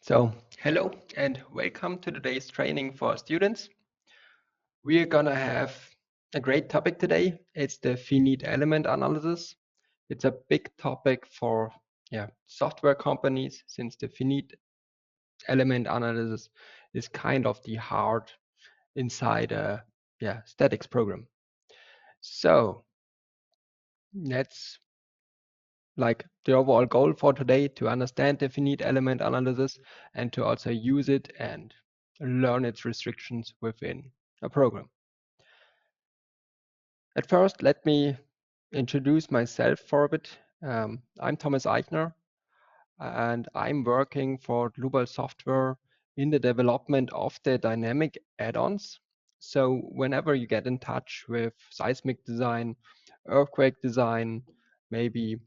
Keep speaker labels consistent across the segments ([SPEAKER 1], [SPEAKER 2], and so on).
[SPEAKER 1] Hello and welcome to today's training for students. We're gonna have a great topic today. It's the finite element analysis. It's a big topic for software companies, since the finite element analysis is kind of the heart inside a statics program. So that's like the overall goal for today, to understand the finite element analysis and to also use it and learn its restrictions within a program. At first, let me introduce myself for a bit. I'm Thomas Eichner, and I'm working for Dlubal Software in the development of the dynamic add-ons. So whenever you get in touch with seismic design, earthquake design, maybe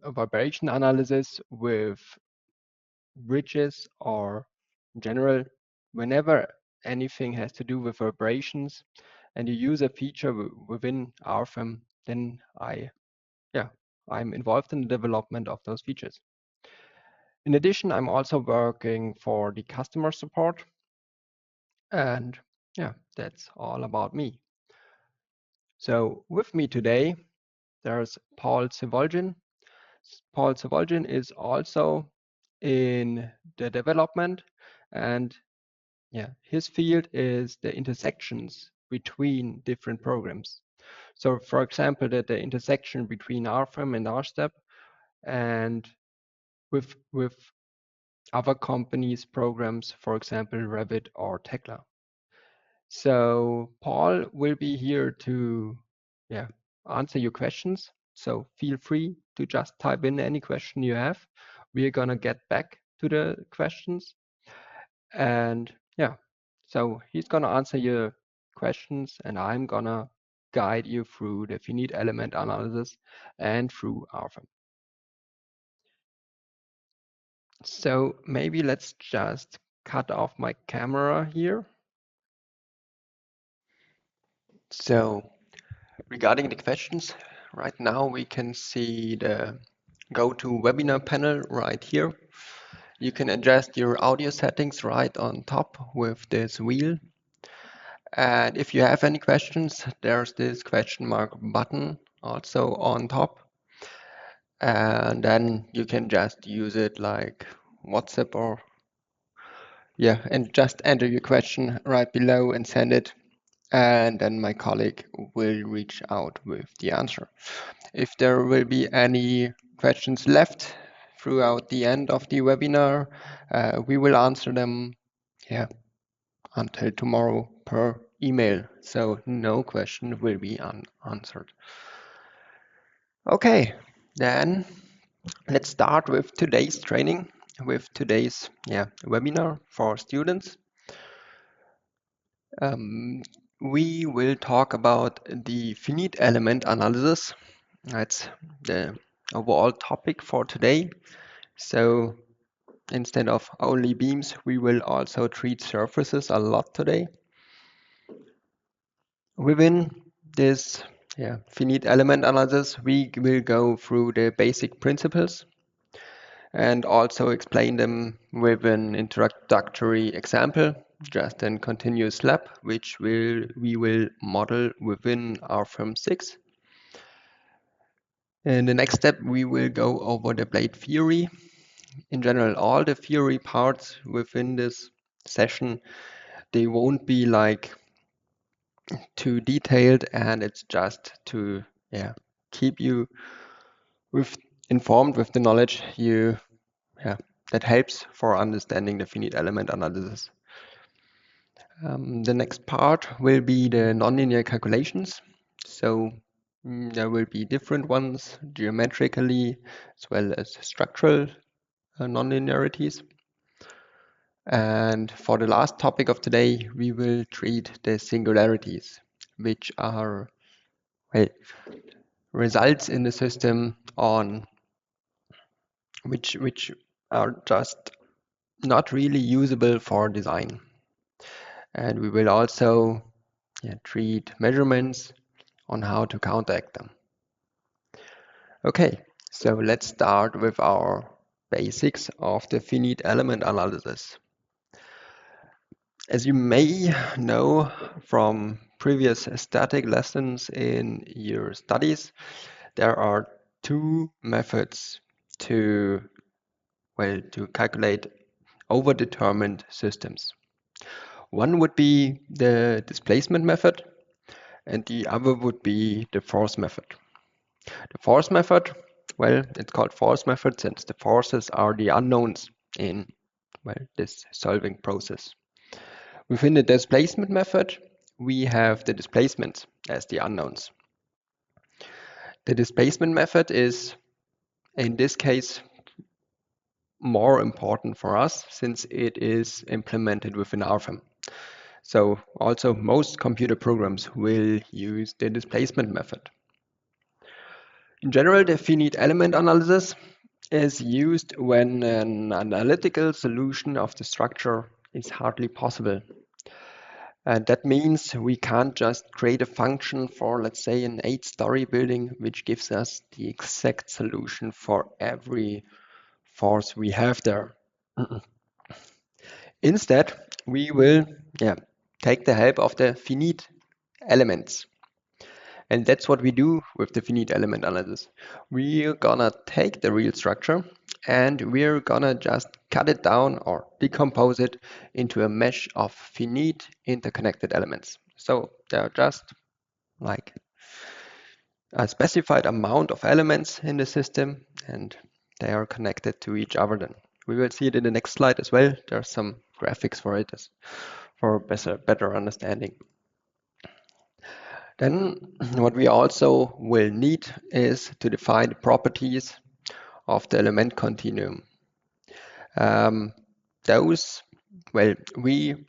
[SPEAKER 1] a vibration analysis with bridges, or in general, whenever anything has to do with vibrations and you use a feature within Rfem, then I'm involved in the development of those features. In addition, I'm also working for the customer support, and that's all about me. So with me today, there's Paul Sevolgin. Paul Sevolgin is also in the development, and his field is the intersections between different programs. So for example, the intersection between Rfem and RStep, and with other companies' programs, for example, Revit or Tekla. So Paul will be here to answer your questions. So feel free to just type in any question you have. We're gonna get back to the questions. And so he's gonna answer your questions, and I'm gonna guide you through the finite element analysis and through Rfem. So maybe let's just cut off my camera here. So regarding the questions, right now we can see the GoToWebinar panel right here. You can adjust your audio settings right on top with this wheel. And if you have any questions, there's this question mark button also on top. And then you can just use it like WhatsApp or and just enter your question right below and send it. And then my colleague will reach out with the answer. If there will be any questions left throughout the end of the webinar, we will answer them until tomorrow per email. So no question will be unanswered. Okay, then let's start with today's training, with today's webinar for students. We will talk about the finite element analysis. That's the overall topic for today. So instead of only beams, we will also treat surfaces a lot today. Within this finite element analysis, we will go through the basic principles and also explain them with an introductory example, just a continuous lab, which we will model within Rfem 6. In the next step, we will go over the blade theory. In general, all the theory parts within this session, they won't be like too detailed, and it's just to keep you informed with the knowledge that helps for understanding the finite element analysis. The next part will be the nonlinear calculations. So there will be different ones, geometrically as well as structural nonlinearities. And for the last topic of today, we will treat the singularities, which are results in the system on which are just not really usable for design. And we will also treat measurements on how to counteract them. Okay, so let's start with our basics of the finite element analysis. As you may know from previous static lessons in your studies, there are two methods to calculate overdetermined systems. One would be the displacement method, and the other would be the force method. The force method, well, it's called force method since the forces are the unknowns in this solving process. Within the displacement method, we have the displacements as the unknowns. The displacement method is, in this case, more important for us since it is implemented within Rfem. So also most computer programs will use the displacement method. In general, the finite element analysis is used when an analytical solution of the structure is hardly possible. And that means we can't just create a function for, let's say, an 8-story building, which gives us the exact solution for every force we have there. Instead, we will take the help of the finite elements. And that's what we do with the finite element analysis. We're gonna take the real structure and we're gonna just cut it down or decompose it into a mesh of finite interconnected elements. So they're just like a specified amount of elements in the system and they are connected to each other then. We will see it in the next slide as well. There's some graphics for it for better understanding. Then what we also will need is to define the properties of the element continuum. We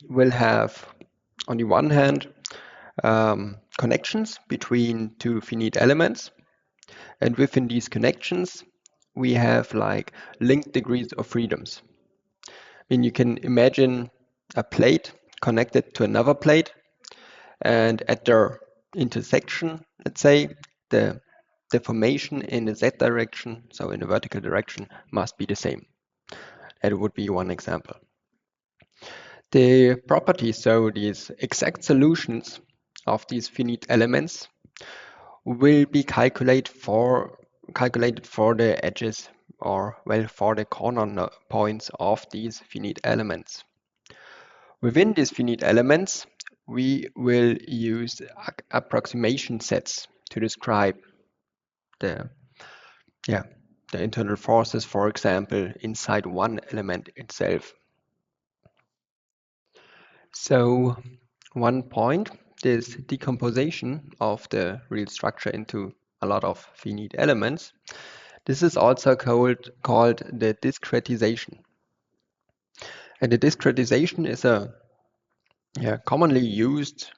[SPEAKER 1] will have on the one hand connections between two finite elements, and within these connections we have like linked degrees of freedoms. I mean, you can imagine a plate connected to another plate, and at their intersection, let's say, the deformation in the z direction, so in the vertical direction, must be the same. That would be one example. The properties, so these exact solutions of these finite elements, will be calculated for the edges or for the corner points of these finite elements. Within these finite elements, we will use approximation sets to describe the internal forces, for example, inside one element itself. So one point, this decomposition of the real structure into a lot of finite elements, this is also called the discretization. And the discretization is a commonly used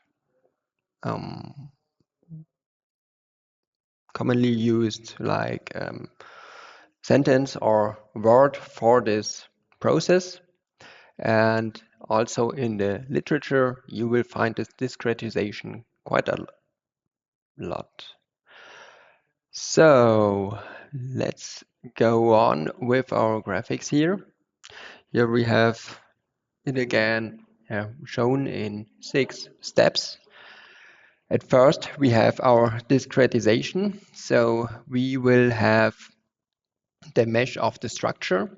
[SPEAKER 1] sentence or word for this process. And also in the literature, you will find this discretization quite a lot. So let's go on with our graphics here. Here we have it again shown in 6 steps. At first, we have our discretization. So we will have the mesh of the structure.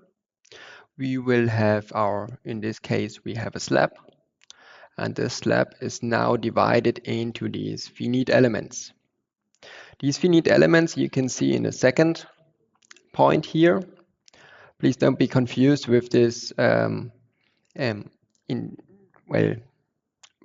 [SPEAKER 1] We will have in this case, we have a slab. And the slab is now divided into these finite elements. These finite elements you can see in the second point here. Please don't be confused with this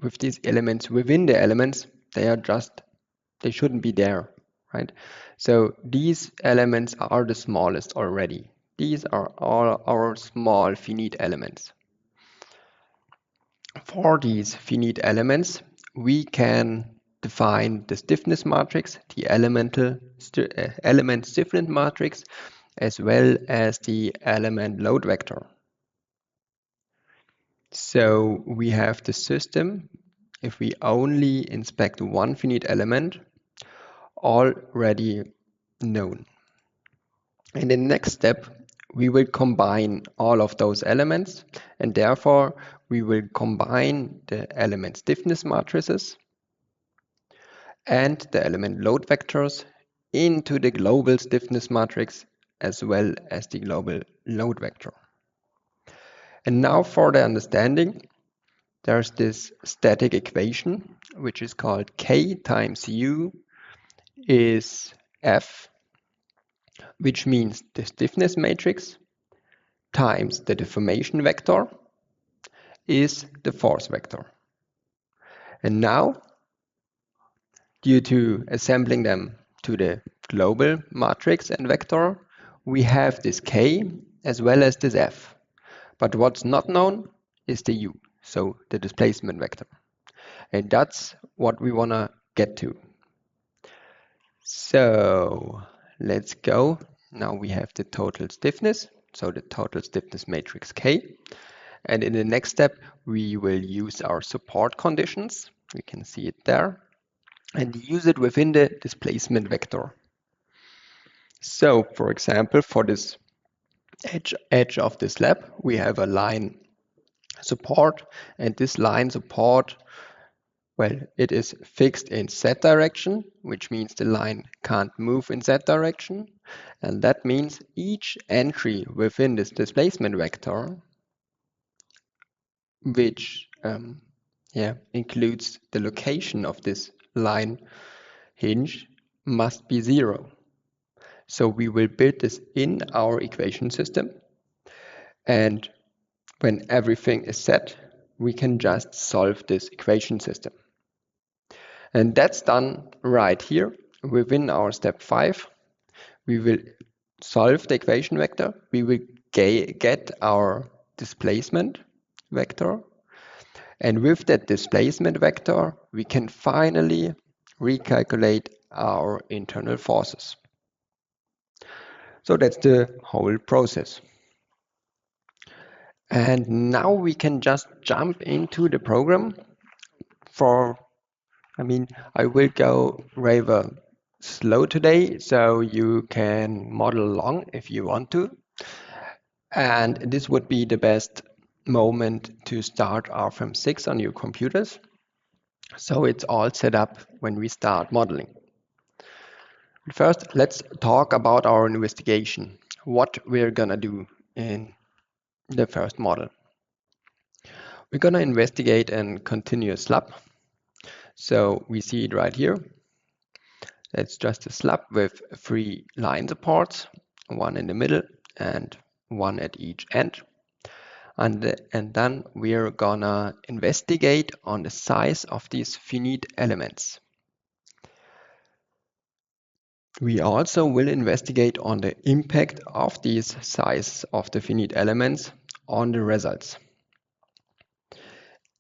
[SPEAKER 1] with these elements within the elements. They shouldn't be there, right? So these elements are the smallest already. These are all our small finite elements. For these finite elements, we can define the stiffness matrix, the element stiffness matrix, as well as the element load vector. So we have the system, if we only inspect one finite element, already known. And in the next step, we will combine all of those elements, and therefore we will combine the element stiffness matrices and the element load vectors into the global stiffness matrix as well as the global load vector. And now for the understanding, there's this static equation which is called K times U is F, which means the stiffness matrix times the deformation vector is the force vector. And now, due to assembling them to the global matrix and vector, we have this K as well as this F. But what's not known is the U, so the displacement vector. And that's what we want to get to. So let's go. Now we have the total stiffness, so the total stiffness matrix K. And in the next step, we will use our support conditions. We can see it there. And use it within the displacement vector. So, for example, for this edge of the slab, we have a line support. And this line support, well, it is fixed in Z direction, which means the line can't move in Z direction. And that means each entry within this displacement vector, which includes the location of this line hinge, must be 0. So we will build this in our equation system. And when everything is set, we can just solve this equation system. And that's done right here within our step 5. We will solve the equation vector. We will get our displacement vector. And with that displacement vector, we can finally recalculate our internal forces. So that's the whole process. And now we can just jump into the program. I will go rather slow today, so you can model along if you want to. And this would be the best moment to start Rfem 6 on your computers. So it's all set up when we start modeling. First, let's talk about our investigation, what we're gonna do in the first model. We're gonna investigate a continuous slab. So we see it right here. It's just a slab with 3 line supports, one in the middle and one at each end. And then we're gonna investigate on the size of these finite elements. We also will investigate on the impact of these size of the finite elements on the results.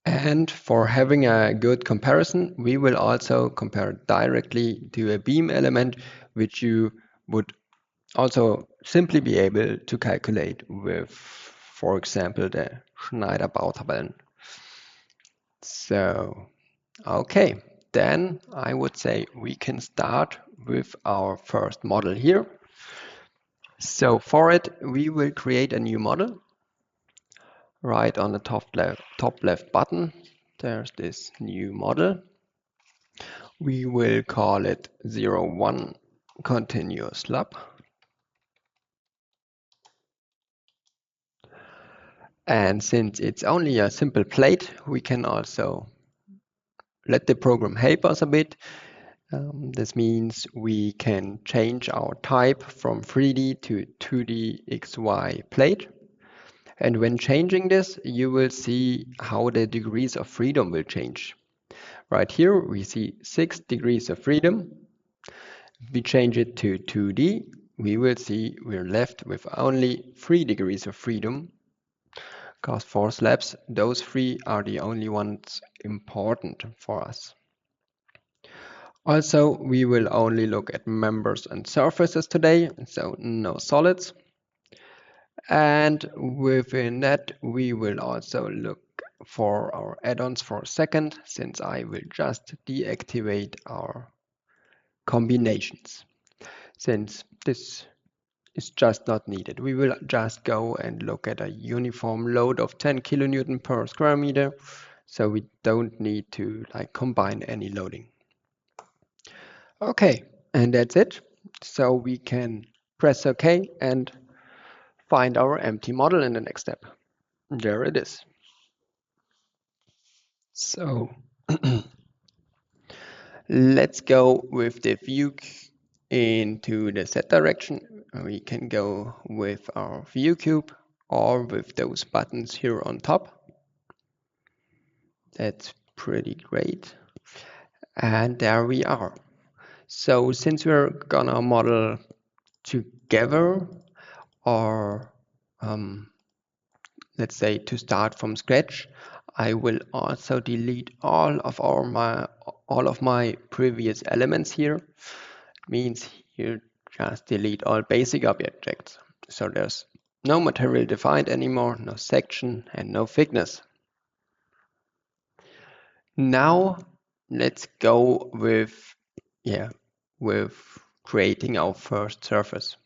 [SPEAKER 1] And for having a good comparison, we will also compare directly to a beam element, which you would also simply be able to calculate with, for example, the Schneider Bautabellen. So, okay, then I would say we can start with our first model here. So for it, we will create a new model. Right on the top left button, there's this new model. We will call it 01 continuous slab. And since it's only a simple plate, we can also let the program help us a bit. This means we can change our type from 3D to 2D XY plate. And when changing this, you will see how the degrees of freedom will change. Right here, we see 6 degrees of freedom. If we change it to 2D, we will see we're left with only 3 degrees of freedom. Because for slabs, those 3 are the only ones important for us. Also, we will only look at members and surfaces today, so no solids. And within that, we will also look for our add-ons for a second, since I will just deactivate our combinations. Since this is just not needed. We will just go and look at a uniform load of 10 kilonewton per square meter. So we don't need to combine any loading. Okay, and that's it. So we can press OK and find our empty model in the next step. There it is. So let's go with the view into the Z direction. We can go with our view cube or with those buttons here on top. That's pretty great. And there we are. So since we're gonna model together, or let's say to start from scratch, I will also delete all of my previous elements here. It means you just delete all basic objects. So there's no material defined anymore, no section, and no thickness. Now let's go with creating our first surface.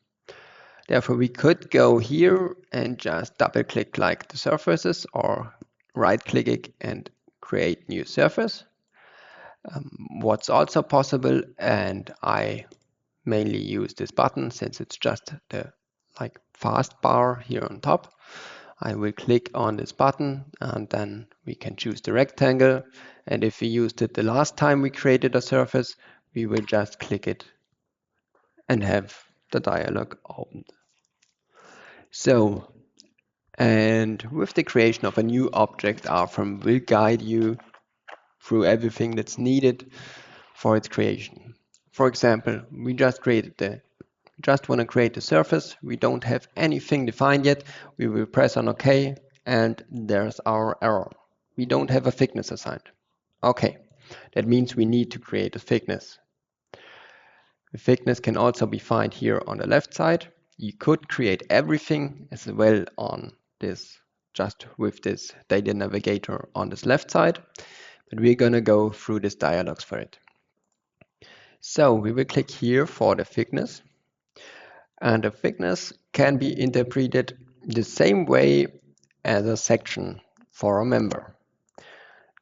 [SPEAKER 1] Therefore, we could go here and just double click like the surfaces, or right click it and create new surface. What's also possible, and I mainly use this button since it's just the fast bar here on top. I will click on this button and then we can choose the rectangle. And if we used it the last time we created a surface, we will just click it and have the dialog opened. So, and with the creation of a new object, Rfem will guide you through everything that's needed for its creation. For example, we just want to create a surface. We don't have anything defined yet. We will press on OK, and there's our error. We don't have a thickness assigned. Okay, that means we need to create a thickness. The thickness can also be found here on the left side. You could create everything as well on this, just with this data navigator on this left side, but we're going to go through this dialogs for it. So we will click here for the thickness, and the thickness can be interpreted the same way as a section for a member.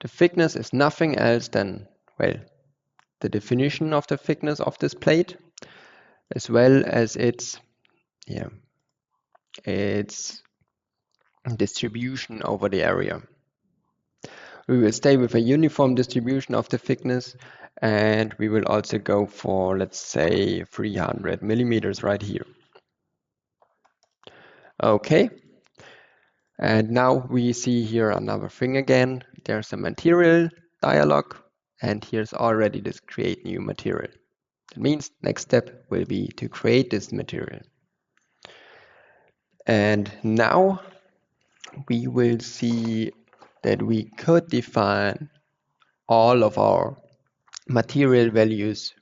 [SPEAKER 1] The thickness is nothing else than, well, the definition of the thickness of this plate, as well as its distribution over the area. We will stay with a uniform distribution of the thickness, and we will also go for, let's say, 300 millimeters right here. Okay, and now we see here another thing again. There's a material dialog, and here's already this create new material. That means next step will be to create this material. And now we will see that we could define all of our material values,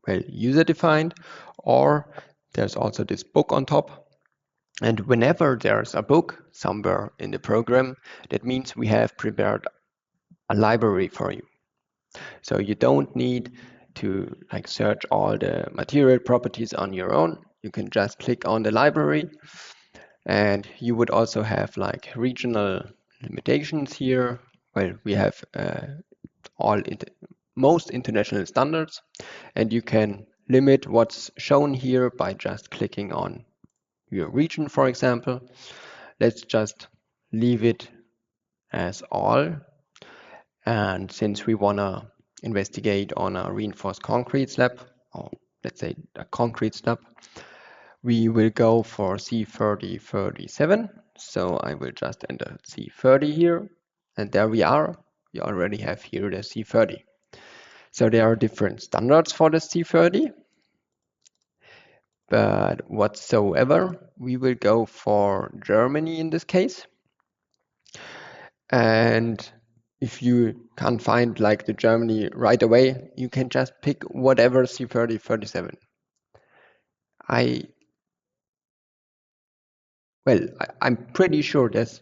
[SPEAKER 1] well, user defined, or there's also this book on top. And whenever there's a book somewhere in the program, that means we have prepared a library for you. So you don't need to search all the material properties on your own. You can just click on the library, and you would also have regional limitations here. Well, we have most international standards, and you can limit what's shown here by just clicking on your region, for example. Let's just leave it as all. And since we want to investigate on a reinforced concrete slab, or let's say a concrete slab, we will go for C3037. So I will just enter C30 here, and there we are. We already have here the C30. So there are different standards for the C30, but whatsoever, we will go for Germany in this case. And if you can't find the Germany right away, you can just pick whatever C3037. I'm pretty sure there's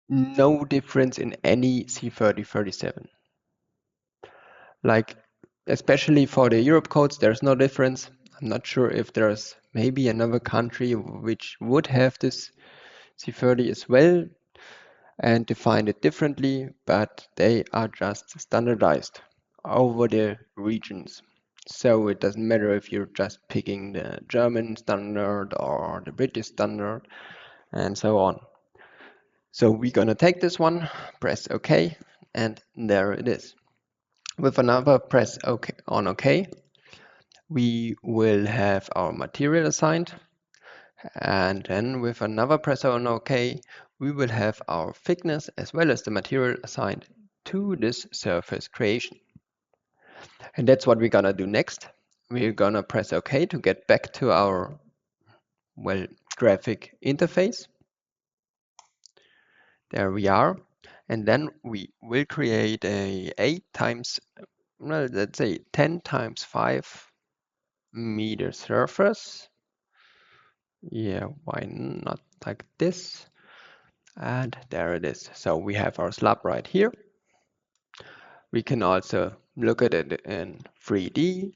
[SPEAKER 1] no difference in any C3037. Especially for the Europe codes, there's no difference. I'm not sure if there's maybe another country which would have this C30 as well and define it differently, but they are just standardized over the regions. So it doesn't matter if you're just picking the German standard or the British standard and so on. So we're gonna take this one, press OK, and there it is. With another press OK on OK, we will have our material assigned, and then with another press on OK, we will have our thickness as well as the material assigned to this surface creation. And that's what we're gonna do next. We're gonna press OK to get back to our graphic interface. There we are. And then we will create a 10 times 5 meter surface. Yeah, why not like this? And there it is. So we have our slab right here. We can also look at it in 3D.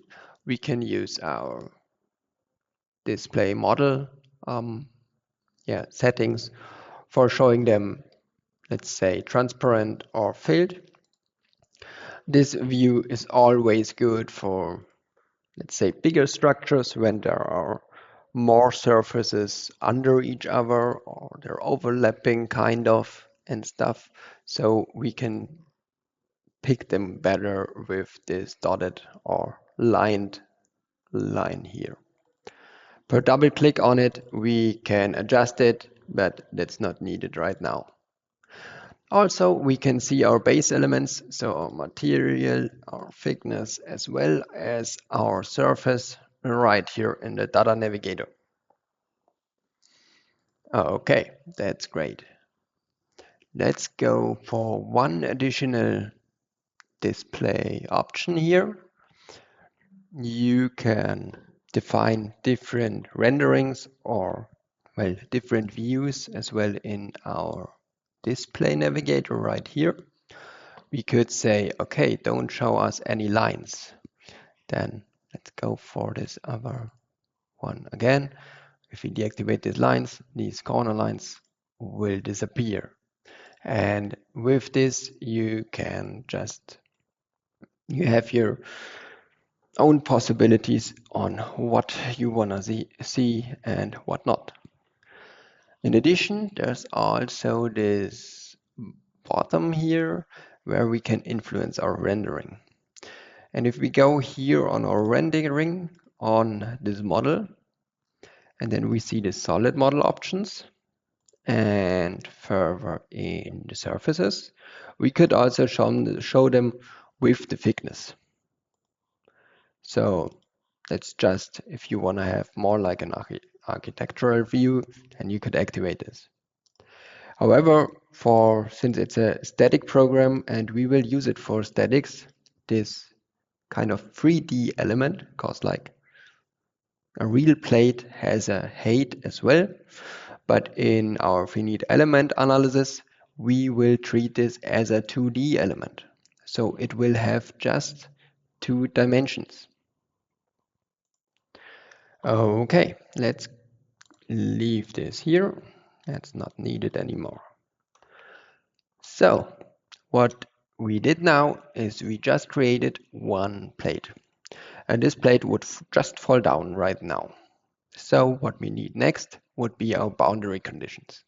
[SPEAKER 1] We can use our display model settings for showing them, let's say, transparent or filled. This view is always good for, let's say, bigger structures when there are more surfaces under each other or they're overlapping kind of and stuff. So we can pick them better with this dotted or lined line here. Per double click on it, we can adjust it, but that's not needed right now. Also, we can see our base elements, so our material, our thickness, as well as our surface right here in the data navigator. Okay, that's great. Let's go for one additional display option here. You can define different renderings or different views as well in our display navigator right here. We could say, okay, don't show us any lines. Then let's go for this other one again. If we deactivate these lines, these corner lines will disappear. And with this, you can you have your own possibilities on what you want to see and what not. In addition, there's also this bottom here where we can influence our rendering. And if we go here on our rendering on this model, and then we see the solid model options, and further in the surfaces, we could also show them with the thickness. So that's just if you want to have more like an architectural view, and you could activate this. However, since it's a static program and we will use it for statics, this kind of 3D element, because like a real plate has a height as well, but in our finite element analysis, we will treat this as a 2D element. So it will have just 2 dimensions. Okay, let's leave this here. That's not needed anymore. So what we did now is we just created one plate. And this plate would just fall down right now. So what we need next would be our boundary conditions.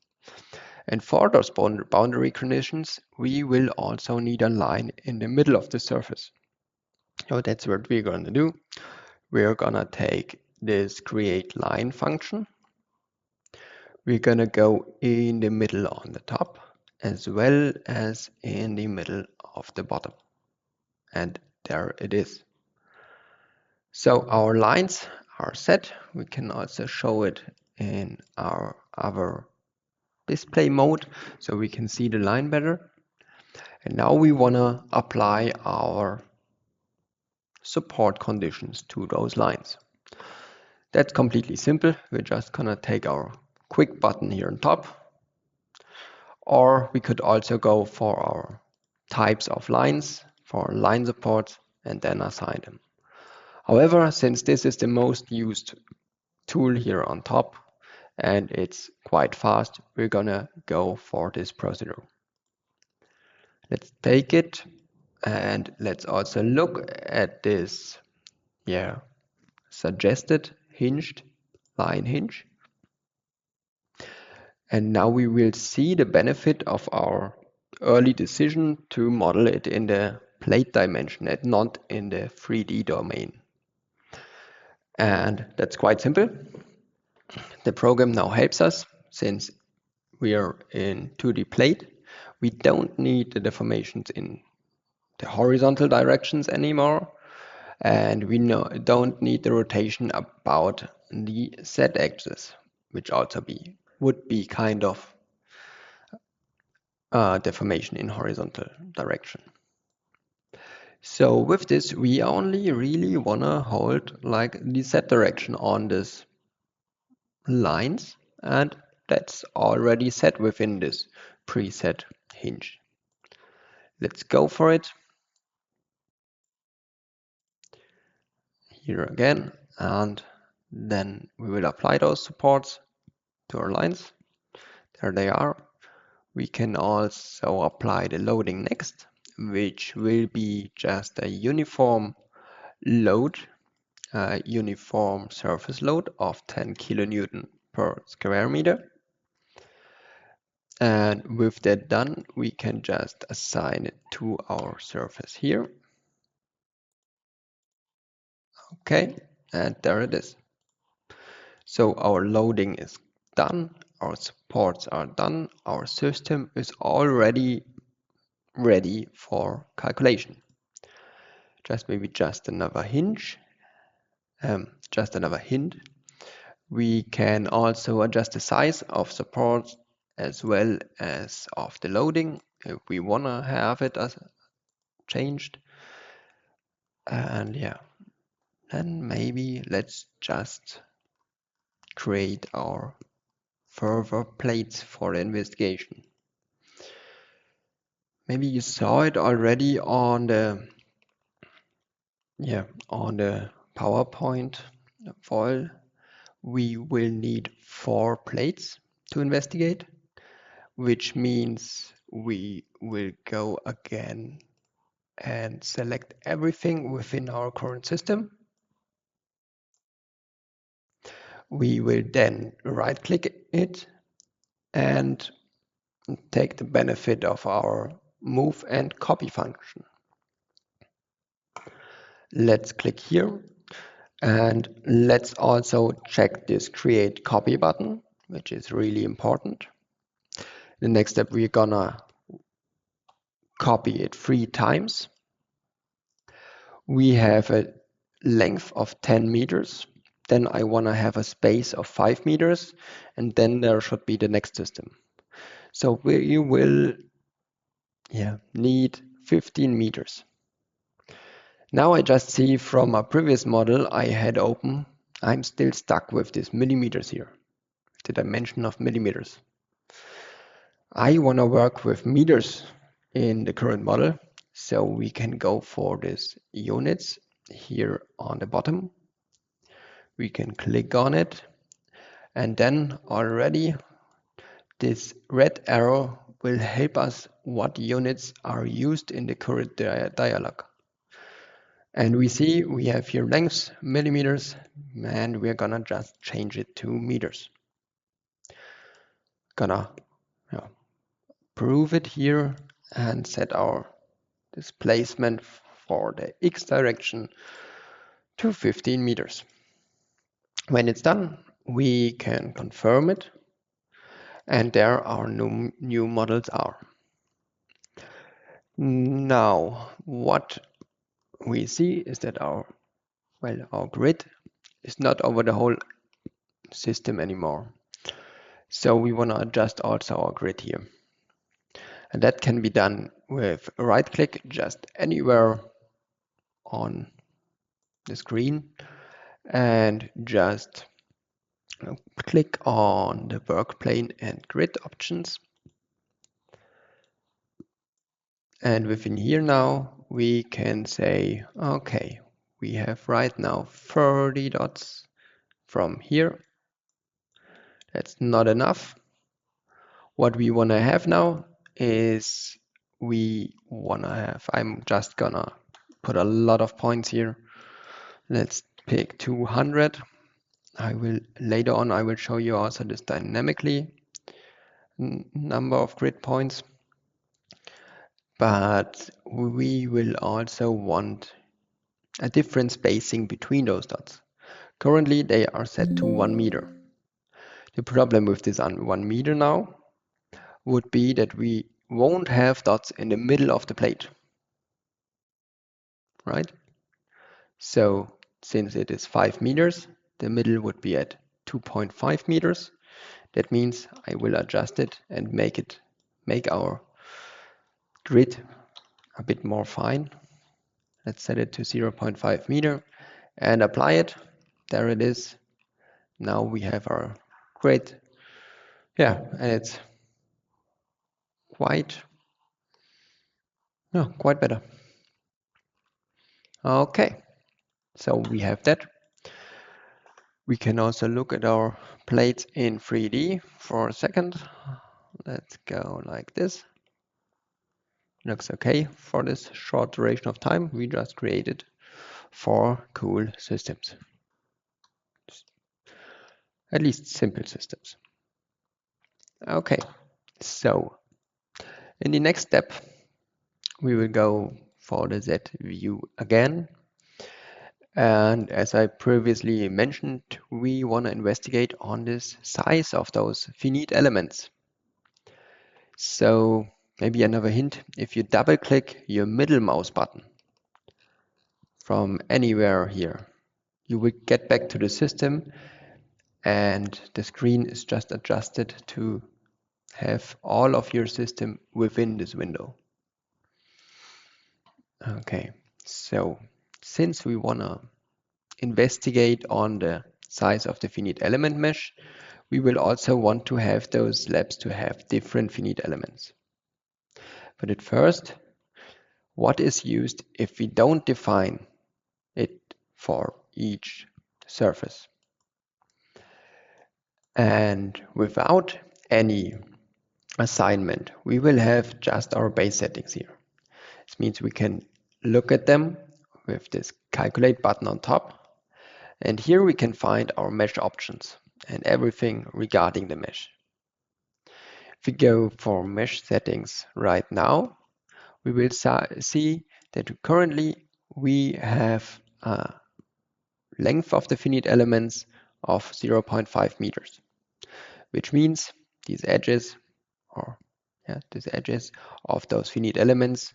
[SPEAKER 1] And for those boundary conditions, we will also need a line in the middle of the surface. So that's what we're going to do. We're going to take this create line function. We're going to go in the middle on the top as well as in the middle of the bottom. And there it is. So our lines are set. We can also show it in our other display mode so we can see the line better. And now we want to apply our support conditions to those lines. That's completely simple. We're just going to take our quick button here on top. Or we could also go for our types of lines, for line support, and then assign them. However, since this is the most used tool here on top, and it's quite fast. We're gonna go for this procedure. Let's take it, and let's also look at this suggested hinged line hinge. And now we will see the benefit of our early decision to model it in the plate dimension and not in the 3D domain. And that's quite simple. The program now helps us since we are in 2D plate. We don't need the deformations in the horizontal directions anymore. And we don't need the rotation about the z-axis, which also would be kind of deformation in horizontal direction. So with this, we only really wanna hold like the z direction on this lines, and that's already set within this preset hinge. Let's go for it. Here again, and then we will apply those supports to our lines. There they are. We can also apply the loading next, which will be just a uniform load, uniform surface load of 10 kilonewton per square meter. And with that done, we can just assign it to our surface here. Okay, and there it is. So our loading is done, our supports are done, our system is already ready for calculation. Just another hinge, just another hint. We can also adjust the size of supports as well as of the loading if we want to have it as changed. And yeah, then maybe let's just create our further plates for the investigation. Maybe you saw it already on the PowerPoint file. We will need 4 plates to investigate, which means we will go again and select everything within our current system. We will then right-click it and take the benefit of our move and copy function. Let's click here and let's also check this create copy button, which is really important. The next step, we're gonna copy it 3 times. We have a length of 10 meters. Then I want to have a space of 5 meters, and then there should be the next system. So we will need 15 meters. Now I just see from a previous model I had open, I'm still stuck with this millimeters here, the dimension of millimeters. I want to work with meters in the current model, so we can go for this units here on the bottom. We can click on it, and then already this red arrow will help us what units are used in the current dialog. And we see we have here lengths, millimeters, and we're gonna just change it to meters. Gonna prove it here and set our displacement for the X direction to 15 meters. When it's done, we can confirm it, and there our new models are. Now, what we see is that our grid is not over the whole system anymore. So we want to adjust also our grid here. And that can be done with a right click just anywhere on the screen and just click on the work plane and grid options. And within here now, we can say, okay, we have right now 30 dots, from here. That's not enough. What we want to have now is I'm just gonna put a lot of points here. Let's pick 200. Later on I will show you also this dynamically number of grid points. But we will also want a different spacing between those dots. Currently they are set to 1 meter. The problem with this 1 meter now would be that we won't have dots in the middle of the plate, right? So since it is 5 meters, the middle would be at 2.5 meters. That means I will adjust it and make our grid a bit more fine. Let's set it to 0.5 meter and apply it. There it is. Now we have our grid. Yeah, and it's quite better. Okay, so we have that. We can also look at our plates in 3D for a second. Let's go like this. Looks okay for this short duration of time. We just created 4 cool systems. At least simple systems. Okay, so in the next step, we will go for the Z view again. And as I previously mentioned, we want to investigate on this size of those finite elements. So maybe another hint, if you double click your middle mouse button from anywhere here, you will get back to the system and the screen is just adjusted to have all of your system within this window. Okay, so since we want to investigate on the size of the finite element mesh, we will also want to have those labs to have different finite elements. But at first, what is used if we don't define it for each surface? And without any assignment, we will have just our base settings here. This means we can look at them with this calculate button on top. And here we can find our mesh options and everything regarding the mesh. If we go for mesh settings right now, we will see that currently we have a length of the finite elements of 0.5 meters, which means these edges of those finite elements,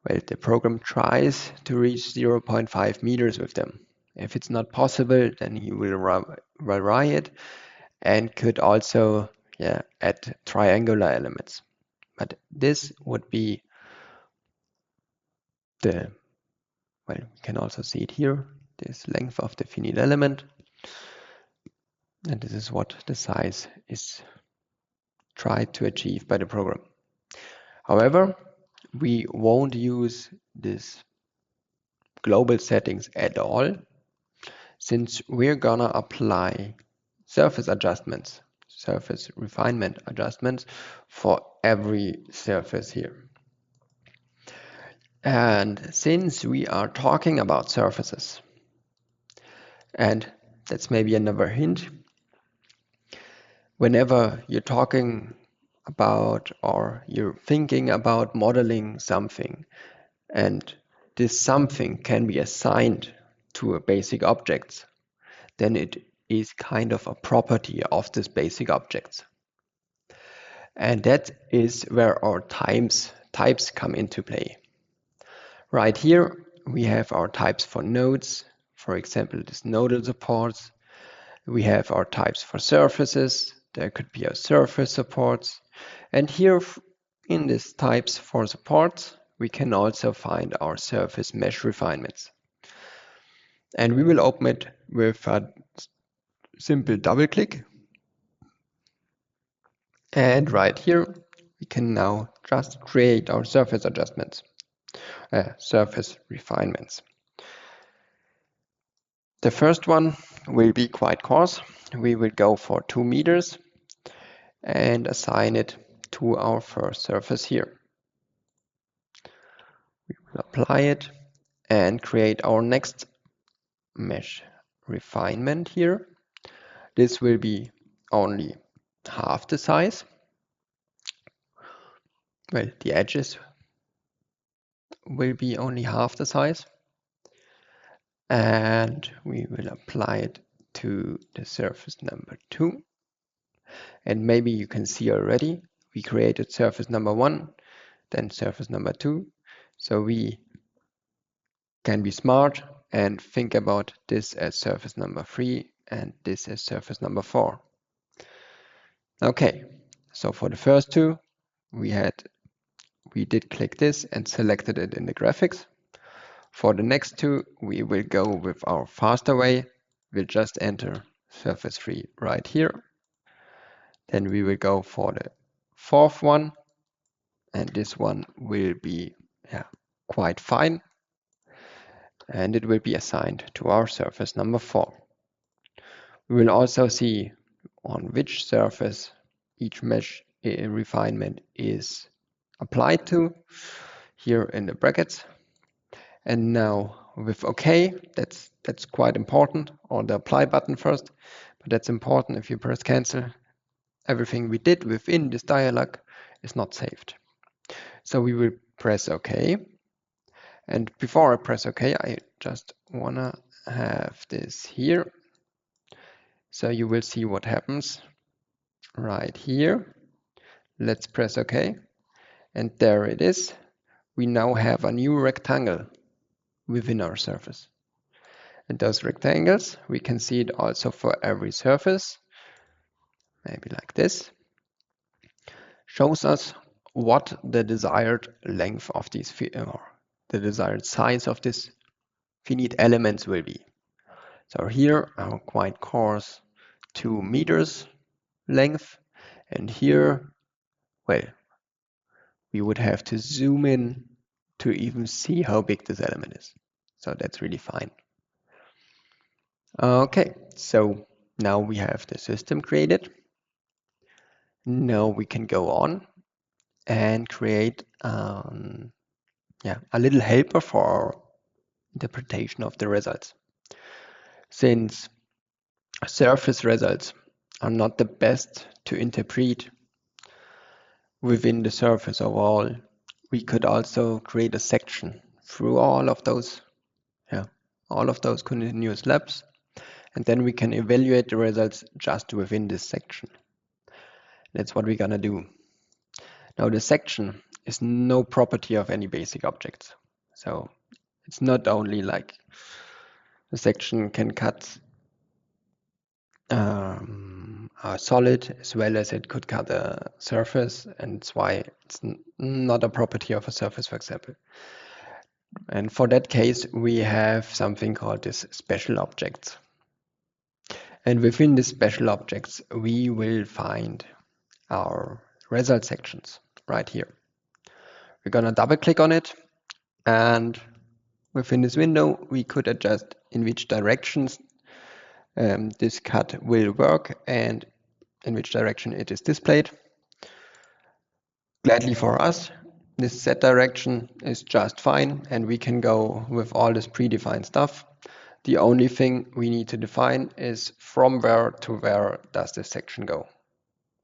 [SPEAKER 1] well, the program tries to reach 0.5 meters with them. If it's not possible, then he will vary it and could also add triangular elements. But this would be you can also see it here, this length of the finite element. And this is what the size is tried to achieve by the program. However, we won't use this global settings at all, since we're gonna apply surface adjustments, surface refinement adjustments for every surface here. And since we are talking about surfaces, and that's maybe another hint, whenever you're talking about or you're thinking about modeling something, and this something can be assigned to a basic object, then it is kind of a property of this basic object. And that is where our types come into play. Right here, we have our types for nodes, for example, this nodal supports. We have our types for surfaces. There could be a surface supports. And here in this types for supports, we can also find our surface mesh refinements. And we will open it with a simple double click. And right here, we can now just create our surface adjustments, surface refinements. The first one will be quite coarse. We will go for 2 meters and assign it to our first surface here. We will apply it and create our next mesh refinement here. This will be only half the size. Well, the edges will be only half the size. And we will apply it to the surface number 2. And maybe you can see already, we created surface number 1, then surface number 2. So we can be smart and think about this as surface number 3 and this as surface number 4. Okay, so for the first two, we did click this and selected it in the graphics. For the next two, we will go with our faster way. We'll just enter surface 3 right here. Then we will go for the fourth one, and this one will be quite fine, and it will be assigned to our surface number 4. We will also see on which surface each mesh refinement is applied to here in the brackets. And now with OK, that's quite important, or the apply button first, but that's important. If you press cancel, everything we did within this dialog is not saved. So we will press OK. And before I press OK, I just wanna have this here. So you will see what happens right here. Let's press OK. And there it is. We now have a new rectangle within our surface. And those rectangles, we can see it also for every surface. Maybe like this. Shows us what the desired length of these, or the desired size of this finite elements will be. So here, our quite coarse 2 meters length. And here, well, we would have to zoom in to even see how big this element is. So that's really fine. Okay, so now we have the system created. Now we can go on and create a little helper for our interpretation of the results. Since surface results are not the best to interpret within the surface overall, we could also create a section through all of those continuous labs, and then we can evaluate the results just within this section. That's what we're gonna do. Now the section is no property of any basic objects. So it's not only like the section can cut a solid as well as it could cut a surface, and it's why it's not a property of a surface, for example. And for that case, we have something called this special objects. And within the special objects, we will find our result sections right here. We're gonna double click on it, and within this window, we could adjust in which directions this cut will work and in which direction it is displayed. Gladly for us, this Z direction is just fine, and we can go with all this predefined stuff. The only thing we need to define is from where to where does this section go.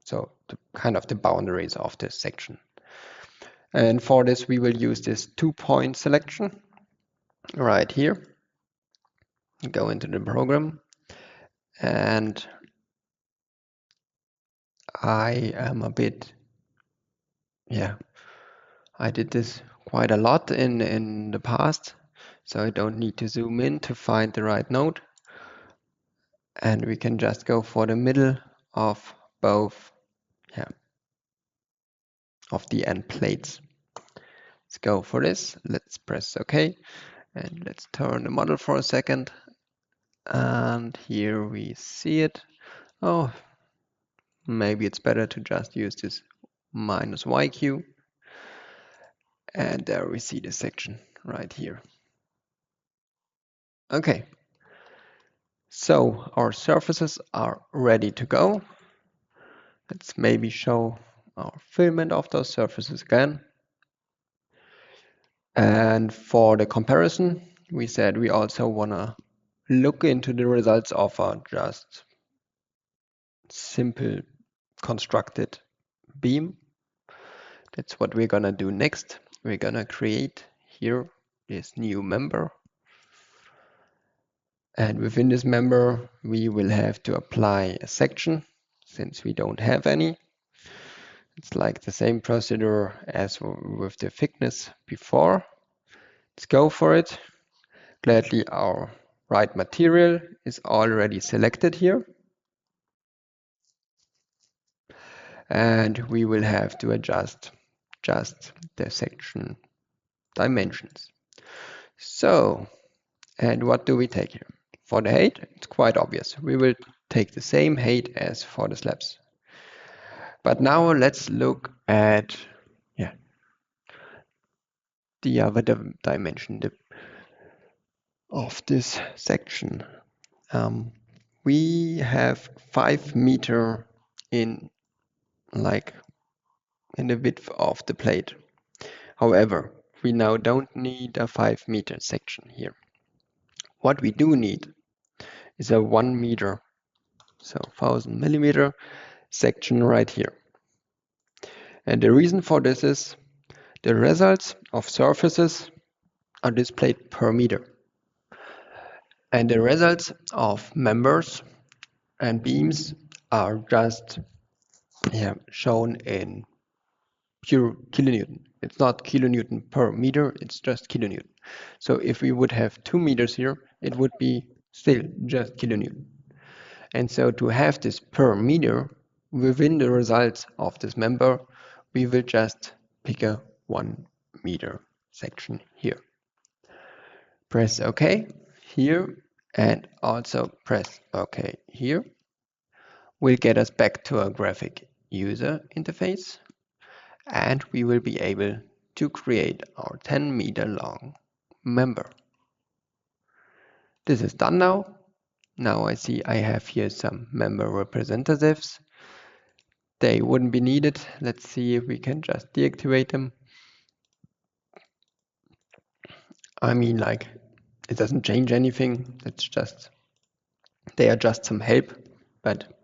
[SPEAKER 1] So kind of the boundaries of this section. And for this, we will use this 2-point selection right here. Go into the program, and I am a bit, I did this quite a lot in the past, so I don't need to zoom in to find the right node. And we can just go for the middle of both of the end plates. Let's go for this. Let's press OK, and let's turn the model for a second. And here we see it. Oh, maybe it's better to just use this -YQ. And there we see the section right here. Okay. So our surfaces are ready to go. Let's maybe show our filament of those surfaces again. And for the comparison, we said we also want to look into the results of a just simple constructed beam. That's what we're gonna do next. We're gonna create here this new member. And within this member, we will have to apply a section since we don't have any. It's like the same procedure as with the thickness before. Let's go for it. Gladly, our right material is already selected here. And we will have to adjust just the section dimensions. So, and what do we take here? For the height, it's quite obvious. We will take the same height as for the slabs. But now let's look at the other dimension of this section. We have 5 meters in the width of the plate. However, we now don't need a 5 meter section here. What we do need is a 1 meter, so 1000 millimeter section right here. And the reason for this is the results of surfaces are displayed per meter. And the results of members and beams are just shown in pure kilonewton. It's not kilonewton per meter, it's just kilonewton. So if we would have 2 meters here, it would be still just kilonewton. And so to have this per meter within the results of this member, we will just pick a 1 meter section here. Press OK here and also press OK here. Will get us back to a graphic user interface, and we will be able to create our 10 meter long member. This is done now. Now I see I have here some member representatives. They wouldn't be needed. Let's see if we can just deactivate them. I mean, like, it doesn't change anything. It's just, they are just some help, but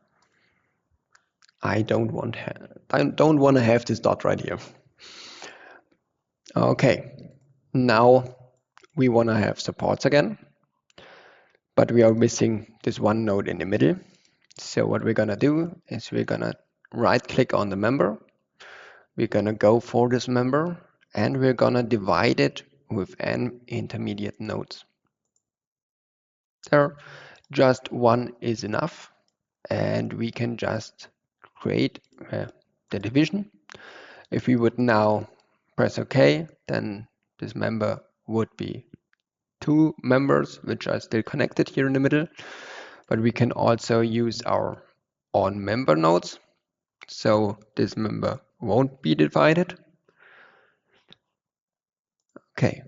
[SPEAKER 1] I don't want to have this dot right here. Okay, now we want to have supports again, but we are missing this one node in the middle. So what we're gonna do is we're gonna right click on the member. We're gonna go for this member and we're gonna divide it with n intermediate nodes. There, just one is enough, and we can just create the division. If we would now press OK, then this member would be 2 members which are still connected here in the middle, but we can also use our on member nodes, so this member won't be divided. Okay,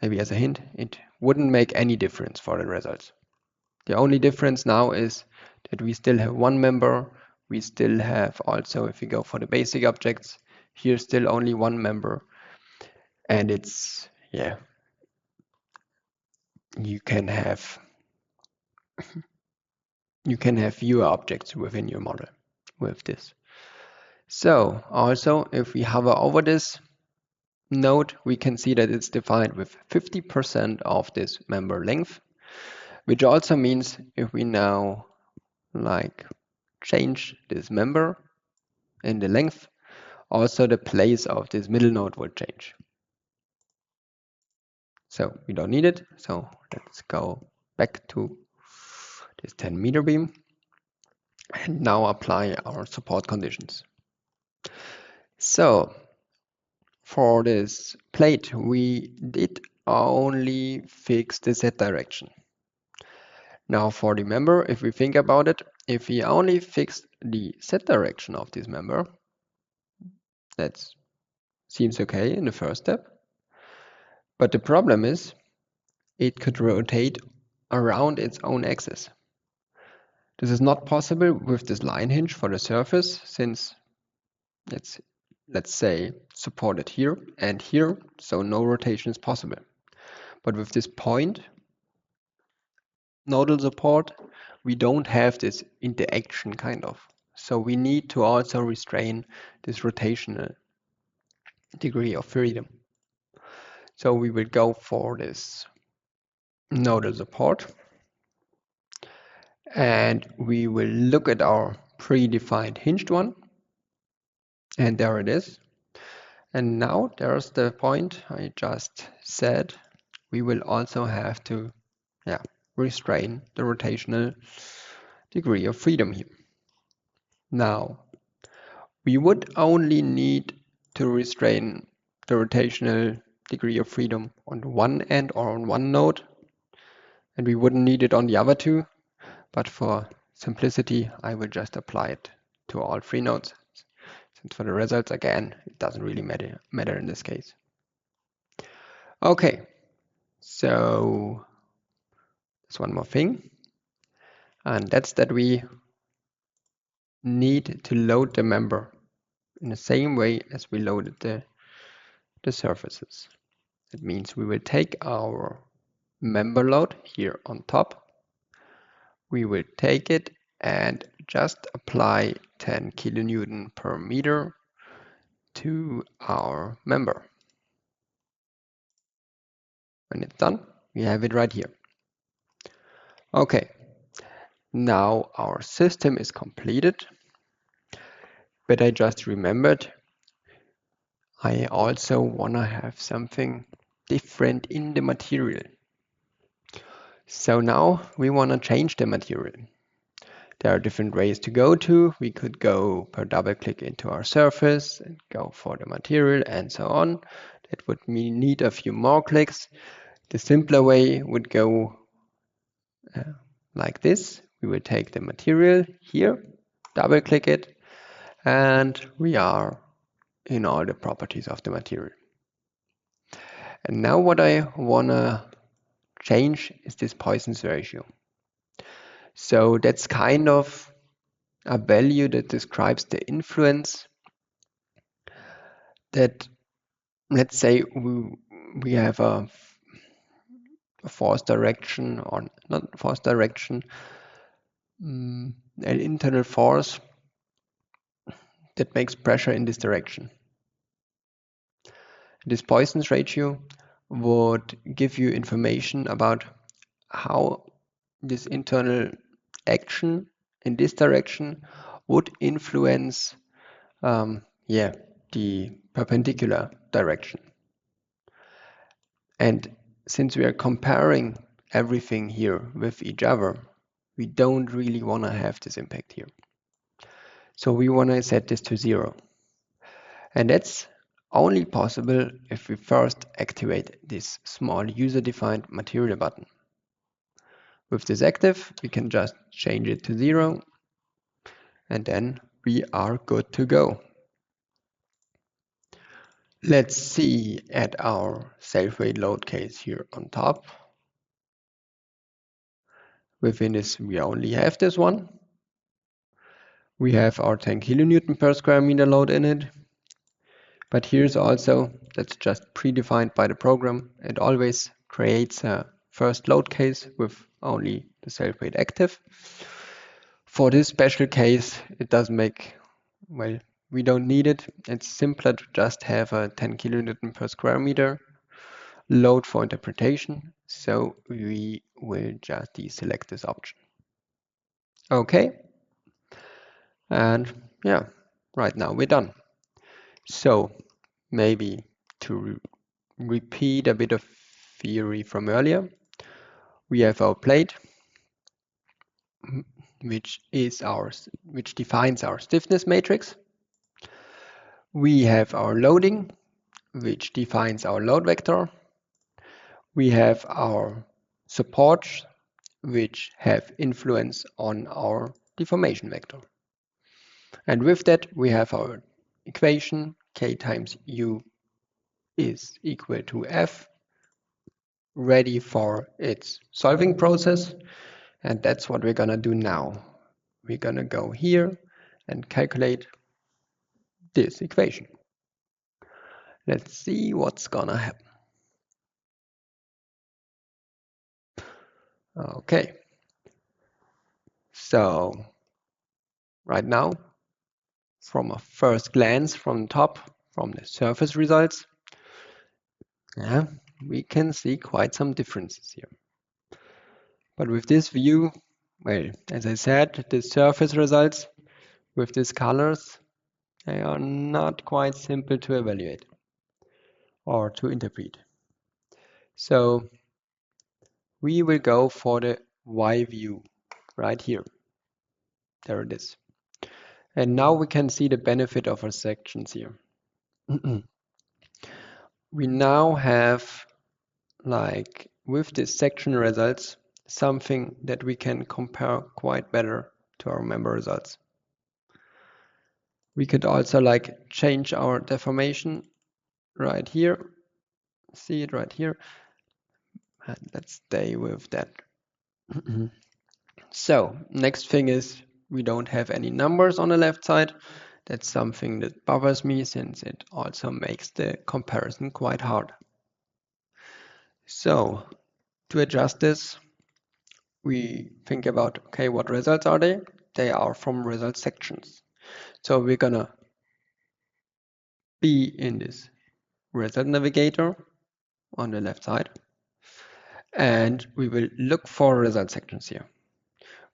[SPEAKER 1] maybe as a hint, it wouldn't make any difference for the results. The only difference now is that we still have 1 member. We still have also, if we go for the basic objects, here still only 1 member. And it's, you can have fewer objects within your model with this. So also, if we hover over this node, we can see that it's defined with 50% of this member length, which also means if we now change this member in the length, also the place of this middle node will change. So we don't need it. So let's go back to this 10 meter beam and now apply our support conditions. So for this plate, we did only fix the Z direction. Now for the member, if we think about it, if we only fixed the Z direction of this member, that seems okay in the first step. But the problem is it could rotate around its own axis. This is not possible with this line hinge for the surface, since let's say supported here and here, so no rotation is possible. But with this point nodal support, we don't have this interaction kind of. So we need to also restrain this rotational degree of freedom. So we will go for this nodal support, and we will look at our predefined hinged one, and there it is. And now there's the point I just said. We will also have to restrain the rotational degree of freedom here. Now, we would only need to restrain the rotational degree of freedom on one end or on one node, and we wouldn't need it on the other two, but for simplicity I will just apply it to all three nodes, since for the results again it doesn't really matter in this case. Okay, so there's one more thing, and that's that we need to load the member in the same way as we loaded the surfaces. That means we will take our member load here on top. We will take it and just apply 10 kilonewton per meter to our member. When it's done, we have it right here. Okay, now our system is completed, but I just remembered I also want to have something different in the material. So now we want to change the material. There are different ways to go to. We could go per double click into our surface and go for the material and so on. That would need a few more clicks. The simpler way would go like this. We will take the material here, double click it, and we are in all the properties of the material. And now what I want to change is this Poisson's ratio. So that's kind of a value that describes the influence that, let's say we have a force direction, or not force direction, an internal force that makes pressure in this direction. This Poisson's ratio would give you information about how this internal action in this direction would influence the perpendicular direction. And since we are comparing everything here with each other, we don't really want to have this impact here. So we want to set this to 0. And that's only possible if we first activate this small user-defined material button. With this active, we can just change it to 0, and then we are good to go. Let's see at our self-weight load case here on top. Within this, we only have this one. We have our 10 kilonewton per square meter load in it. But here's also, that's just predefined by the program. It always creates a first load case with only the self-weight active. For this special case, it doesn't make, well, we don't need it. It's simpler to just have a 10 kilonewton per square meter load for interpretation. So we will just deselect this option. Okay. And yeah, right now we're done. So maybe to repeat a bit of theory from earlier, we have our plate, which defines our stiffness matrix. We have our loading, which defines our load vector. We have our supports, which have influence on our deformation vector. And with that, we have our equation, K times U is equal to F ready for its solving process. And that's what we're gonna do now. We're gonna go here and calculate this equation. Let's see what's gonna happen. Okay. So right now, from a first glance from the top, from the surface results, we can see quite some differences here. But with this view, well, as I said, the surface results with these colors, they are not quite simple to evaluate or to interpret. So we will go for the Y view right here. There it is. And now we can see the benefit of our sections here. We now have, like with this section results, something that we can compare quite better to our member results. We could also like change our deformation right here. See it right here. And let's stay with that. So next thing is we don't have any numbers on the left side. That's something that bothers me since it also makes the comparison quite hard. So to adjust this, we think about, okay, what results are they? They are from result sections. So we're gonna be in this result navigator on the left side, and we will look for result sections here.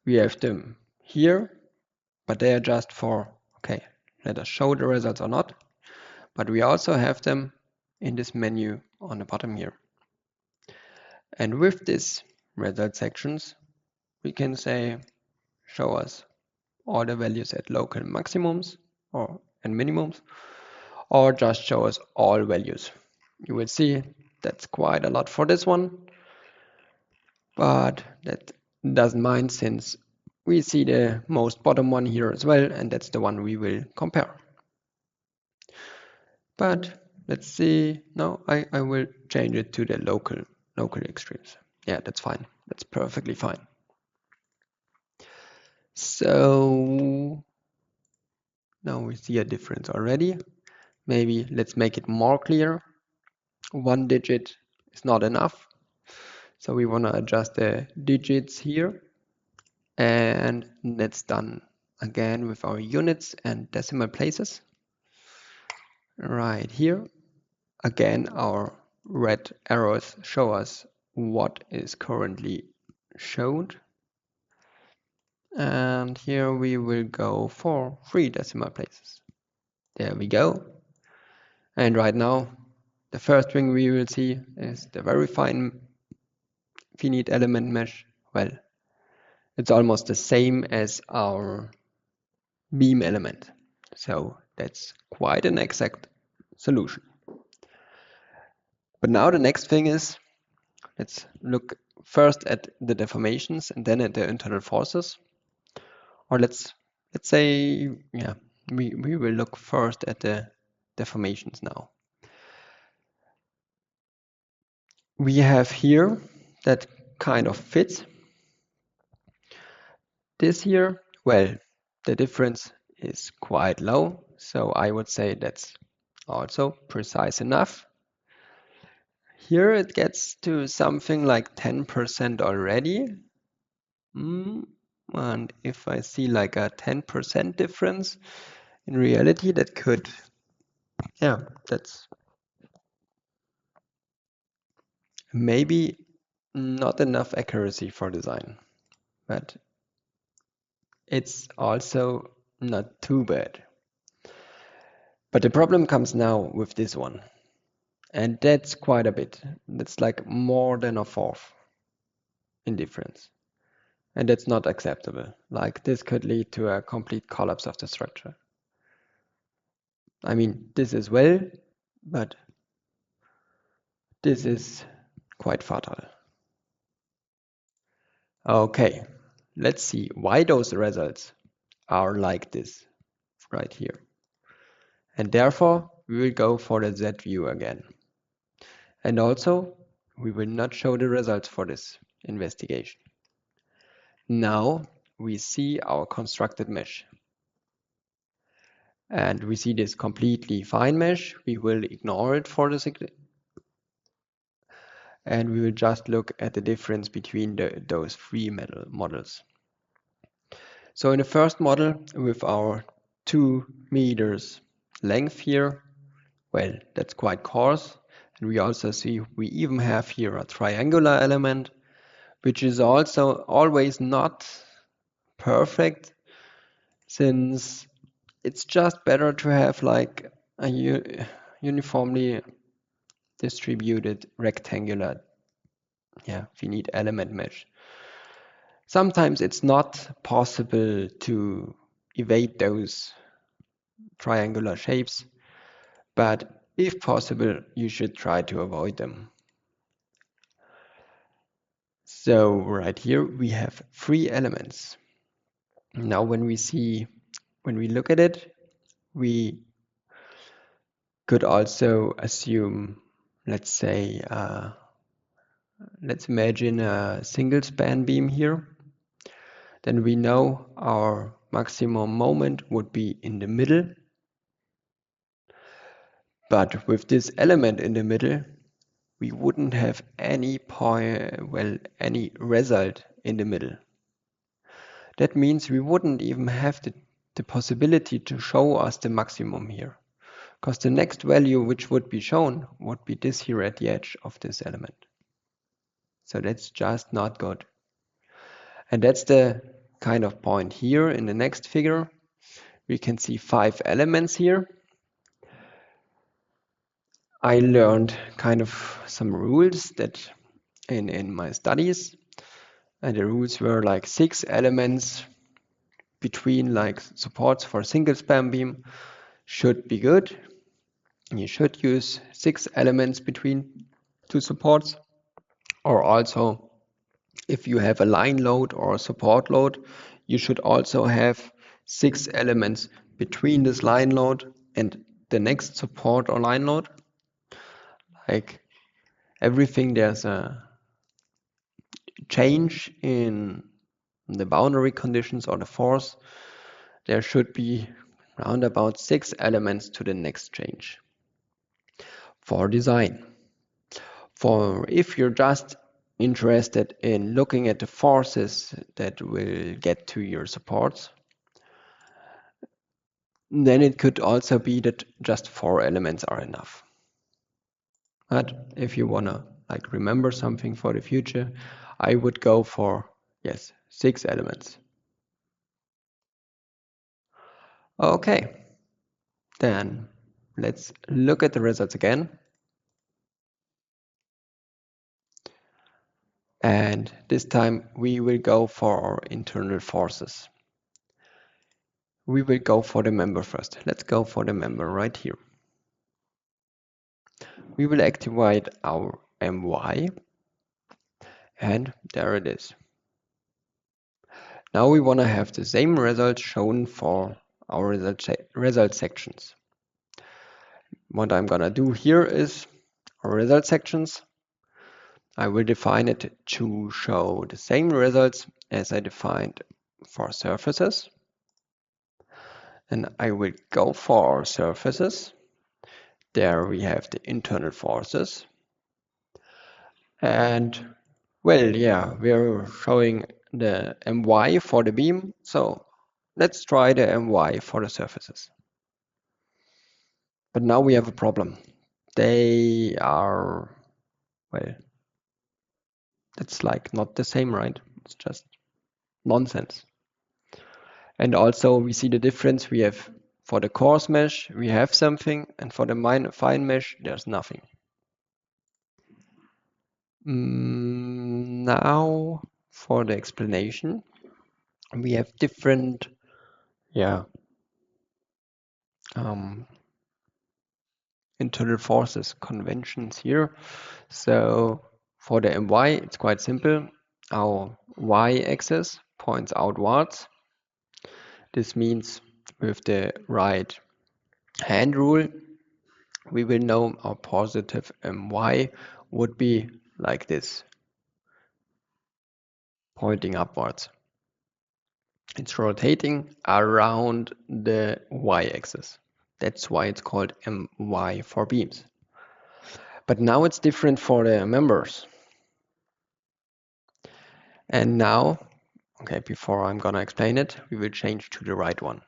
[SPEAKER 1] We have them here, but they are just for, okay, let us show the results or not. But we also have them in this menu on the bottom here. And with this result sections, we can say, show us all the values at local maximums and minimums, or just show us all values. You will see that's quite a lot for this one, but that doesn't mind since we see the most bottom one here as well, and that's the one we will compare. But let's see, no, I will change it to the local extremes. Yeah, that's fine. That's perfectly fine. So now we see a difference already. Maybe let's make it more clear. 1 digit is not enough. So we want to adjust the digits here. And that's done again with our units and decimal places. Right here. Again, our red arrows show us what is currently shown. And here we will go for 3 decimal places. There we go. And right now, the first thing we will see is the very fine finite element mesh. Well, it's almost the same as our beam element. So that's quite an exact solution. But now the next thing is, let's look first at the deformations and then at the internal forces. Or let's say, yeah, we will look first at the deformations now. We have here that kind of fits. This here, well, the difference is quite low, so I would say that's also precise enough. Here it gets to something like 10% already. And if I see like a 10% difference, in reality that could, yeah, that's maybe not enough accuracy for design, but it's also not too bad. But the problem comes now with this one. And that's quite a bit. That's like more than a fourth in difference. And that's not acceptable. Like this could lead to a complete collapse of the structure. I mean, this as well, but this is quite fatal. Okay, let's see why those results are like this right here. And therefore, we will go for the Z view again. And also, we will not show the results for this investigation. Now we see our constructed mesh. And we see this completely fine mesh. We will ignore it for this, and we will just look at the difference between those three models. So in the first model, with our 2 meters length here, well, that's quite coarse. And we also see we even have here a triangular element, which is also always not perfect, since it's just better to have like a uniformly distributed rectangular, we need element mesh. Sometimes it's not possible to evade those triangular shapes, but if possible, you should try to avoid them. So right here we have 3 elements. Now when we look at it, we could also assume, let's imagine a single span beam here. Then we know our maximum moment would be in the middle. But with this element in the middle, we wouldn't have any result in the middle. That means we wouldn't even have the possibility to show us the maximum here, because the next value which would be shown would be this here at the edge of this element. So that's just not good. And that's the kind of point here in the next figure. We can see 5 elements here. I learned kind of some rules that in my studies, and the rules were like 6 elements between like supports for a single span beam should be good. You should use 6 elements between 2 supports, or also if you have a line load or a support load, you should also have 6 elements between this line load and the next support or line load. Like everything, there's a change in the boundary conditions or the force. There should be around about 6 elements to the next change. For design. For if you're just interested in looking at the forces that will get to your supports, then it could also be that just 4 elements are enough. But if you want to like remember something for the future, I would go for 6 elements. Okay, then let's look at the results again. And this time we will go for our internal forces. We will go for the member first. Let's go for the member right here. We will activate our MY, and there it is. Now we want to have the same result shown for our result sections. What I'm gonna do here is our result sections. I will define it to show the same results as I defined for surfaces. And I will go for our surfaces. There we have the internal forces. And well, we're showing the MY for the beam. So let's try the MY for the surfaces. But now we have a problem. They are, well, it's like not the same, right? It's just nonsense. And also we see the difference. We have for the coarse mesh, we have something, and for the fine mesh, there's nothing. Now for the explanation, we have different internal forces conventions here. So for the MY, it's quite simple. Our y-axis points outwards. This means with the right hand rule, we will know our positive MY would be like this, pointing upwards. It's rotating around the y-axis. That's why it's called MY for beams. But now it's different for the members. And now, okay, before I'm gonna explain it, we will change to the right one.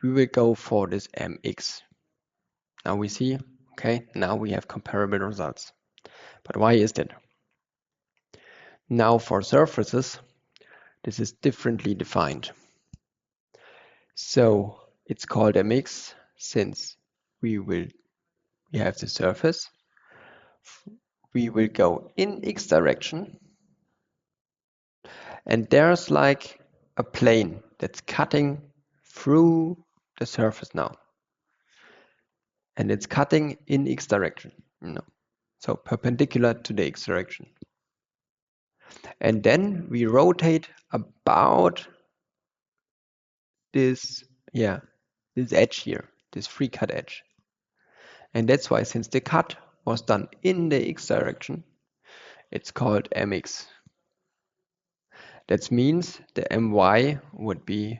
[SPEAKER 1] We will go for this MX. Now we see, okay, now we have comparable results. But why is that? Now for surfaces, this is differently defined. So it's called MX since we have the surface. We will go in X direction, and there's like a plane that's cutting through the surface now. And it's cutting in X direction, so perpendicular to the X direction. And then we rotate about this edge here, this free cut edge. And that's why, since the cut was done in the X direction, it's called MX. That means the MY would be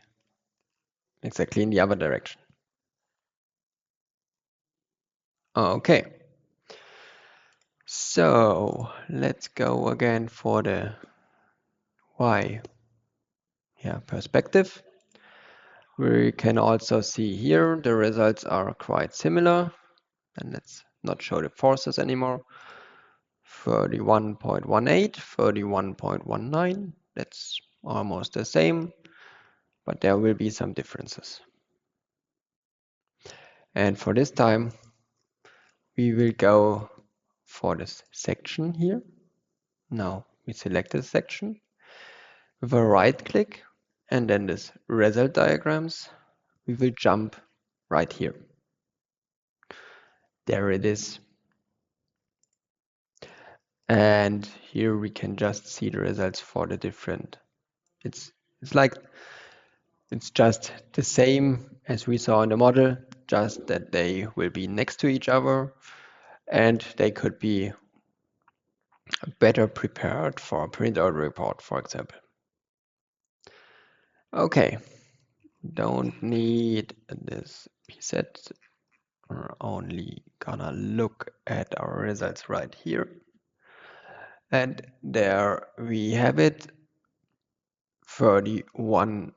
[SPEAKER 1] exactly in the other direction. Okay. So let's go again for the Y perspective. We can also see here the results are quite similar. And let's not show the forces anymore. 31.18, 31.19. That's almost the same, but there will be some differences. And for this time, we will go for this section here. Now we select the section with a right click, and then this result diagrams. We will jump right here. There it is. And here we can just see the results for the different. It's just the same as we saw in the model, just that they will be next to each other and they could be better prepared for a printout report, for example. Okay, don't need this preset. We're only gonna look at our results right here. And there we have it, 31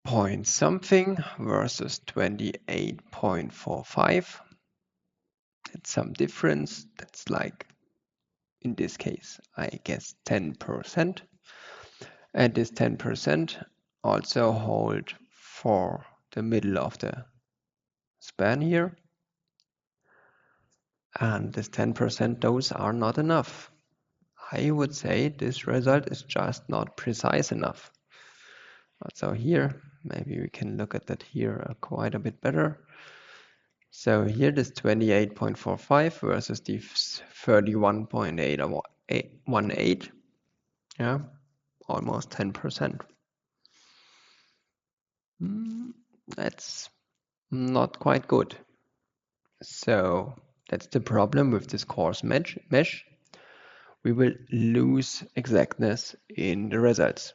[SPEAKER 1] point something versus 28.45. That's some difference. That's like, in this case, I guess 10%. And this 10% also hold for the middle of the span here. And this 10%, those are not enough. I would say this result is just not precise enough. So here, maybe we can look at that here quite a bit better. So here this 28.45 versus the 31.818, yeah, almost 10%. That's not quite good. So that's the problem with this coarse mesh. We will lose exactness in the results.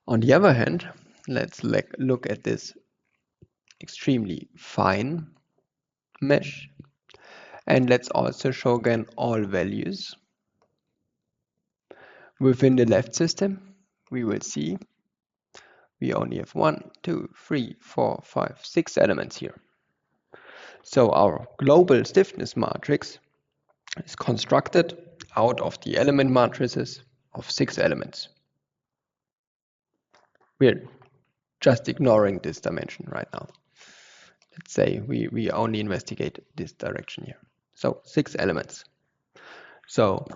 [SPEAKER 1] On the other hand, let's look at this extremely fine mesh. And let's also show again all values. Within the left system, we will see we only have 1, 2, 3, 4, 5, 6 elements here. So our global stiffness matrix is constructed out of the element matrices of 6 elements. We're just ignoring this dimension right now. Let's say we only investigate this direction here. So 6 elements. So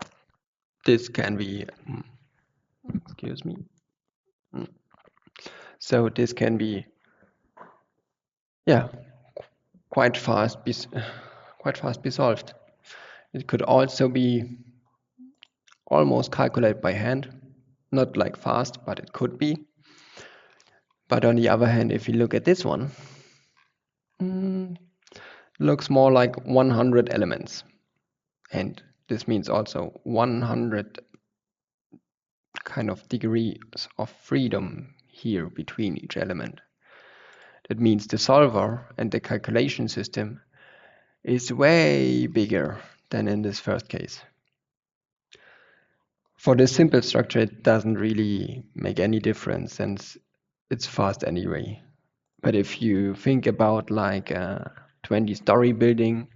[SPEAKER 1] this can be, excuse me. So this can be, quite fast be solved. It could also be almost calculated by hand, not like fast, but it could be. But on the other hand, if you look at this one, looks more like 100 elements. and this means also 100 kind of degrees of freedom here between each element. That means the solver and the calculation system is way bigger than in this first case. For this simple structure, it doesn't really make any difference since it's fast anyway. But if you think about like a 20-story building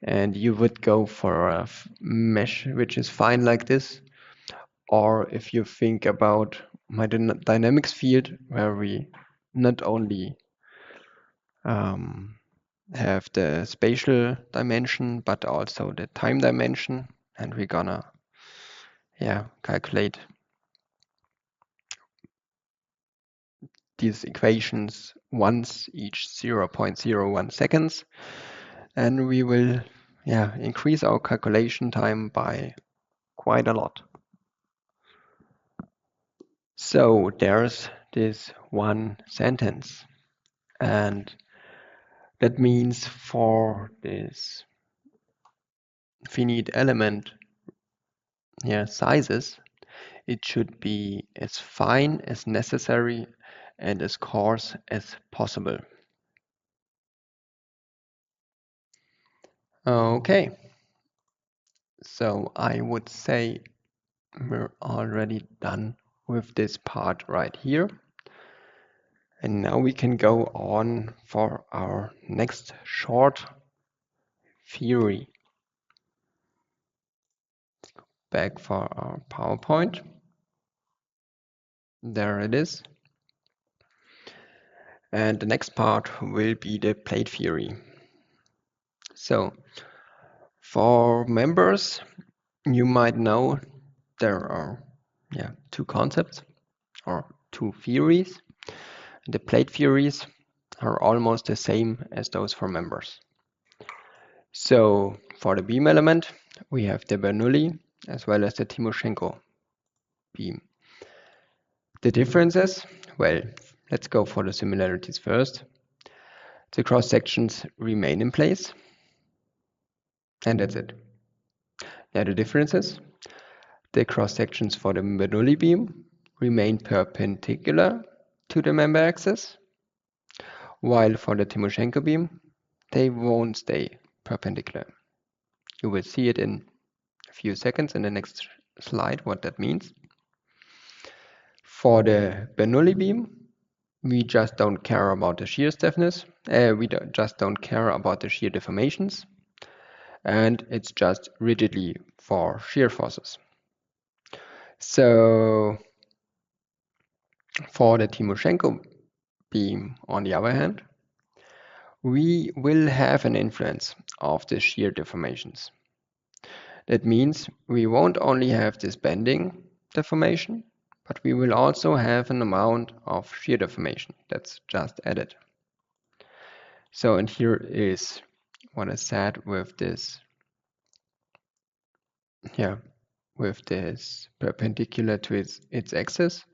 [SPEAKER 1] and you would go for a mesh which is fine like this, or if you think about my dynamics field where we not only have the spatial dimension but also the time dimension, and we're gonna calculate these equations once each 0.01 seconds, and we will increase our calculation time by quite a lot. So there's this one sentence, and that means for this finite element sizes, it should be as fine as necessary and as coarse as possible. Okay, so I would say we're already done with this part right here. And now we can go on for our next short theory. Back for our PowerPoint. There it is. And the next part will be the plate theory. So for members, you might know there are two concepts or two theories. The plate theories are almost the same as those for members. So for the beam element, we have the Bernoulli as well as the Timoshenko beam. The differences, well, let's go for the similarities first. The cross sections remain in place, and that's it. Now the differences, the cross sections for the Bernoulli beam remain perpendicular to the member axis, while for the Timoshenko beam, they won't stay perpendicular. You will see it in a few seconds in the next slide what that means. For the Bernoulli beam, we just don't care about the shear stiffness. Just don't care about the shear deformations, and it's just rigidly for shear forces. So for the Timoshenko beam, on the other hand, we will have an influence of the shear deformations. That means we won't only have this bending deformation, but we will also have an amount of shear deformation that's just added. So, and here is what I said with this, with this perpendicular to its axis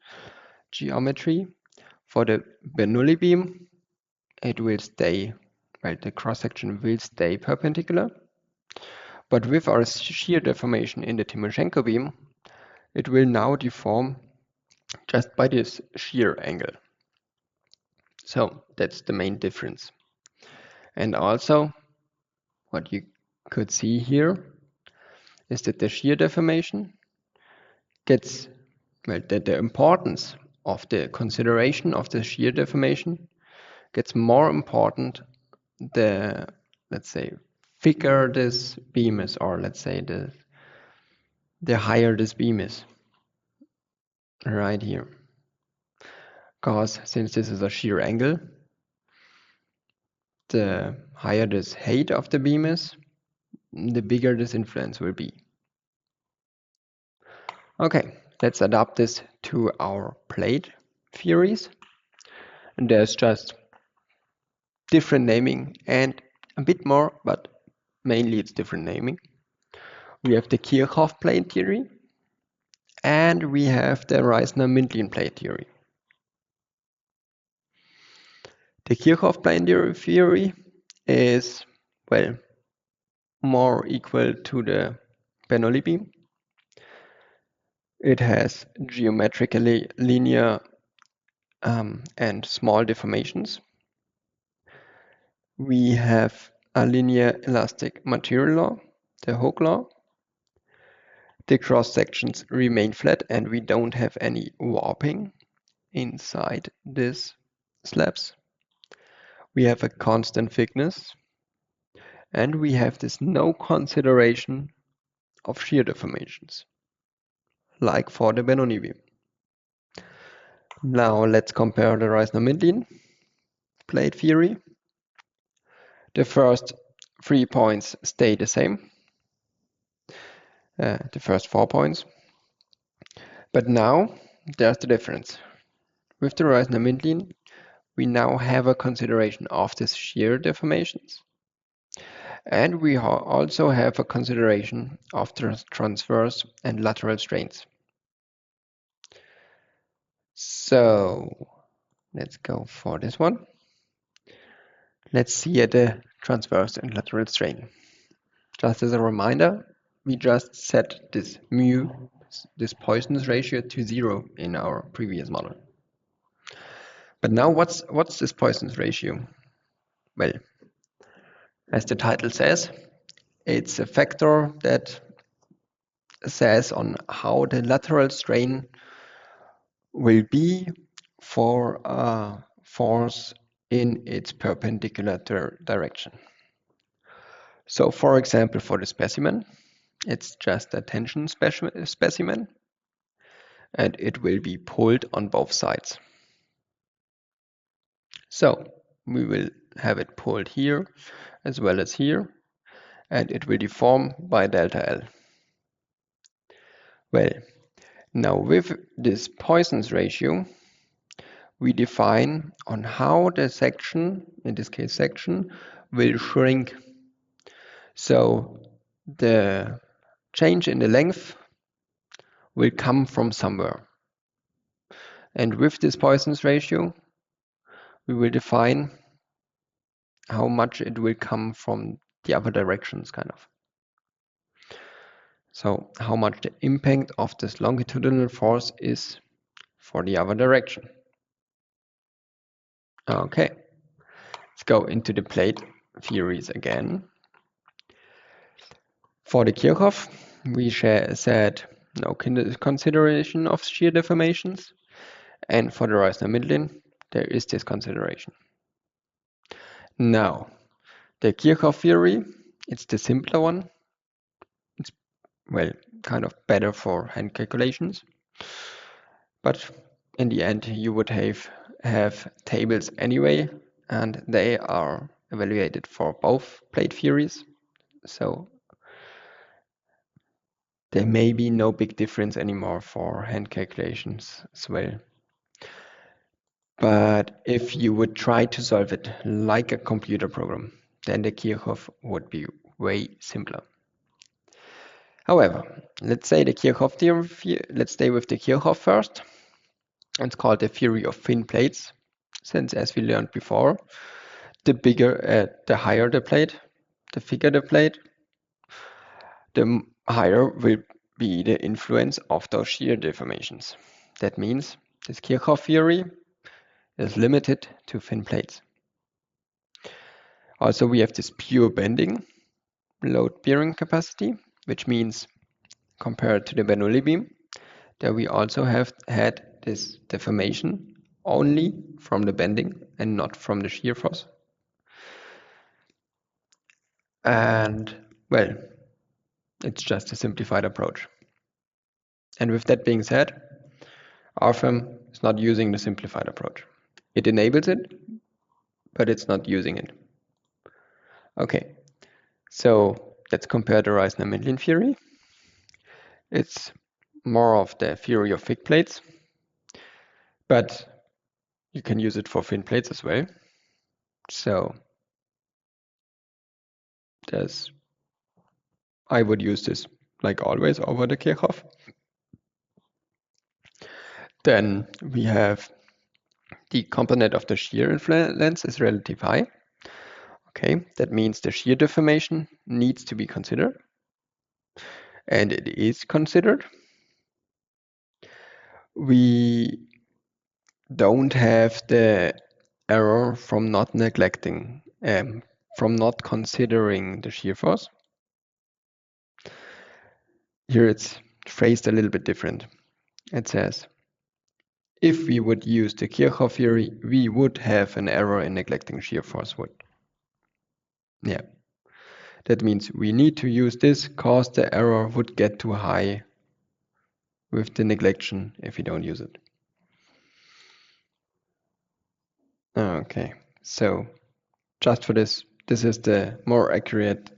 [SPEAKER 1] geometry. For the Bernoulli beam, it will stay, well, the cross-section will stay perpendicular. But with our shear deformation in the Timoshenko beam, it will now deform just by this shear angle. So that's the main difference. And also, what you could see here is that the shear deformation gets, well, that the importance of the consideration of the shear deformation gets more important the, let's say, thicker this beam is, or let's say the higher this beam is right here. Because since this is a shear angle, the higher this height of the beam is, the bigger this influence will be. Okay, let's adapt this to our plate theories. And there's just different naming and a bit more, but mainly it's different naming. We have the Kirchhoff plate theory, and we have the Reissner-Mindlin plate theory. The Kirchhoff plane theory is, well, more equal to the Bernoulli beam. It has geometrically linear and small deformations. We have a linear elastic material law, the Hooke law. The cross sections remain flat and we don't have any warping inside these slabs. We have a constant thickness and we have this no consideration of shear deformations, like for the Bernoulli beam. Now let's compare the Reisner-Mindlin plate theory. The first 3 points stay the same, the first 4 points. But now there's the difference. With the Reisner-Mindlin, we now have a consideration of these shear deformations. And we also have a consideration of the transverse and lateral strains. So let's go for this one. Let's see at the transverse and lateral strain. Just as a reminder, we just set this mu, this Poisson's ratio, to 0 in our previous model. But now what's this Poisson's ratio? Well, as the title says, it's a factor that says on how the lateral strain will be for a force in its perpendicular direction. So for example, for the specimen, it's just a tension specimen and it will be pulled on both sides. So we will have it pulled here as well as here, and it will deform by delta L. Well, now with this Poisson's ratio, we define on how the section, in this case section, will shrink. So the change in the length will come from somewhere. And with this Poisson's ratio, we will define how much it will come from the other directions, kind of. So how much the impact of this longitudinal force is for the other direction. Okay, let's go into the plate theories again. For the Kirchhoff, we said no consideration of shear deformations, and for the Reisner-Mindlin, there is this consideration. Now, the Kirchhoff theory, it's the simpler one. It's, well, kind of better for hand calculations, but in the end, you would have tables anyway, and they are evaluated for both plate theories. So there may be no big difference anymore for hand calculations as well. But if you would try to solve it like a computer program, then the Kirchhoff would be way simpler. However, let's say the Kirchhoff theory, let's stay with the Kirchhoff first. It's called the theory of thin plates, since as we learned before, the higher the plate, the thicker the plate, the higher will be the influence of those shear deformations. That means this Kirchhoff theory is limited to thin plates. Also, we have this pure bending load bearing capacity, which means compared to the Bernoulli beam, that we also have had this deformation only from the bending and not from the shear force. And well, it's just a simplified approach. And with that being said, Rfem is not using the simplified approach. It enables it, but it's not using it. Okay, so let's compare the Reisner-Mindlin theory. It's more of the theory of thick plates, but you can use it for thin plates as well. So I would use this like always over the Kirchhoff. Then we have the component of the shear influence is relative high. Okay, that means the shear deformation needs to be considered, and it is considered. We don't have the error from not neglecting, from not considering the shear force. Here it's phrased a little bit different. It says, if we would use the Kirchhoff theory, we would have an error in neglecting shear force. Yeah, that means we need to use this because the error would get too high with the neglection if we don't use it. Okay, so just for this is the more accurate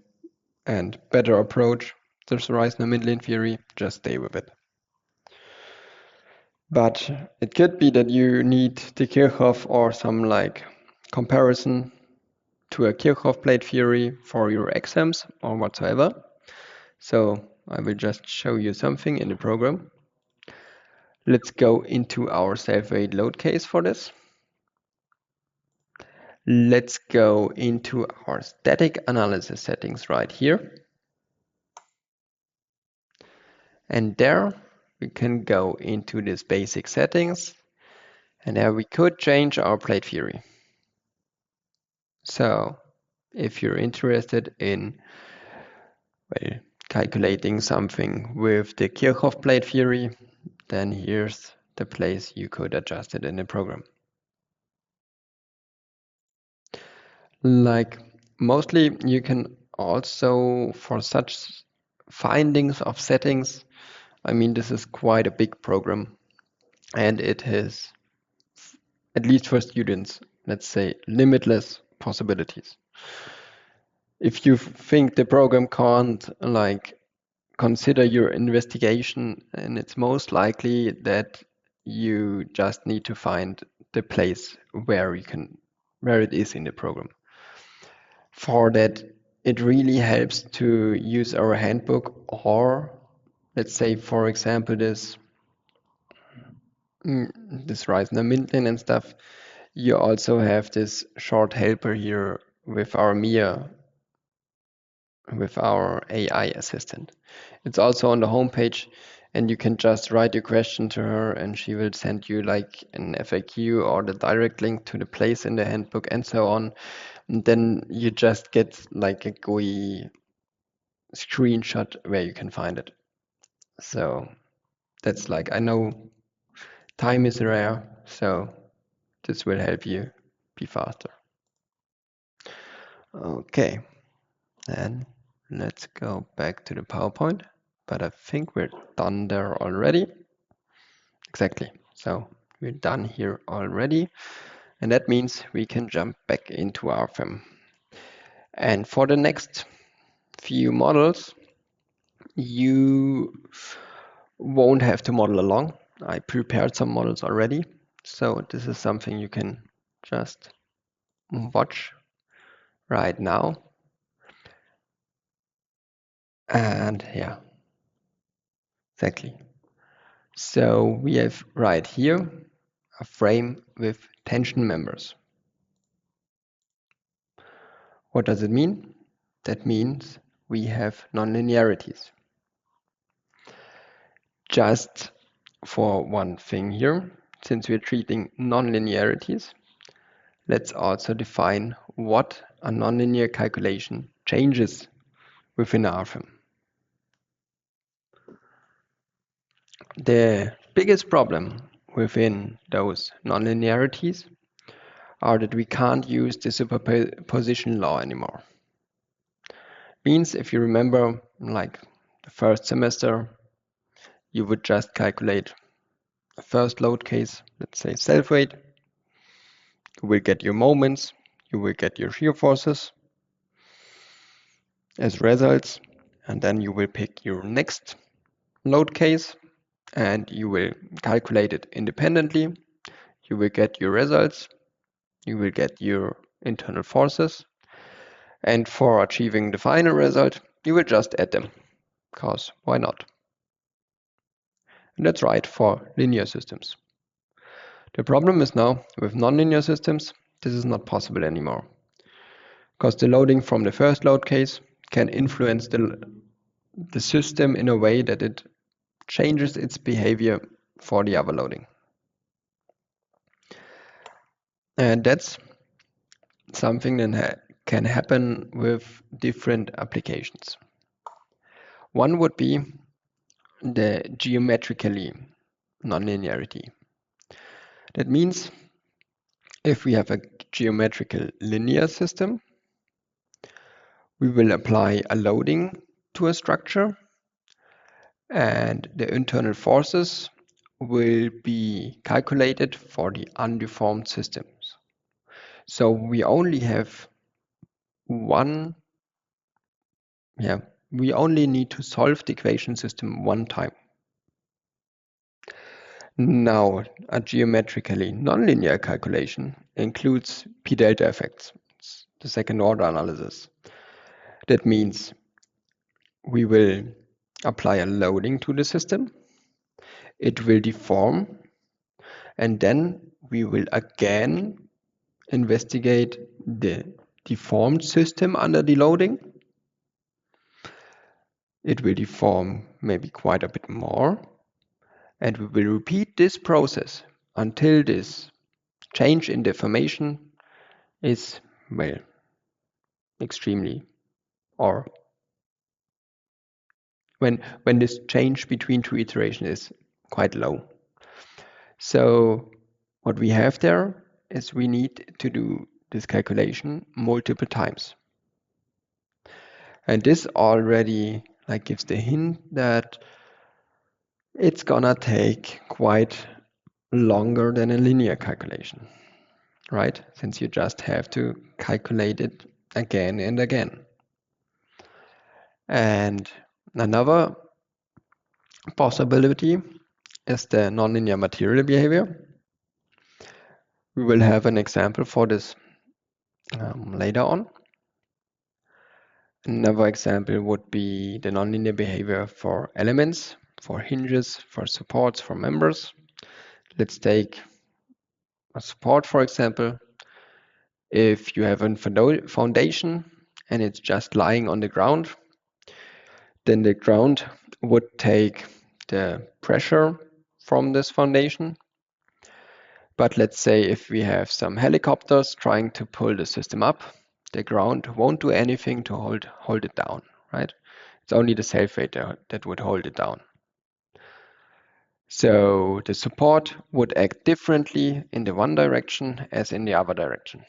[SPEAKER 1] and better approach. There's the Reisner-Mindlin theory, just stay with it. But it could be that you need the Kirchhoff or some like comparison to a Kirchhoff plate theory for your exams or whatsoever. So I will just show you something in the program. Let's go into our self-weight load case for this. Let's go into our static analysis settings right here. And there we can go into this basic settings, and there we could change our plate theory. So if you're interested in calculating something with the Kirchhoff plate theory, then here's the place you could adjust it in the program. Like mostly you can also, for such findings of settings, I mean, this is quite a big program, and it has, at least for students, let's say, limitless possibilities. If you think the program can't like consider your investigation, and it's most likely that you just need to find the place where it is in the program. For that, it really helps to use our handbook, or let's say, for example, this Reisner-Mindlin and stuff. You also have this short helper here with our Mia, with our AI assistant. It's also on the homepage, and you can just write your question to her and she will send you like an FAQ or the direct link to the place in the handbook and so on. And then you just get like a GUI screenshot where you can find it. So that's like, I know time is rare, so this will help you be faster. Okay, then let's go back to the PowerPoint, but I think we're done there already. Exactly, so we're done here already, and that means we can jump back into Rfem. And for the next few models, you won't have to model along. I prepared some models already, so this is something you can just watch right now. And yeah, exactly. So we have right here a frame with tension members. What does it mean? That means we have nonlinearities. Just for one thing here, since we're treating nonlinearities, let's also define what a nonlinear calculation changes within Rfem. The biggest problem within those nonlinearities are that we can't use the superposition law anymore. Means if you remember, like the first semester, you would just calculate the first load case, let's say self-weight. You will get your moments, you will get your shear forces as results, and then you will pick your next load case and you will calculate it independently. You will get your results, you will get your internal forces, and for achieving the final result, you will just add them, because why not? And that's right for linear systems. The problem is now with nonlinear systems, this is not possible anymore. because the loading from the first load case can influence the system in a way that it changes its behavior for the other loading. And that's something that can happen with different applications. One would be the geometrically nonlinearity. That means if we have a geometrical linear system, we will apply a loading to a structure, and the internal forces will be calculated for the undeformed systems. So we only have we only need to solve the equation system one time. Now, a geometrically nonlinear calculation includes p-delta effects, it's the second order analysis. That means we will apply a loading to the system, it will deform, and then we will again investigate the deformed system under the loading. It will deform maybe quite a bit more, and we will repeat this process until this change in deformation is, well, extremely, or when this change between two iterations is quite low. So what we have there is we need to do this calculation multiple times. And this already gives the hint that it's gonna take quite longer than a linear calculation, right? Since you just have to calculate it again and again. And another possibility is the nonlinear material behavior. We will have an example for this later on. Another example would be the nonlinear behavior for elements, for hinges, for supports, for members. Let's take a support, for example. If you have a foundation and it's just lying on the ground, then the ground would take the pressure from this foundation. But let's say if we have some helicopters trying to pull the system up, the ground won't do anything to hold it down, right? It's only the self-weight that would hold it down. So the support would act differently in the one direction as in the other direction.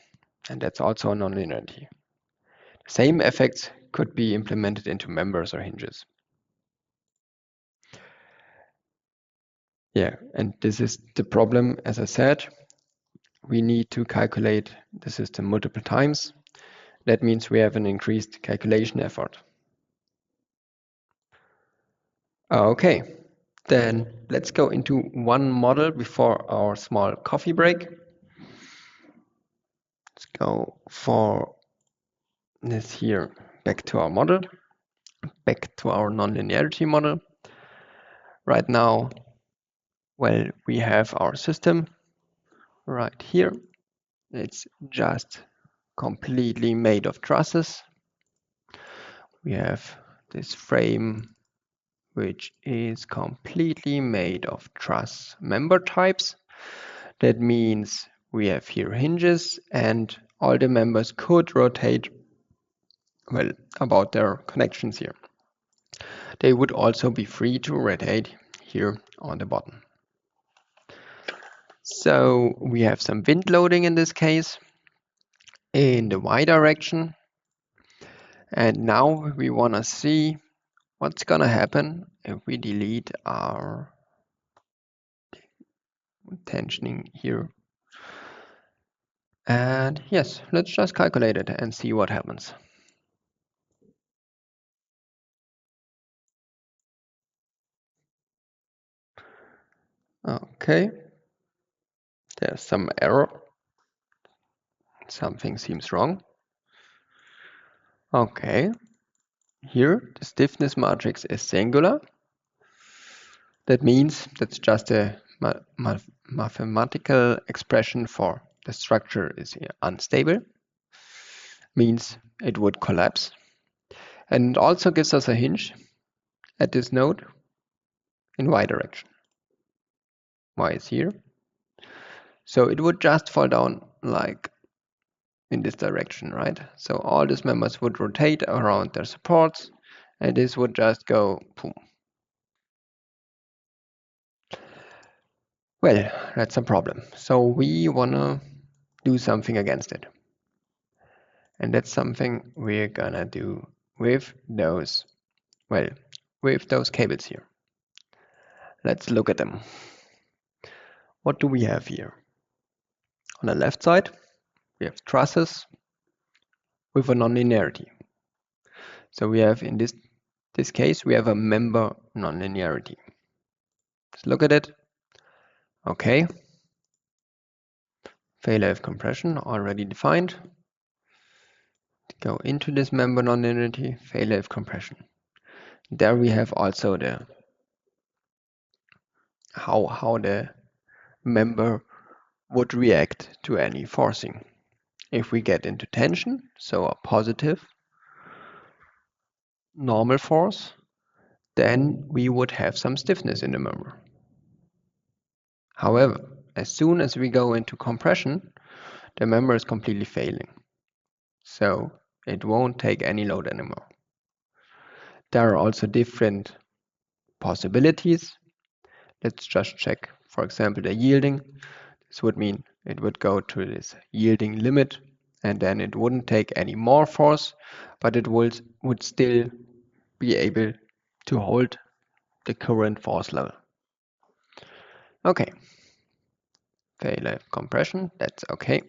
[SPEAKER 1] And that's also a nonlinearity. Same effects could be implemented into members or hinges. Yeah, and this is the problem, as I said. We need to calculate the system multiple times. That means we have an increased calculation effort. Okay, then let's go into one model before our small coffee break. Let's go for this here, back to our model, back to our nonlinearity model. Right now, well, we have our system right here. It's just completely made of trusses. We have this frame which is completely made of truss member types. That means we have here hinges and all the members could rotate, well, about their connections here. They would also be free to rotate here on the bottom. So we have some wind loading in this case in the Y direction. And now we want to see what's going to happen if we delete our tensioning here. And yes, let's just calculate it and see what happens. Okay, there's some error. Something seems wrong. Okay, here the stiffness matrix is singular. That means that's just a mathematical expression for the structure is unstable. means it would collapse. And it also gives us a hinge at this node in y direction. Y is here. So it would just fall down like in this direction, right? So all these members would rotate around their supports, and this would just go boom. Well, that's a problem. So we want to do something against it. And that's something we're gonna do with those, well, with those cables here. Let's look at them. What do we have here? On the left side, we have trusses with a nonlinearity. So we have in this case, we have a member nonlinearity. Let's look at it. Okay. Failure of compression already defined. Go into this member nonlinearity, failure of compression. There we have also the how the member would react to any forcing. If we get into tension, so a positive normal force, then we would have some stiffness in the member. However, as soon as we go into compression, the member is completely failing. So it won't take any load anymore. There are also different possibilities. Let's just check, for example, the yielding. This would mean it would go to this yielding limit, and then it wouldn't take any more force, but it would still be able to hold the current force level. Okay. Failure of compression, that's okay.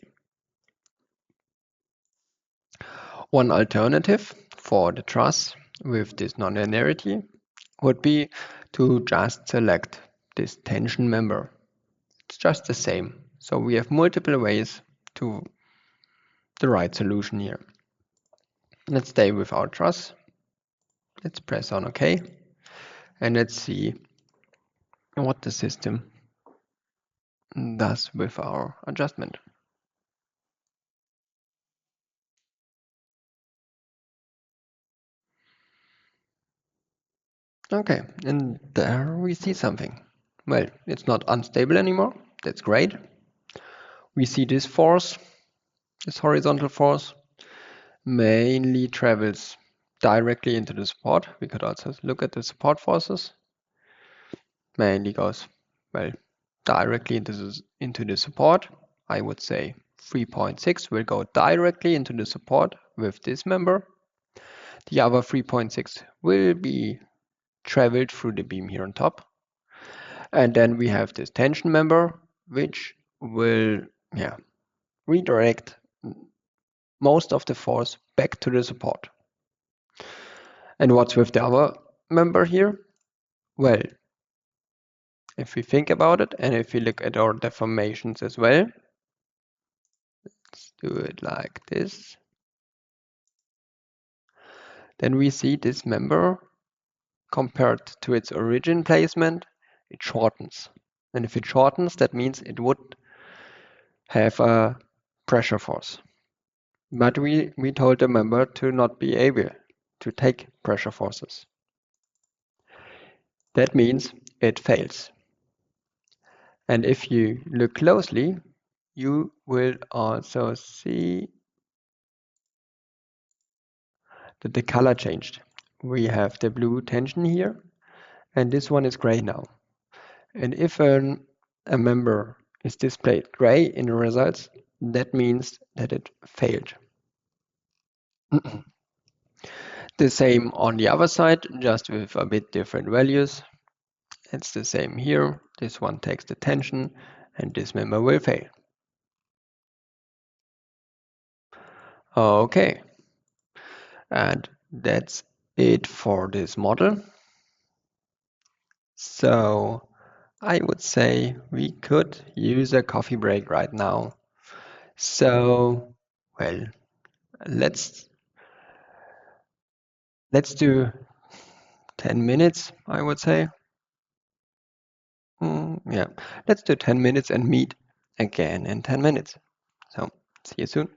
[SPEAKER 1] One alternative for the truss with this nonlinearity would be to just select this tension member. It's just the same. So we have multiple ways to the right solution here. Let's stay with our truss. Let's press on OK. And let's see what the system does with our adjustment. Okay, and there we see something. Well, it's not unstable anymore. That's great. We see this force, this horizontal force, mainly travels directly into the support. We could also look at the support forces. Mainly goes, well, directly into the support. I would say 3.6 will go directly into the support with this member. The other 3.6 will be traveled through the beam here on top. And then we have this tension member, which will redirect most of the force back to the support. And what's with the other member here? Well, if we think about it, and if we look at our deformations as well, let's do it like this. Then we see this member, compared to its origin placement, it shortens. And if it shortens, that means it would have a pressure force. But we told the member to not be able to take pressure forces. That means it fails. And if you look closely, you will also see that the color changed. We have the blue tension here, and this one is gray now. And if a member is displayed gray in the results, that means that it failed. The same on the other side, just with a bit different values. It's the same here. This one takes the tension, and this member will fail. Okay, and that's it for this model. So I would say we could use a coffee break right now. So, well, let's do 10 minutes, I would say. Yeah, let's do 10 minutes and meet again in 10 minutes. So, see you soon.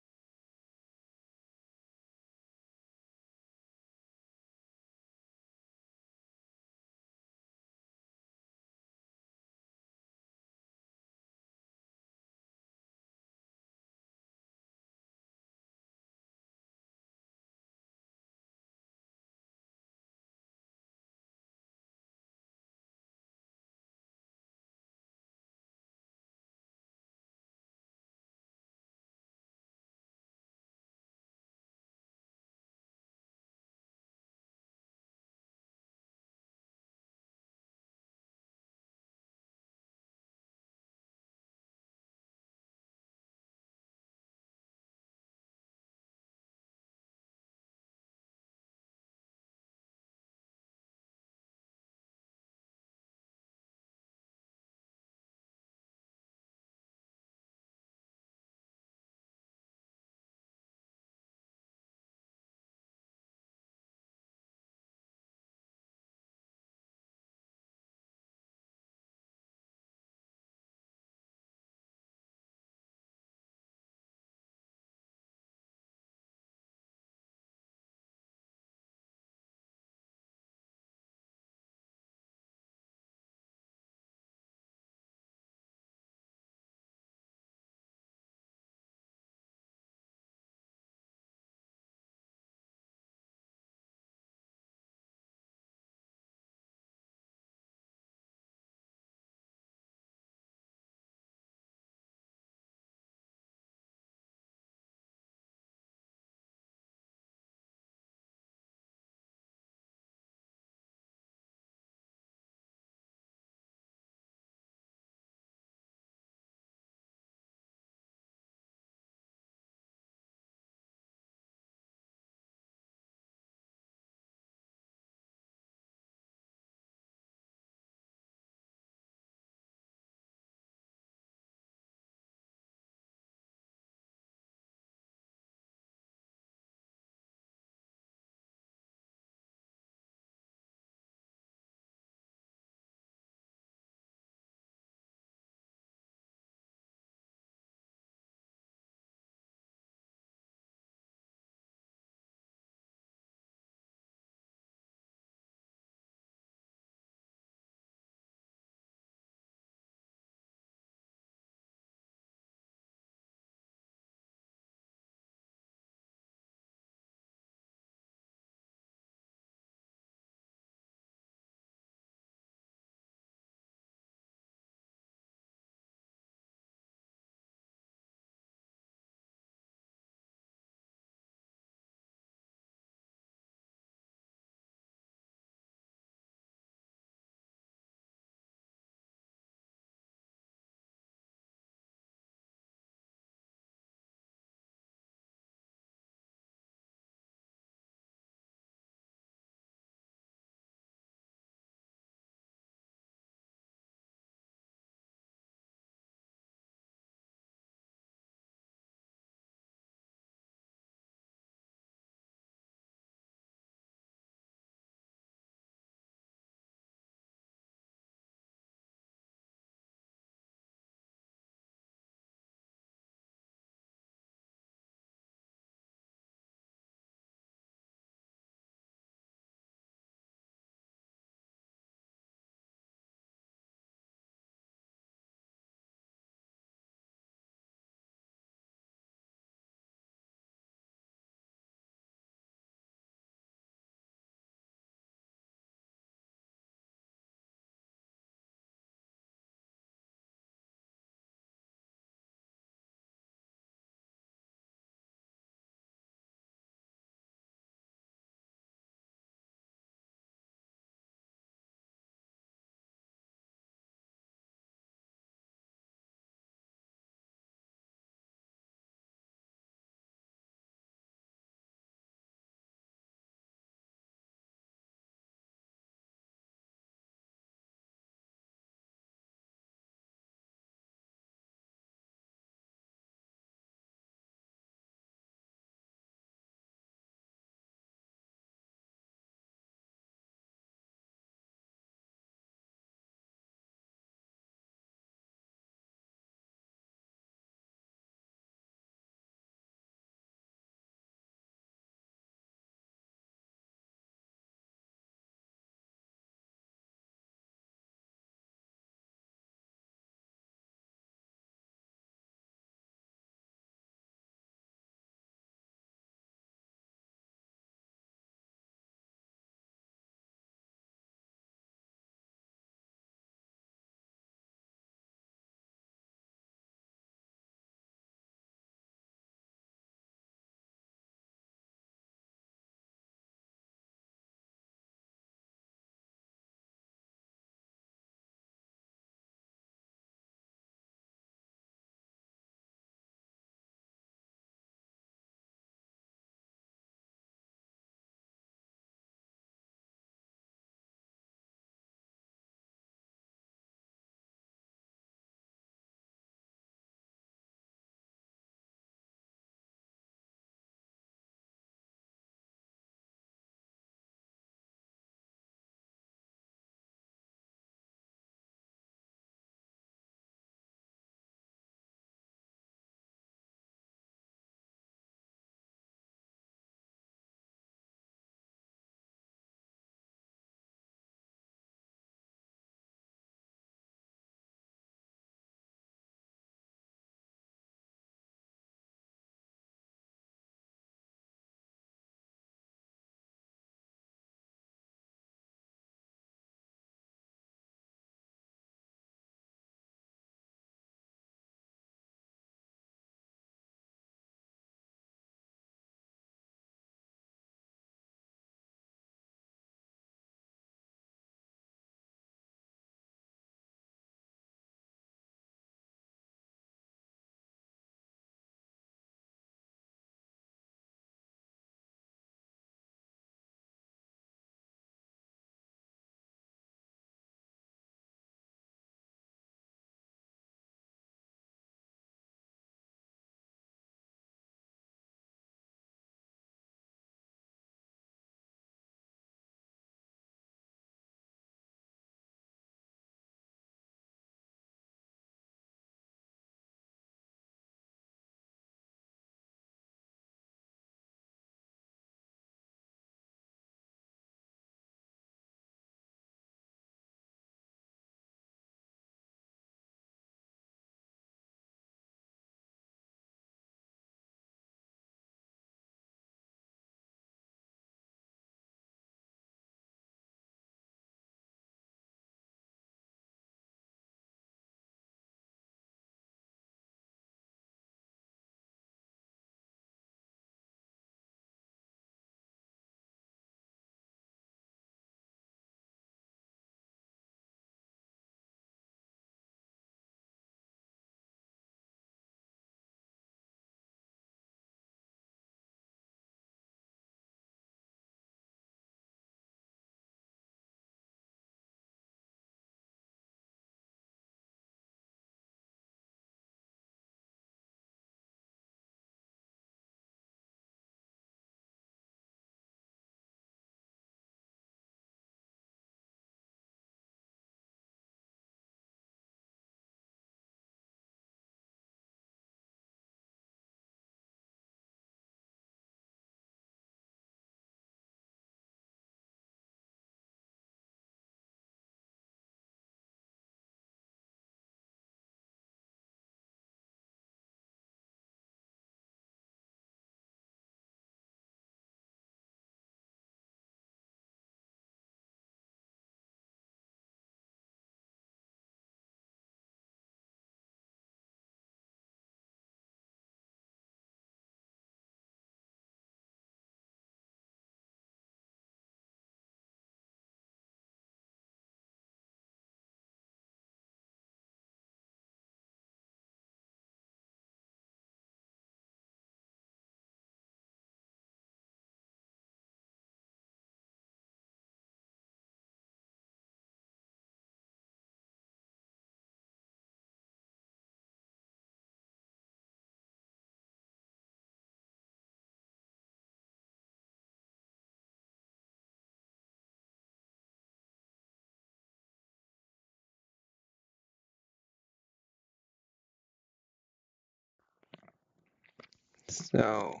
[SPEAKER 1] So,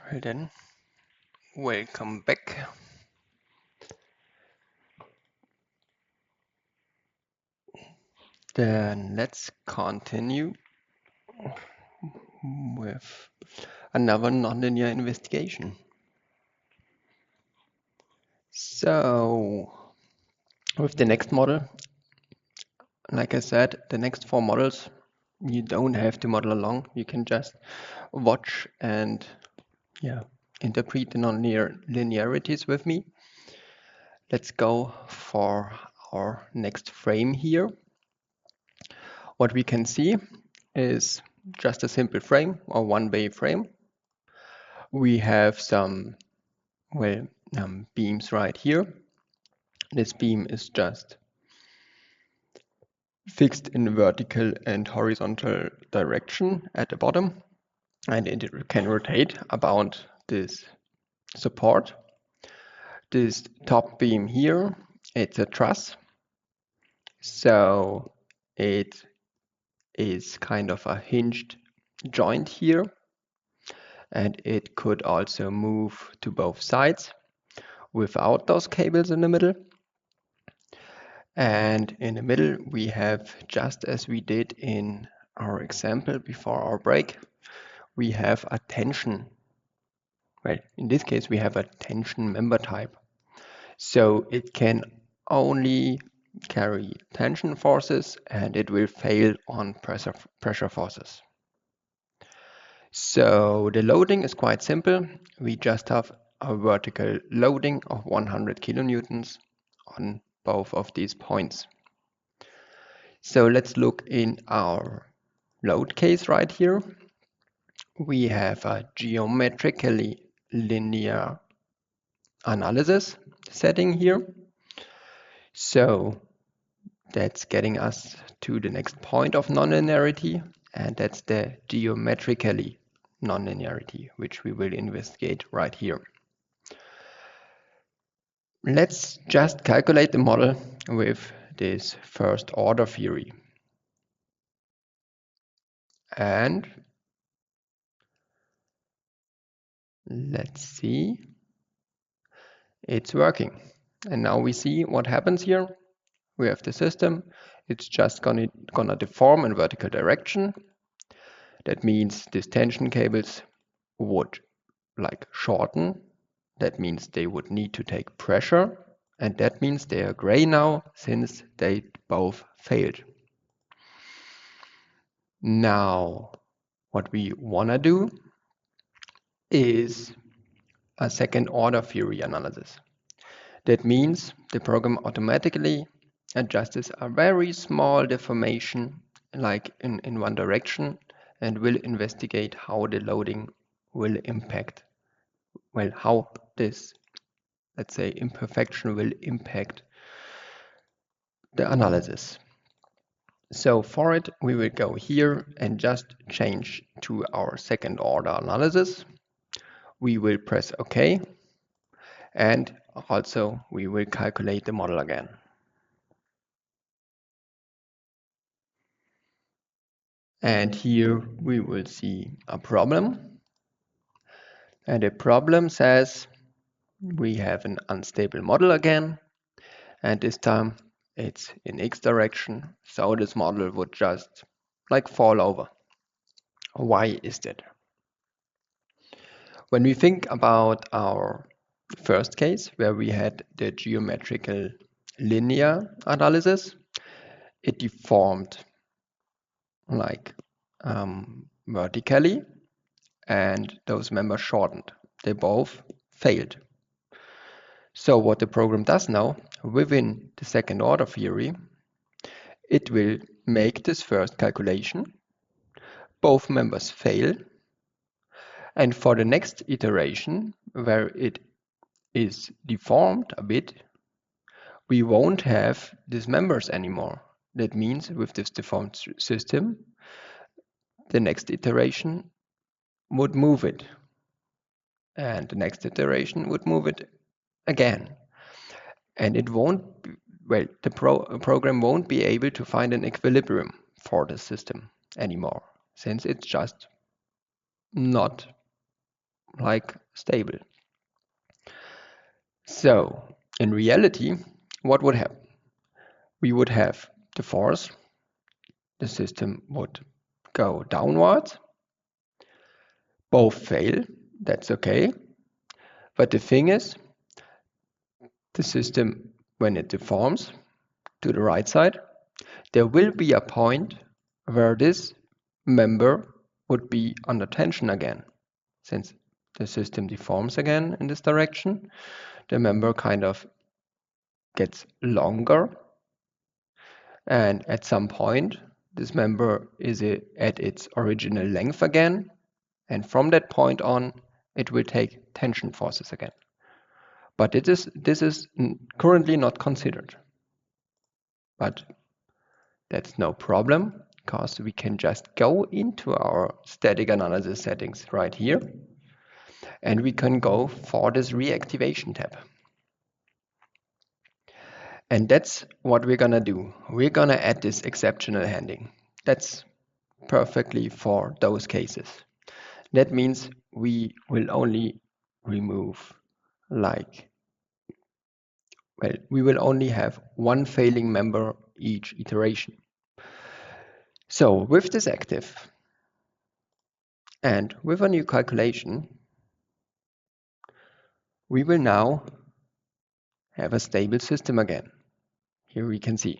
[SPEAKER 1] well then, welcome back. Then let's continue with another nonlinear investigation. So, with the next model, like I said, the next 4 models, you don't have to model along. You can just watch and interpret the non-linearities with me. Let's go for our next frame here. What we can see is just a simple frame or one-way frame. We have some beams right here. This beam is just fixed in vertical and horizontal direction at the bottom, and it can rotate about this support. This top beam here, it's a truss, so it is kind of a hinged joint here, and it could also move to both sides without those cables in the middle. And in the middle we have, just as we did in our example before our break, we have a tension. Well, in this case we have a tension member type. So it can only carry tension forces and it will fail on pressure forces. So the loading is quite simple. We just have a vertical loading of 100 kilonewtons on both of these points. So let's look in our load case right here. We have a geometrically linear analysis setting here. So that's getting us to the next point of nonlinearity, and that's the geometrically nonlinearity, which we will investigate right here. Let's just calculate the model with this first order theory. And let's see, it's working. And now we see what happens here. We have the system, it's just gonna deform in vertical direction. That means these tension cables would shorten. That means they would need to take pressure, and that means they are gray now since they both failed. Now, what we want to do is a second order theory analysis. That means the program automatically adjusts a very small deformation in one direction and will investigate how the loading will impact, how this, let's say, imperfection will impact the analysis. So for it, we will go here and just change to our second order analysis. We will press OK, and also we will calculate the model again. And here we will see a problem. And the problem says we have an unstable model again, and this time it's in X direction, so this model would just fall over. Why is that? When we think about our first case, where we had the geometrical linear analysis, it deformed vertically, and those members shortened. They both failed. So what the program does now, within the second order theory, it will make this first calculation. Both members fail. And for the next iteration, where it is deformed a bit, we won't have these members anymore. That means with this deformed system, the next iteration would move it. And the next iteration would move it again. And it won't, the program won't be able to find an equilibrium for the system anymore, since it's just not like stable. So in reality, what would happen? We would have the force, the system would go downwards, both fail, that's okay. But the thing is, the system, when it deforms to the right side, there will be a point where this member would be under tension again. Since the system deforms again in this direction, the member kind of gets longer, and at some point this member is at its original length again, and from that point on it will take tension forces again. But this is currently not considered. But that's no problem, because we can just go into our static analysis settings right here, and we can go for this reactivation tab. And that's what we're gonna do. We're gonna add this exceptional handling. That's perfectly for those cases. That means we will only remove we will only have one failing member each iteration. So with this active and with a new calculation, we will now have a stable system again. Here we can see.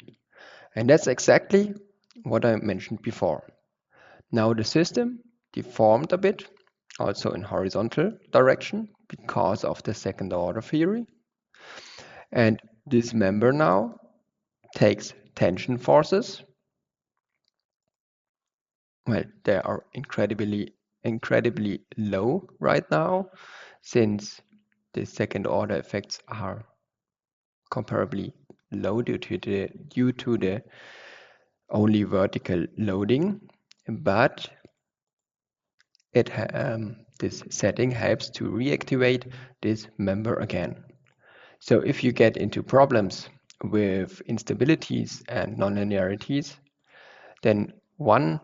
[SPEAKER 1] And that's exactly what I mentioned before. Now the system deformed a bit, also in horizontal direction, because of the second order theory. And this member now takes tension forces. Well, they are incredibly low right now, since the second order effects are comparably low due to the only vertical loading, but this setting helps to reactivate this member again. So if you get into problems with instabilities and nonlinearities, then one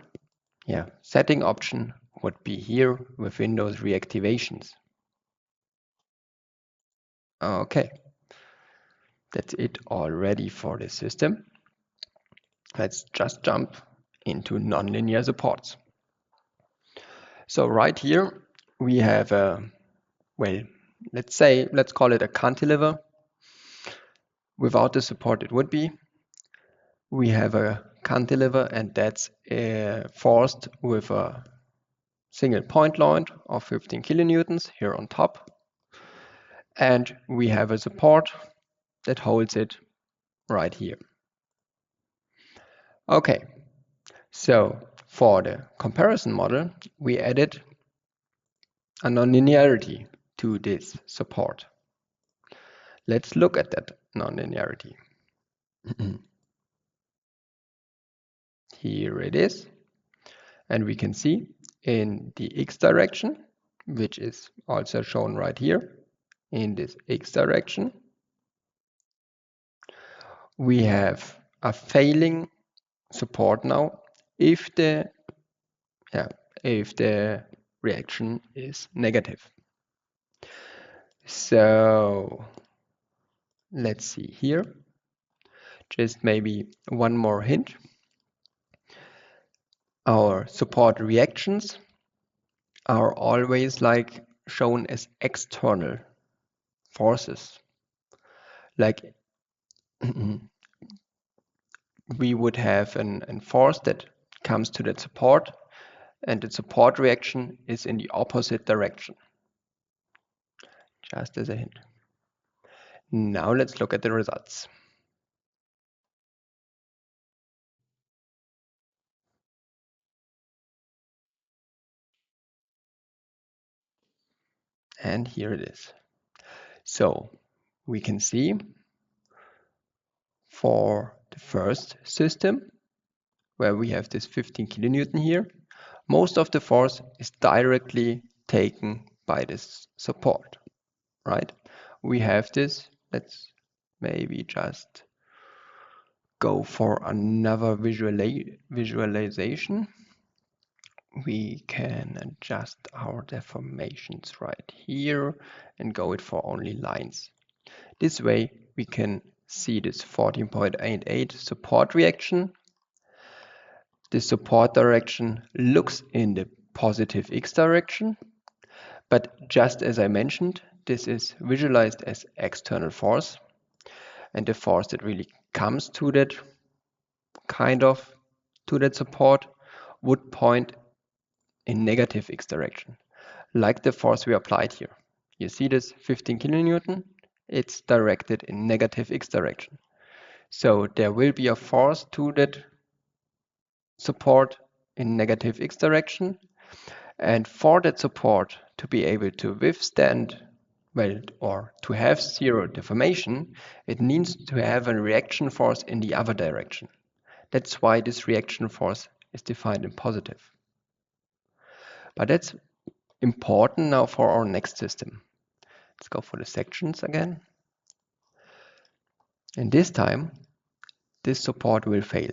[SPEAKER 1] setting option would be here within those reactivations. Okay, that's it already for the system. Let's just jump into nonlinear supports. So right here we have let's call it a cantilever. Without the support it would be. We have a cantilever, and that's forced with a single point load of 15 kilonewtons here on top. And we have a support that holds it right here. Okay, so for the comparison model, we added a nonlinearity to this support. Let's look at that nonlinearity. Here it is. And we can see in the x direction, which is also shown right here, in this x direction, we have a failing support now if the reaction is negative. So let's see here, just maybe one more hint. Our support reactions are always shown as external forces. We would have a force that comes to that support, and the support reaction is in the opposite direction. Just as a hint. Now let's look at the results. And here it is. So we can see for the first system, where we have this 15 kilonewton here, most of the force is directly taken by this support, right? We have this, let's maybe just go for another visualization. We can adjust our deformations right here and go it for only lines. This way we can see this 14.88 support reaction. The support direction looks in the positive x direction, but just as I mentioned, this is visualized as external force, and the force that really comes to that support would point in negative x direction, like the force we applied here. You see this 15 kilonewton? It's directed in negative x direction. So there will be a force to that support in negative x direction, and for that support to be able to withstand, well, or to have zero deformation, it needs to have a reaction force in the other direction. That's why this reaction force is defined in positive. But that's important now for our next system. Let's go for the sections again. And this time, this support will fail.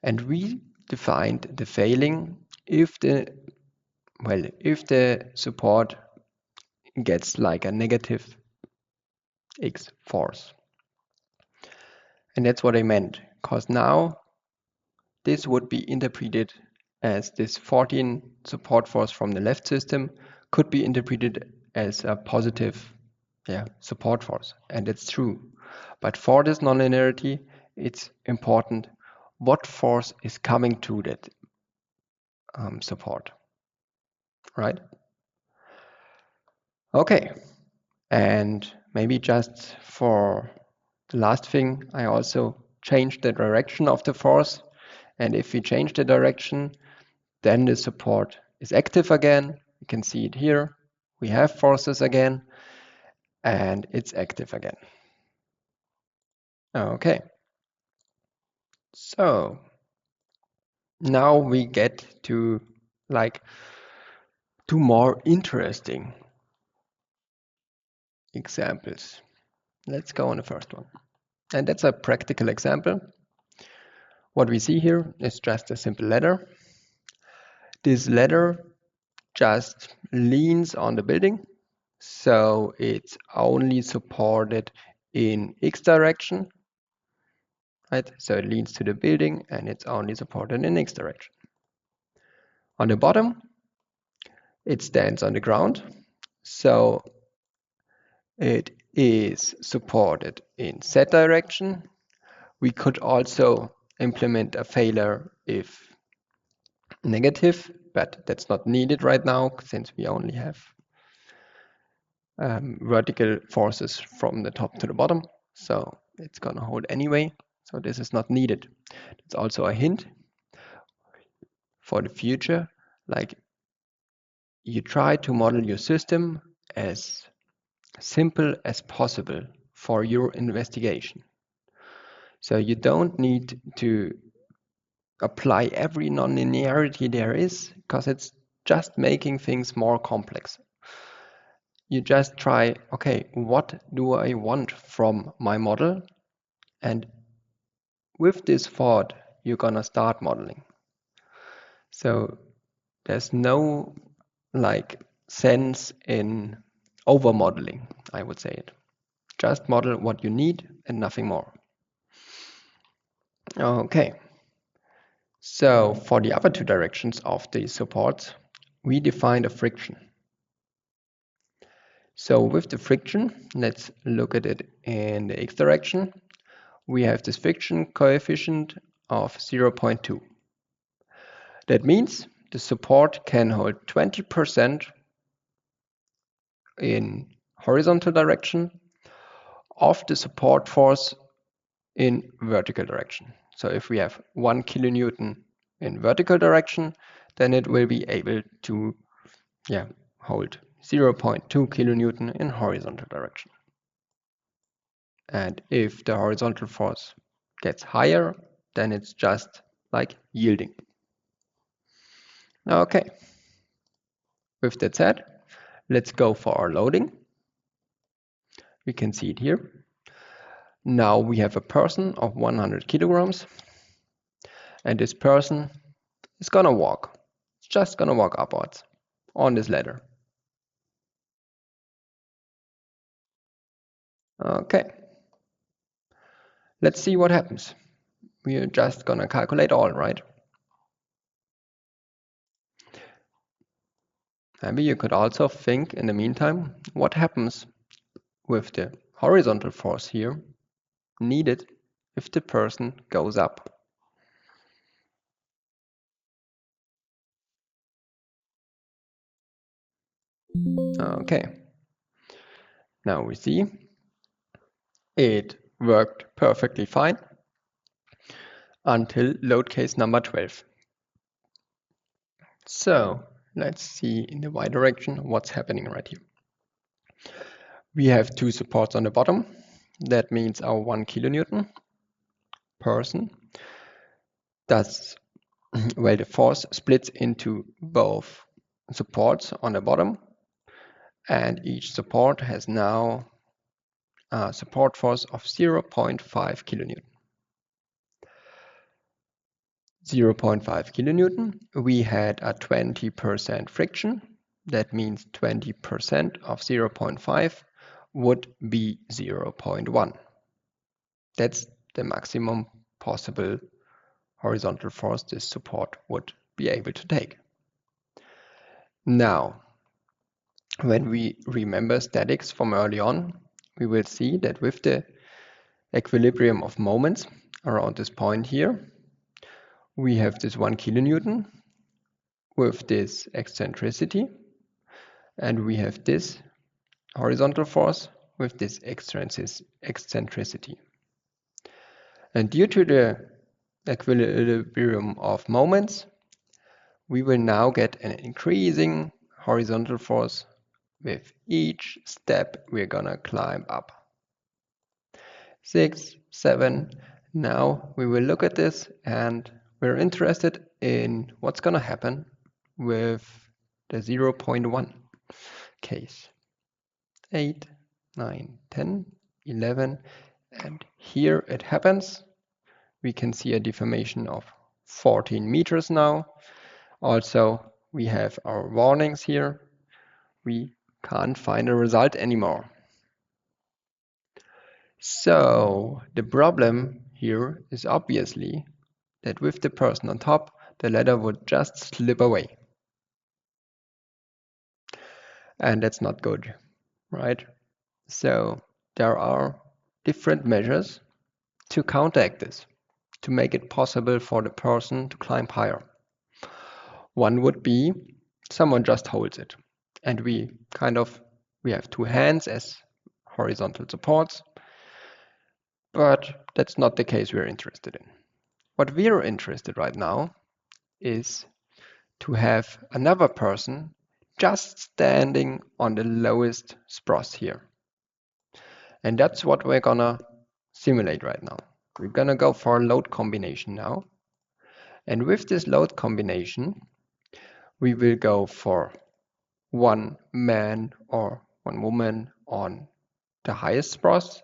[SPEAKER 1] And we defined the failing if the support gets like a negative x force. And that's what I meant, because now this would be interpreted as this 14 support force from the left system could be interpreted as a positive support force, and it's true. But for this nonlinearity, it's important what force is coming to that support, right? Okay, and maybe just for the last thing, I also changed the direction of the force, and if we change the direction, then the support is active again. You can see it here. We have forces again, and it's active again. Okay, so now we get to like two more interesting examples. Let's go on the first one. And that's a practical example. What we see here is just a simple ladder. This ladder just leans on the building, so it's only supported in x direction, right? So it leans to the building and it's only supported in x direction. On the bottom, it stands on the ground, so it is supported in z direction. We could also implement a failure if negative, but that's not needed right now since we only have vertical forces from the top to the bottom, so it's gonna hold anyway, so this is not needed. It's also a hint for the future, like you try to model your system as simple as possible for your investigation. So you don't need to apply every nonlinearity there is, because it's just making things more complex. You just try, okay, what do I want from my model? And with this thought, you're gonna start modeling. So there's no like sense in over modeling, I would say it. Just model what you need and nothing more. Okay. So for the other two directions of the supports, we defined a friction. So with the friction, let's look at it in the x direction. We have this friction coefficient of 0.2. That means the support can hold 20% in horizontal direction of the support force in vertical direction. So if we have 1 kilonewton in vertical direction, then it will be able to hold 0.2 kilonewton in horizontal direction. And if the horizontal force gets higher, then it's just like yielding. Okay. With that said, let's go for our loading. We can see it here. Now we have a person of 100 kilograms, and this person is gonna walk. It's just gonna walk upwards on this ladder. Okay. Let's see what happens. We are just gonna calculate all, right? Maybe you could also think in the meantime, what happens with the horizontal force here needed if the person goes up. Okay. Now we see it worked perfectly fine until load case number 12. So let's see in the y direction what's happening right here. We have two supports on the bottom. That means our 1 kilonewton person does, well, the force splits into both supports on the bottom, and each support has now a support force of 0.5 kilonewton. 0.5 kilonewton, we had a 20% friction. That means 20% of 0.5 would be 0.1. That's the maximum possible horizontal force this support would be able to take. Now, when we remember statics from early on, we will see that with the equilibrium of moments around this point here, we have this 1 kilonewton with this eccentricity, and we have this horizontal force with this eccentricity. And due to the equilibrium of moments, we will now get an increasing horizontal force with each step we're gonna climb up. 6, 7. Now we will look at this, and we're interested in what's gonna happen with the 0.1 case. 8, 9, 10, 11, and here it happens. We can see a deformation of 14 meters now. Also, we have our warnings here. We can't find a result anymore. So the problem here is obviously that with the person on top, the ladder would just slip away. And that's not good, right? So there are different measures to counteract this, to make it possible for the person to climb higher. One would be someone just holds it, and we have two hands as horizontal supports, but that's not the case we're interested in. What we're interested right now is to have another person just standing on the lowest spross here. And that's what we're gonna simulate right now. We're gonna go for a load combination now. And with this load combination, we will go for one man or one woman on the highest spross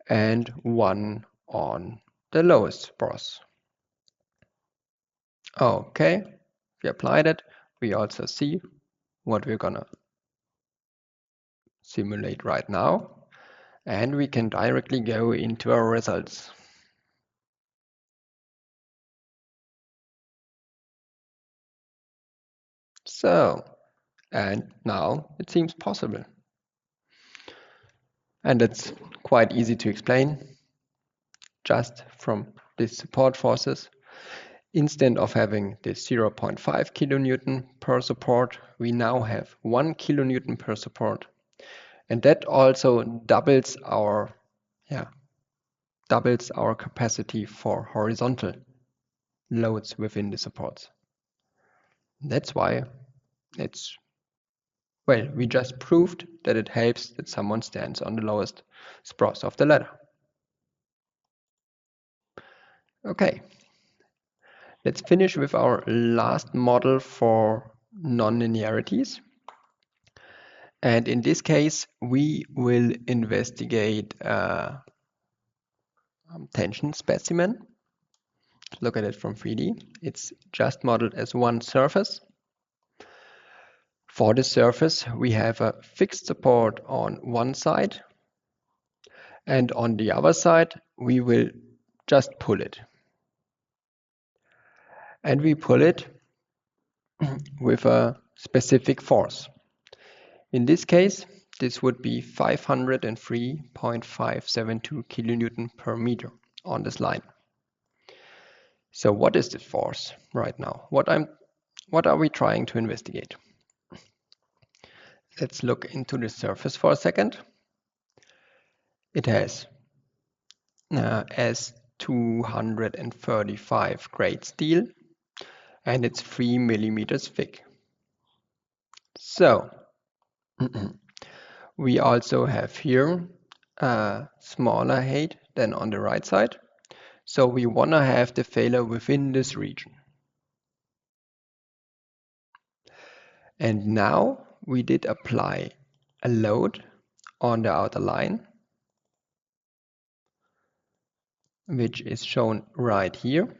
[SPEAKER 1] and one on the lowest spross. Okay, we applied it. We also see what we're gonna simulate right now, and we can directly go into our results. So, and now it seems possible. And it's quite easy to explain. Just from these support forces, instead of having this 0.5 kilonewton per support, we now have 1 kilonewton per support. And that also doubles our capacity for horizontal loads within the supports. That's why we just proved that it helps that someone stands on the lowest spross of the ladder. Okay, let's finish with our last model for nonlinearities. And in this case, we will investigate tension specimen. Look at it from 3D. It's just modeled as one surface. For this surface, we have a fixed support on one side, and on the other side, we will just pull it. And we pull it with a specific force. In this case, this would be 503.572 kilonewton per meter on this line. So what is this force right now? What are we trying to investigate? Let's look into the surface for a second. It has S235 grade steel, and it's 3 millimeters thick. So we also have here a smaller height than on the right side. So we want to have the failure within this region. And now we did apply a load on the outer line, which is shown right here.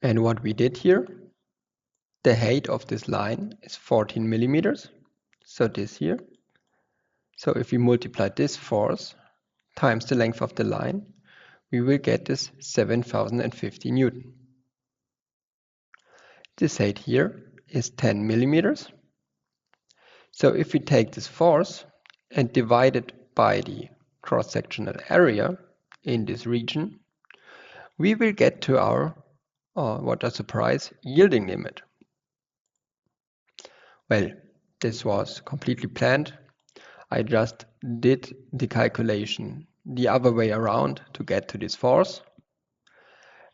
[SPEAKER 1] And what we did here, the height of this line is 14 millimeters. So this here. So if we multiply this force times the length of the line, we will get this 7050 Newton. This height here is 10 millimeters. So if we take this force and divide it by the cross-sectional area in this region, we will get to our, what a surprise, yielding limit. Well, this was completely planned. I just did the calculation the other way around to get to this force.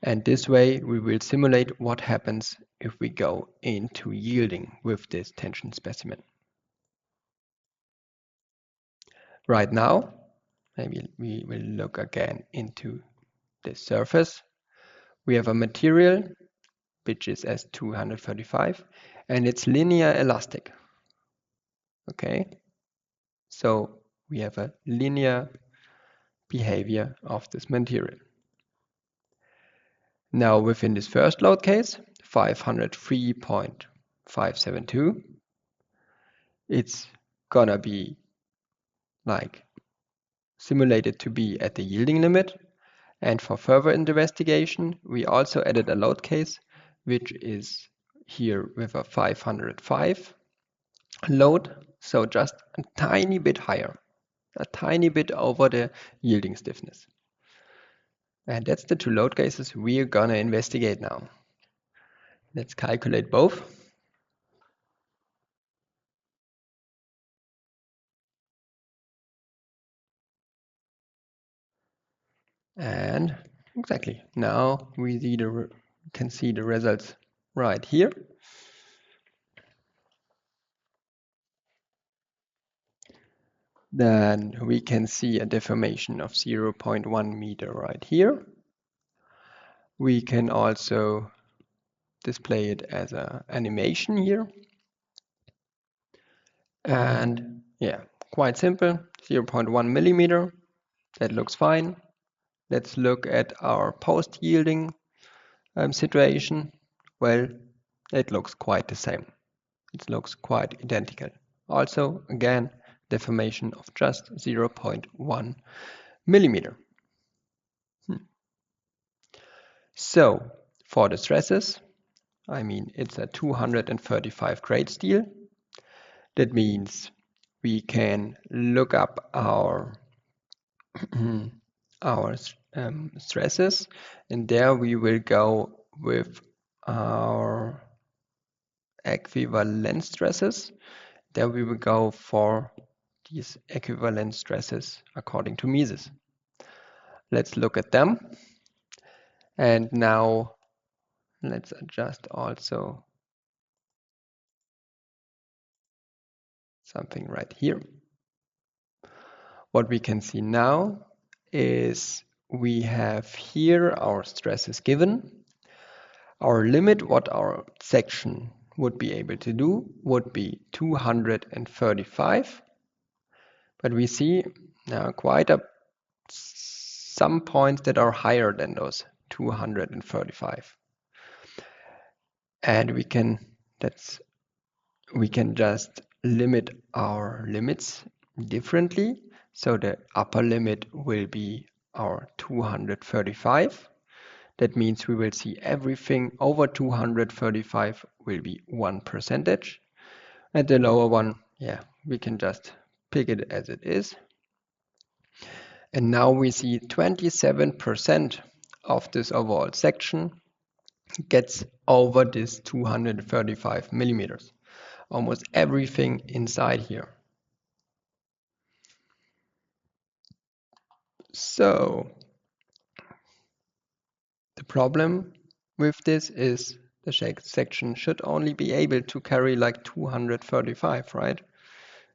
[SPEAKER 1] And this way we will simulate what happens if we go into yielding with this tension specimen. Right now, maybe we will look again into the surface. We have a material which is S235 and it's linear elastic. Okay, so we have a linear behavior of this material. Now within this first load case, 503.572, it's gonna be like simulated to be at the yielding limit. And for further investigation, we also added a load case, which is here with a 505 load, so just a tiny bit higher, a tiny bit over the yielding stiffness. And that's the two load cases we're gonna investigate now. Let's calculate both. And exactly, now we can see the results right here. Then we can see a deformation of 0.1 meter right here. We can also display it as an animation here. And yeah, quite simple, 0.1 millimeter. That looks fine. Let's look at our post-yielding situation. Well, it looks quite the same. It looks quite identical. Also, again, deformation of just 0.1 millimeter. So, for the stresses, I mean, it's a 235 grade steel. That means we can look up our stresses, and there we will go with our equivalent stresses. There we will go for these equivalent stresses according to Mises. Let's look at them. And now let's adjust also something right here. What we can see now is we have here our stresses given. Our limit, what our section would be able to do, would be 235. But we see now quite a some points that are higher than those 235. And we can just limit our limits differently. So the upper limit will be our 235. That means we will see everything over 235 will be 1%. And the lower one, yeah, we can just pick it as it is. And now we see 27% of this overall section gets over this 235 millimeters. Almost everything inside here. So the problem with this is the section should only be able to carry like 235, right?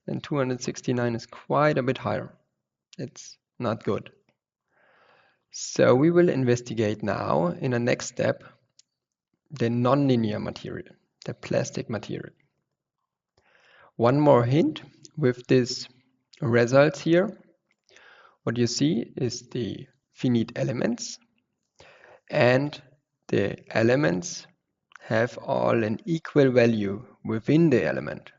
[SPEAKER 1] And 269 is quite a bit higher. It's not good. So we will investigate now in the next step the nonlinear material, the plastic material. One more hint with these results here. What you see is the finite elements, and the elements have all an equal value within the element.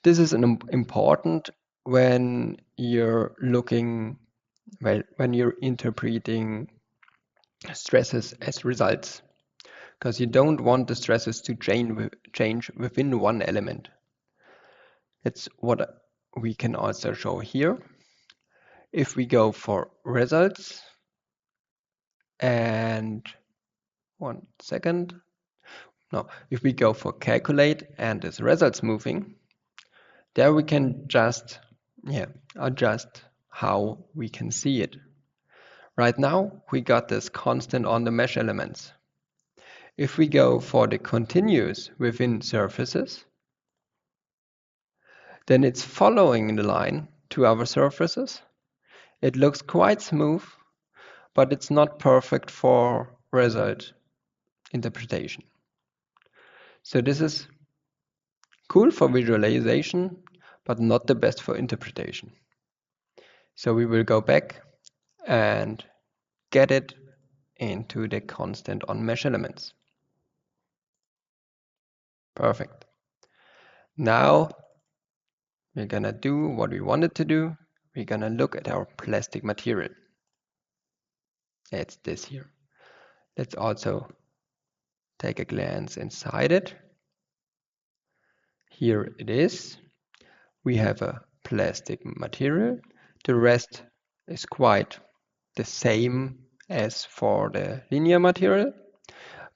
[SPEAKER 1] This is important when you're looking, well, when you're interpreting stresses as results, because you don't want the stresses to change within one element. That's what we can also show here. If we go for results, and one second, no, if we go for calculate and this results moving, there we can just adjust how we can see it. Right now we got this constant on the mesh elements. If we go for the continuous within surfaces, then it's following the line to our surfaces. It looks quite smooth, but it's not perfect for result interpretation. So this is cool for visualization, but not the best for interpretation. So we will go back and get it into the constant on mesh elements. Perfect. Now we're gonna do what we wanted to do. We're gonna look at our plastic material. It's this here. Let's also take a glance inside it. Here it is. We have a plastic material. The rest is quite the same as for the linear material,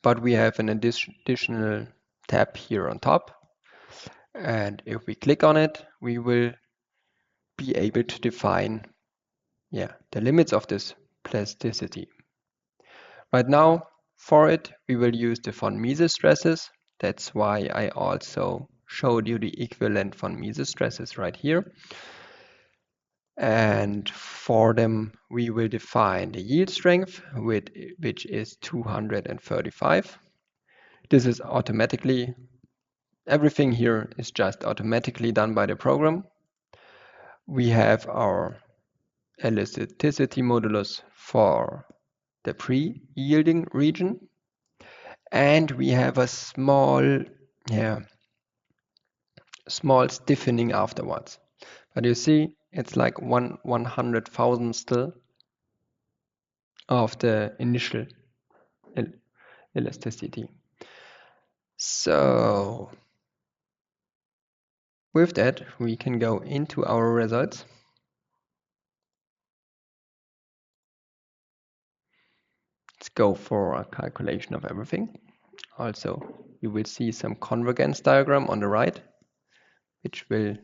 [SPEAKER 1] but we have an additional tab here on top. And if we click on it, we will be able to define the limits of this plasticity. Right now, for it, we will use the von Mises stresses. That's why I also showed you the equivalent von Mises stresses right here. And for them, we will define the yield strength, which is 235. This is automatically, everything here is just automatically done by the program. We have our elasticity modulus for the pre-yielding region, and we have a small stiffening afterwards. But you see, it's like 1/100,000 still of the initial elasticity. So with that, we can go into our results. Let's go for a calculation of everything. Also, you will see some convergence diagram on the right, which will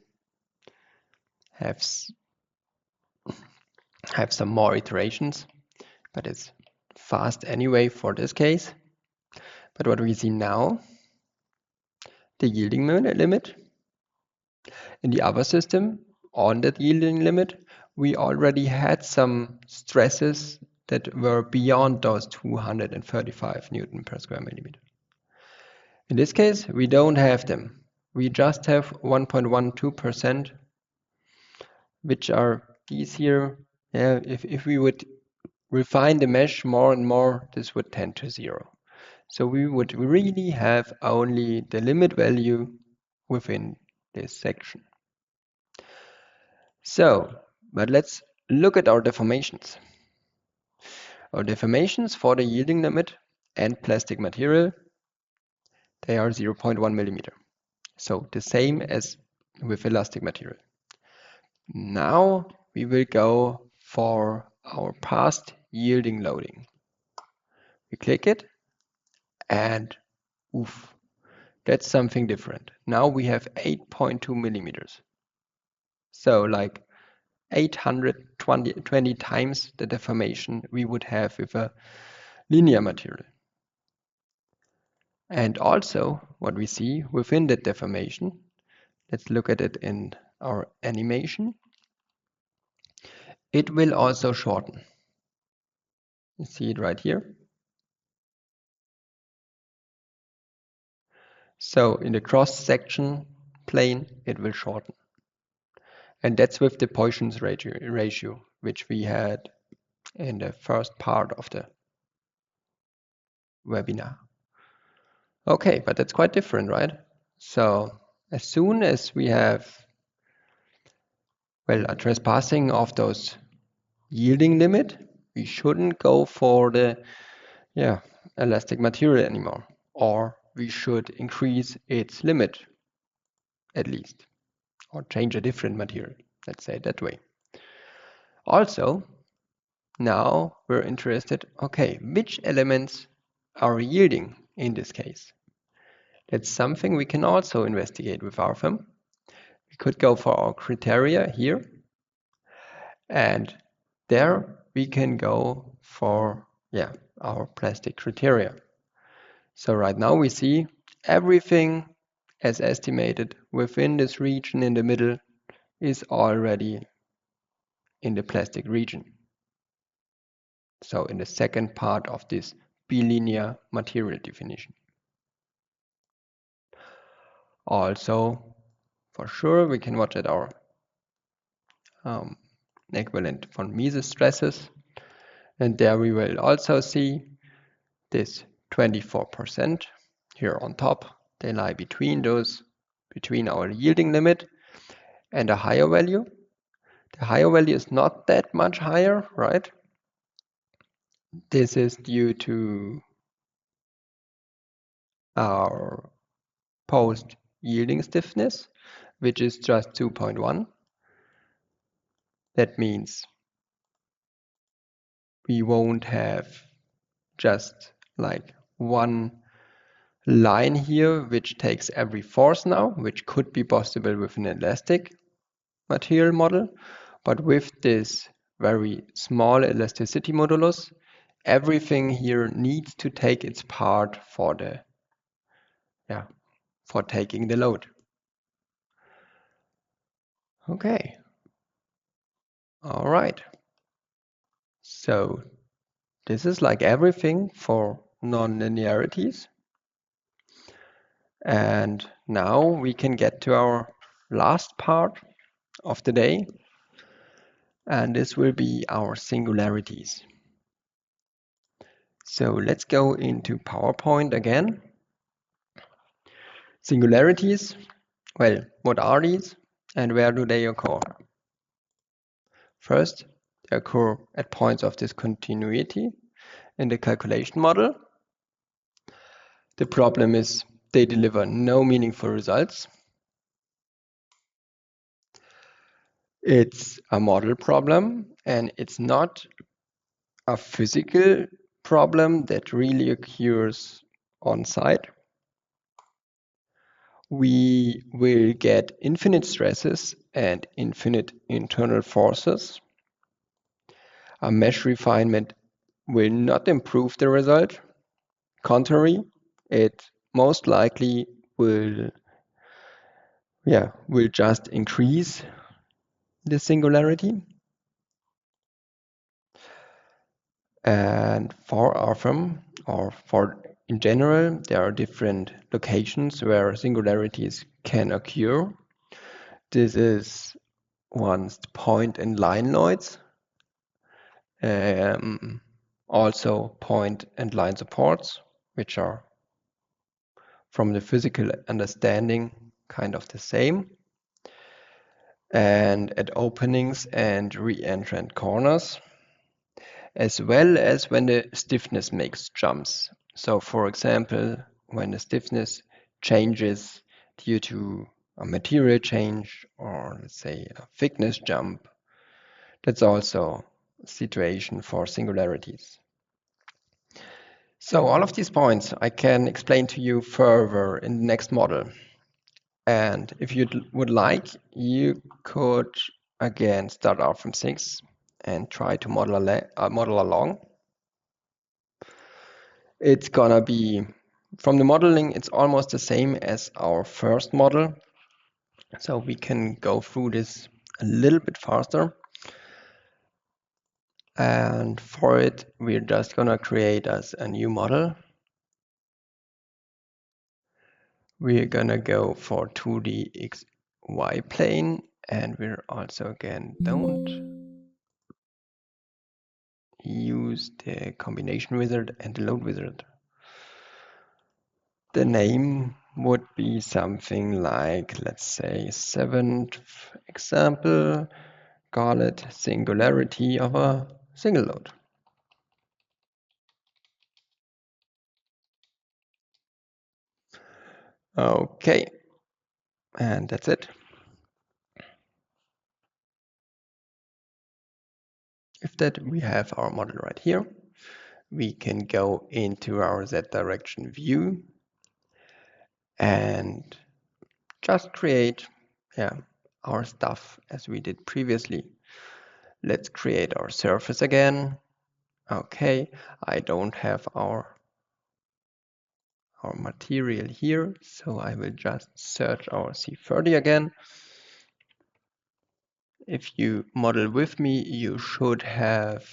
[SPEAKER 1] have some more iterations, but it's fast anyway for this case. But what we see now, the yielding limit. In the other system, on that yielding limit, we already had some stresses that were beyond those 235 Newton per square millimeter. In this case, we don't have them. We just have 1.12%, which are these here Yeah, if we would refine the mesh more and more, this would tend to 0. So we would really have only the limit value within this section. So, but let's look at our deformations. Our deformations for the yielding limit and plastic material, they are 0.1 millimeter. So the same as with elastic material. Now we will go for our past yielding loading. We click it and oof, that's something different. Now we have 8.2 millimeters. So like 820 times the deformation we would have with a linear material. And also what we see within that deformation, let's look at it in our animation. It will also shorten. You see it right here. So in the cross-section plane, it will shorten. And that's with the Poisson's ratio, which we had in the first part of the webinar. Okay, but that's quite different, right? So as soon as we have, well, a trespassing of those yielding limit, we shouldn't go for the elastic material anymore, or we should increase its limit at least, or change a different material, let's say it that way. Also, now we're interested, okay, which elements are yielding in this case? That's something we can also investigate with Rfem. We could go for our criteria here, and there we can go for our plastic criteria. So right now we see everything as estimated within this region in the middle is already in the plastic region. So in the second part of this bilinear material definition. Also, for sure, we can watch at our equivalent von Mises stresses. And there we will also see this 24% here on top. They lie between our yielding limit and a higher value. The higher value is not that much higher, right? This is due to our post-yielding stiffness, which is just 2.1. That means we won't have just like one line here which takes every force now, which could be possible with an elastic material model, but with this very small elasticity modulus, everything here needs to take its part for taking the load. Okay. All right. So this is like everything for non-linearities. And now we can get to our last part of the day. And this will be our singularities. So let's go into PowerPoint again. Singularities, well, what are these and where do they occur? First, they occur at points of discontinuity in the calculation model. The problem is they deliver no meaningful results. It's a model problem and it's not a physical problem that really occurs on site. We will get infinite stresses and infinite internal forces. A mesh refinement will not improve the result. Contrary, it most likely will just increase the singularity. And for Rfem, or for in general, there are different locations where singularities can occur. This is one's point and line nodes. Also point and line supports, which are from the physical understanding kind of the same. And at openings and re-entrant corners, as well as when the stiffness makes jumps. So for example, when the stiffness changes due to a material change, or let's say a thickness jump, that's also a situation for singularities. So all of these points I can explain to you further in the next model. And if you would like, you could again start out from 6 and try to model along. It's gonna be, from the modeling, it's almost the same as our first model. So we can go through this a little bit faster. And for it, we're just gonna create us a new model. We're gonna go for 2D XY plane, and we're also again don't use the combination wizard and the load wizard. The name would be something like, let's say, 7th example, call it singularity of a single load. Okay, and that's it. If that we have our model right here, we can go into our Z direction view and just create our stuff as we did previously. Let's create our surface again. Okay, I don't have our material here, so I will just search our C30 again. If you model with me, you should have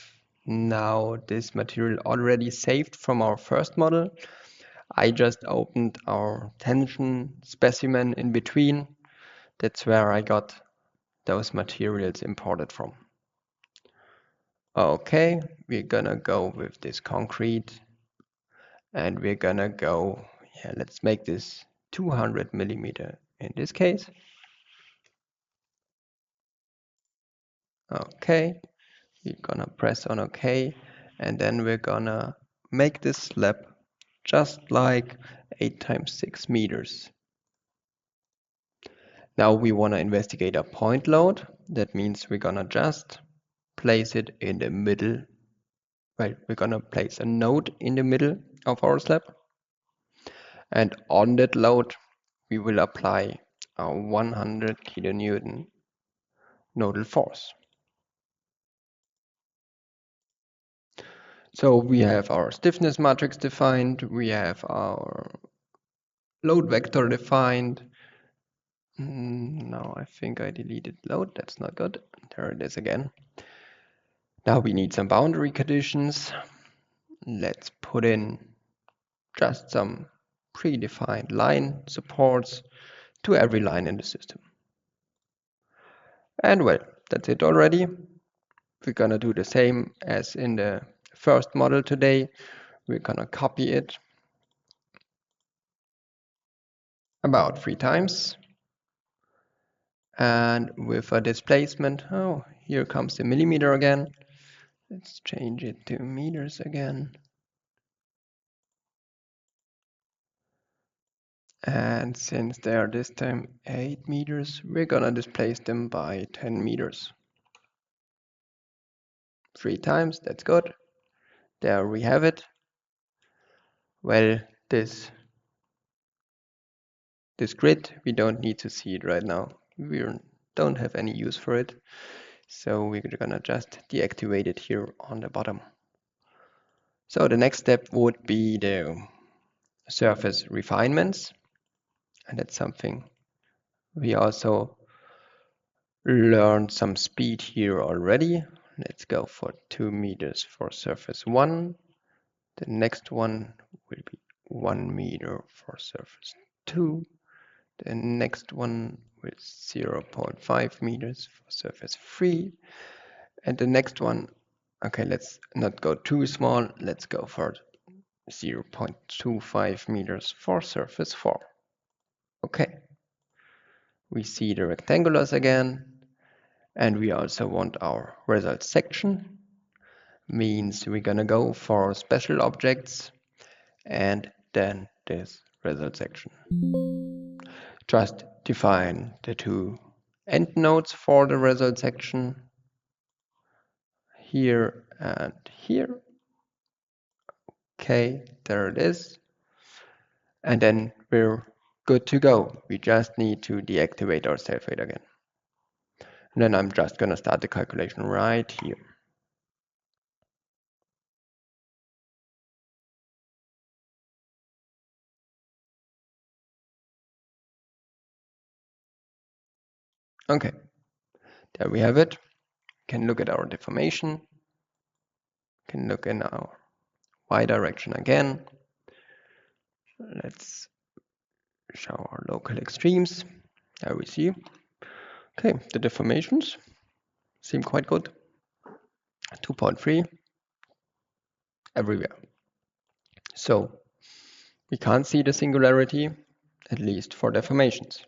[SPEAKER 1] now this material already saved from our first model. I just opened our tension specimen in between. That's where I got those materials imported from. Okay, we're gonna go with this concrete, and we're gonna go, let's make this 200 millimeter in this case. Okay, we're gonna press on OK, and then we're gonna make this slab just like 8 times 6 meters. Now we want to investigate a point load. That means we're gonna just place it in the middle. Well, we're gonna place a node in the middle of our slab, and on that load we will apply a 100 kilonewton nodal force. So we have our stiffness matrix defined, we have our load vector defined. No, I think I deleted load, that's not good. There it is again. Now we need some boundary conditions. Let's put in just some predefined line supports to every line in the system. And well, that's it already. We're gonna do the same as in the first model today. We're gonna copy it about 3 times. And with a displacement, oh, here comes the millimeter again. Let's change it to meters again. And since they are this time 8 meters, we're gonna displace them by 10 meters. 3 times, that's good. There we have it. Well, this grid, we don't need to see it right now. We don't have any use for it. So we're gonna just deactivate it here on the bottom. So the next step would be the surface refinements. And that's something we also learned some speed here already. Let's go for 2 meters for surface 1. The next one will be 1 meter for surface 2. The next one with 0.5 meters for surface 3. And the next one Okay, let's not go too small. Let's go for 0.25 meters for surface 4. Okay, we see the rectangulars again, and we also want our result section. Means we're gonna go for special objects and then this result section. Just define the two endnodes for the result section, here and here. Okay, there it is. And then we're good to go. We just need to deactivate our self-weight again. And then I'm just gonna start the calculation right here. Okay, there we have it. Can look at our deformation. Can look in our y direction again. Let's show our local extremes. There we see. Okay, the deformations seem quite good. 2.3 everywhere. So we can't see the singularity, at least for deformations.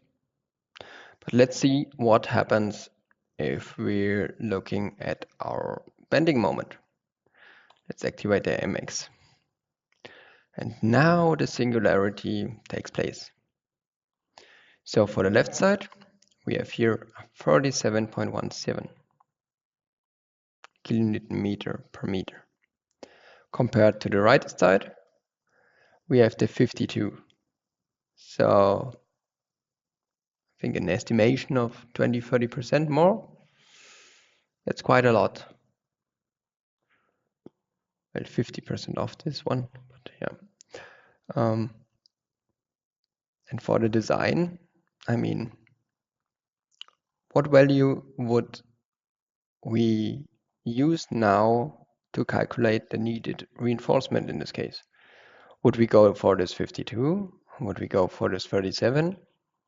[SPEAKER 1] But let's see what happens if we're looking at our bending moment. Let's activate the MX. And now the singularity takes place. So for the left side, we have here 37.17 kilonewton meter per meter. Compared to the right side, we have the 52. So I think an estimation of 20–30% more. That's quite a lot. Well, 50% off this one, but yeah. And for the design, I mean, what value would we use now to calculate the needed reinforcement in this case? Would we go for this 52? Would we go for this 37?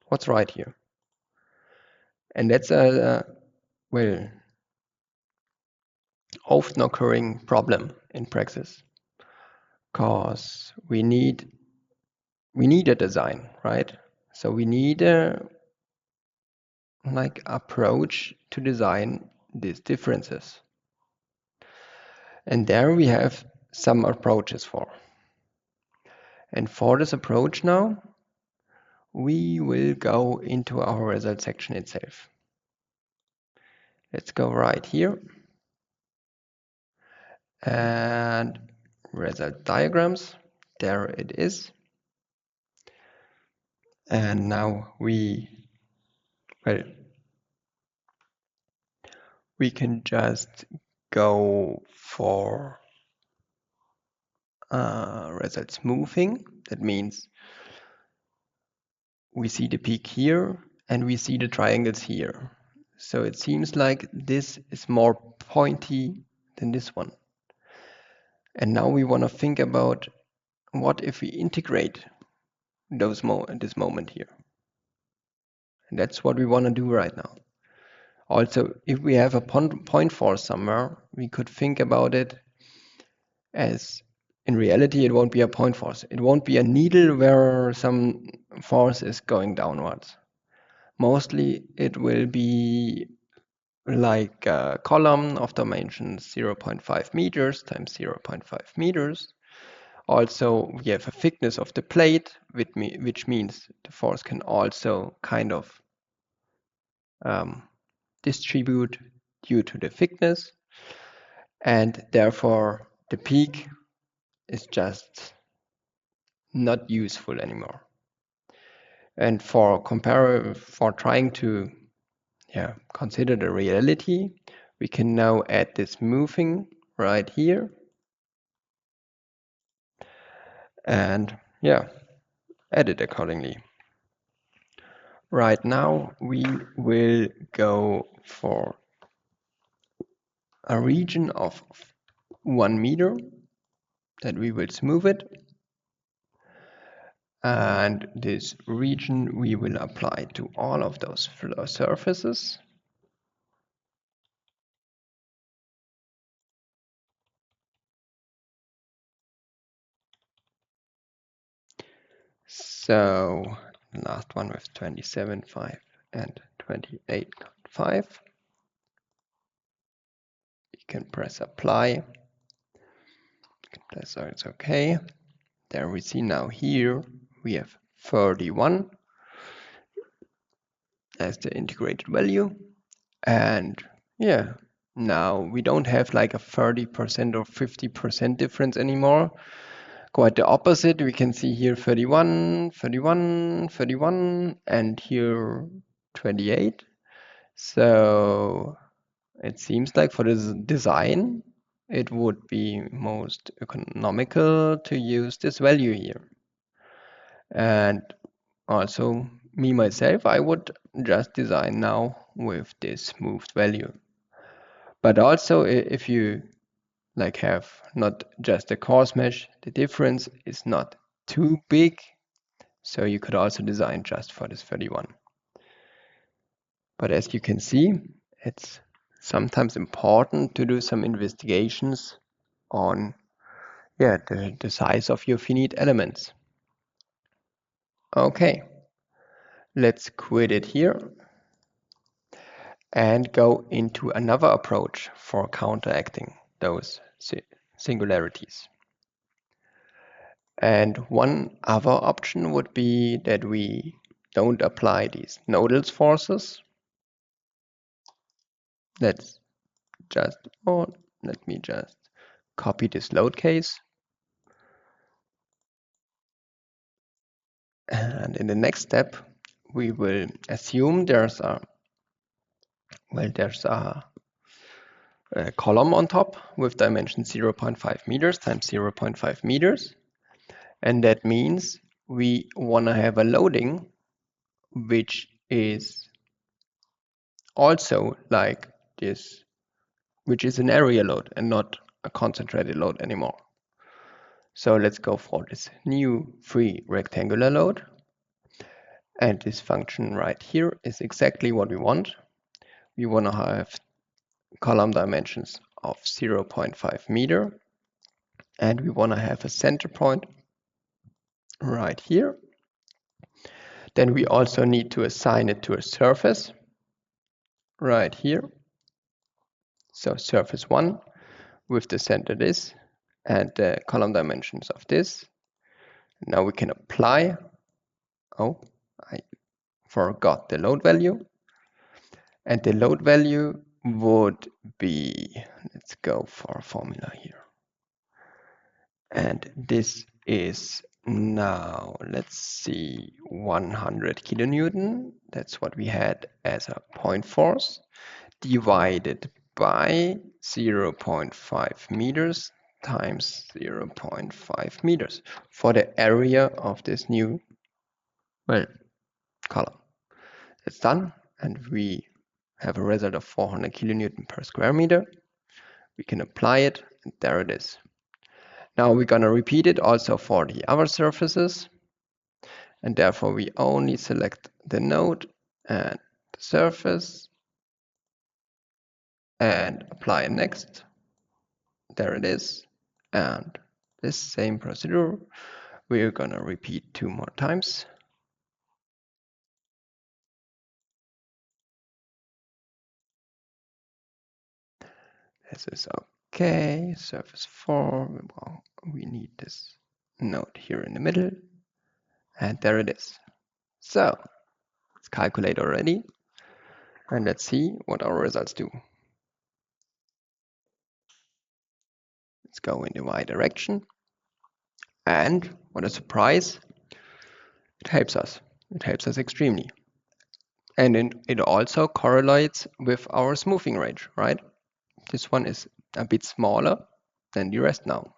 [SPEAKER 1] What's right here? And that's a well, often occurring problem in practice, because we need a design, right? So we need a approach to design these differences. And there we have some approaches for. And for this approach now, we will go into our result section itself. Let's go right here and result diagrams. There it is. And now we can just go for result smoothing. That means we see the peak here and we see the triangles here. So it seems like this is more pointy than this one. And now we want to think about what if we integrate this moment here. And that's what we want to do right now. Also, if we have a point force somewhere, we could think about it as, in reality, it won't be a point force. It won't be a needle where some force is going downwards. Mostly it will be like a column of dimensions 0.5 meters times 0.5 meters. Also, we have a thickness of the plate, which means the force can also kind of distribute due to the thickness, and therefore the peak is just not useful anymore. And for trying to consider the reality, we can now add this moving right here, and add it accordingly. Right now we will go for a region of 1 meter that we will smooth it, and this region we will apply to all of those floor surfaces. So the last one with 27.5 and 28.5. You can press apply. So it's okay. There we see now here we have 31 as the integrated value. And yeah, now we don't have like a 30% or 50% difference anymore. Quite the opposite. We can see here 31, 31, 31, and here 28. So it seems like for this design, it would be most economical to use this value here. And also me myself, I would just design now with this smoothed value. But also if you like have not just a coarse mesh, the difference is not too big. So you could also design just for this 31. But as you can see, it's sometimes important to do some investigations on the size of your finite elements. Okay, let's quit it here and go into another approach for counteracting those singularities. And one other option would be that we don't apply these nodal forces. Let me just copy this load case. And in the next step, we will assume there's a column on top with dimension 0.5 meters times 0.5 meters. And that means we want to have a loading which is also like this, which is an area load and not a concentrated load anymore. So let's go for this new free rectangular load. And this function right here is exactly what we want. We want to have column dimensions of 0.5 meter. And we want to have a center point right here. Then we also need to assign it to a surface right here. So surface 1 with the center this and the column dimensions of this. Now we can apply. Oh, I forgot the load value. And the load value would be, let's go for a formula here. And this is now, let's see, 100 kilonewton. That's what we had as a point force, divided by 0.5 meters times 0.5 meters for the area of this new, column. It's done, and we have a result of 400 kilonewton per square meter. We can apply it, and there it is. Now we're going to repeat it also for the other surfaces, and therefore we only select the node and the surface and apply next. There it is. And this same procedure we're going to repeat 2 more times. This is okay. Surface 4, well, we need this node here in the middle. And there it is. So let's calculate already. And let's see what our results do. Let's go in the y direction. And what a surprise, it helps us. It helps us extremely. And it also correlates with our smoothing range, right? This one is a bit smaller than the rest now.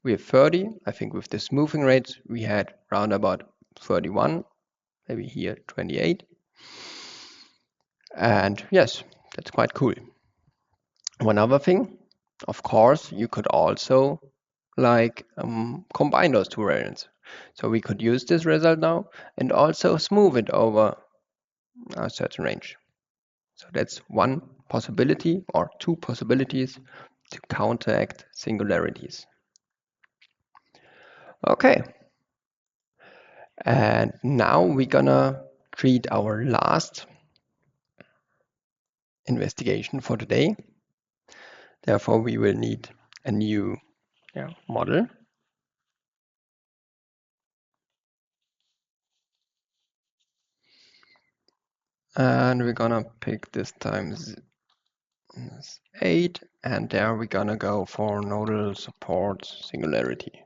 [SPEAKER 1] We have 30. I think with the smoothing rate, we had round about 31, maybe here 28. And yes, that's quite cool. One other thing, of course, you could also like combine those two variants. So we could use this result now and also smooth it over a certain range. So that's one possibility or two possibilities to counteract singularities. Okay. And now we're gonna treat our last investigation for today. Therefore, we will need a new model. And we're gonna pick this time 8, and there we're gonna go for nodal support singularity.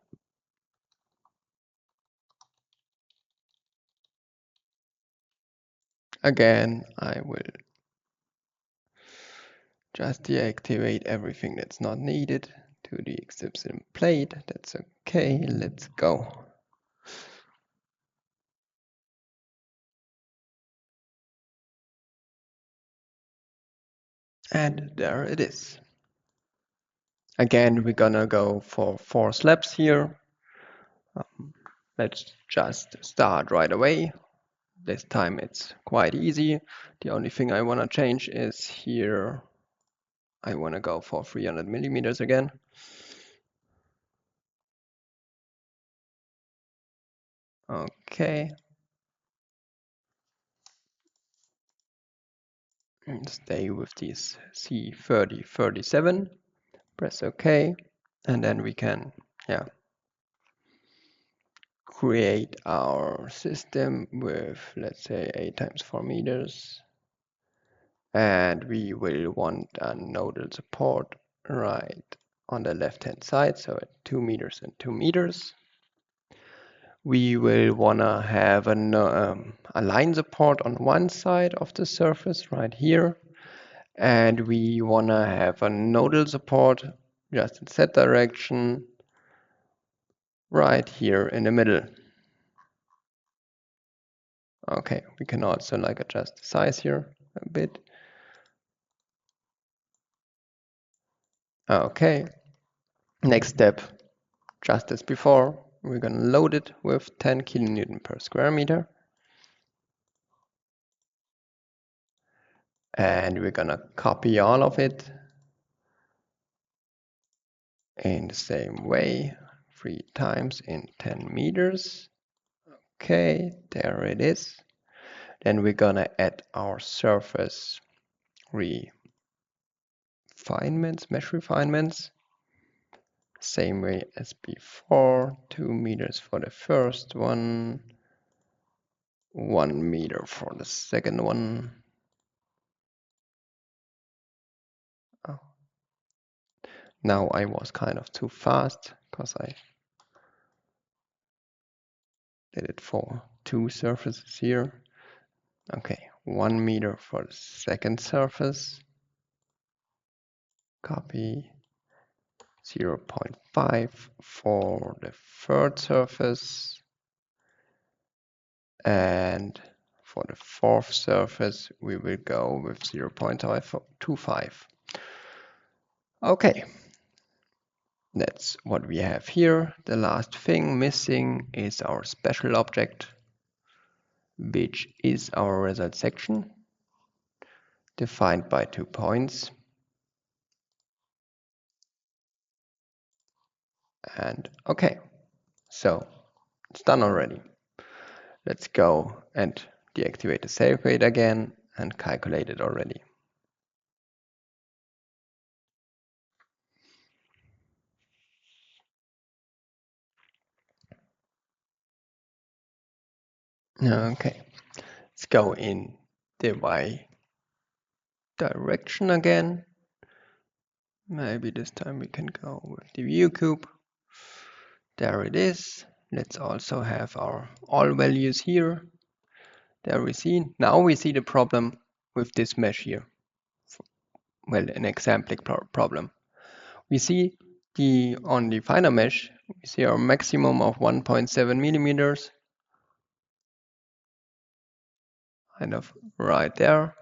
[SPEAKER 1] Again, I will just deactivate everything that's not needed to the exception plate. That's okay. Let's go. And there it is. Again, we're gonna go for 4 slabs here. Let's just start right away. This time it's quite easy. The only thing I wanna change is here. I wanna go for 300 millimeters again. Okay. And stay with these C30, 37. Press OK. And then we can, create our system with, let's say, 8 times 4 meters. And we will want a nodal support right on the left-hand side, so at 2 meters and 2 meters. We will want to have a line support on one side of the surface right here. And we want to have a nodal support just in Z direction right here in the middle. Okay, we can also adjust the size here a bit. Okay, next step, just as before, we're going to load it with 10 kilonewton per square meter. And we're going to copy all of it in the same way, 3 times in 10 meters. Okay, there it is. Then we're going to add our surface refinements, mesh refinements. Same way as before, 2 meters for the first one, 1 meter for the second one. Oh. Now I was kind of too fast because I did it for 2 surfaces here. Okay, 1 meter for the second surface. Copy. 0.5 for the third surface. And for the fourth surface, we will go with 0.25. Okay, that's what we have here. The last thing missing is our special object, which is our result section, defined by 2 points. And okay, so it's done already. Let's go and deactivate the save rate again and calculate it already. Okay, let's go in the Y direction again. Maybe this time we can go with the view cube. There it is. Let's also have our all values here. There we see. Now we see the problem with this mesh here. Well, an example problem. We see on the finer mesh, we see our maximum of 1.7 millimeters. Kind of right there.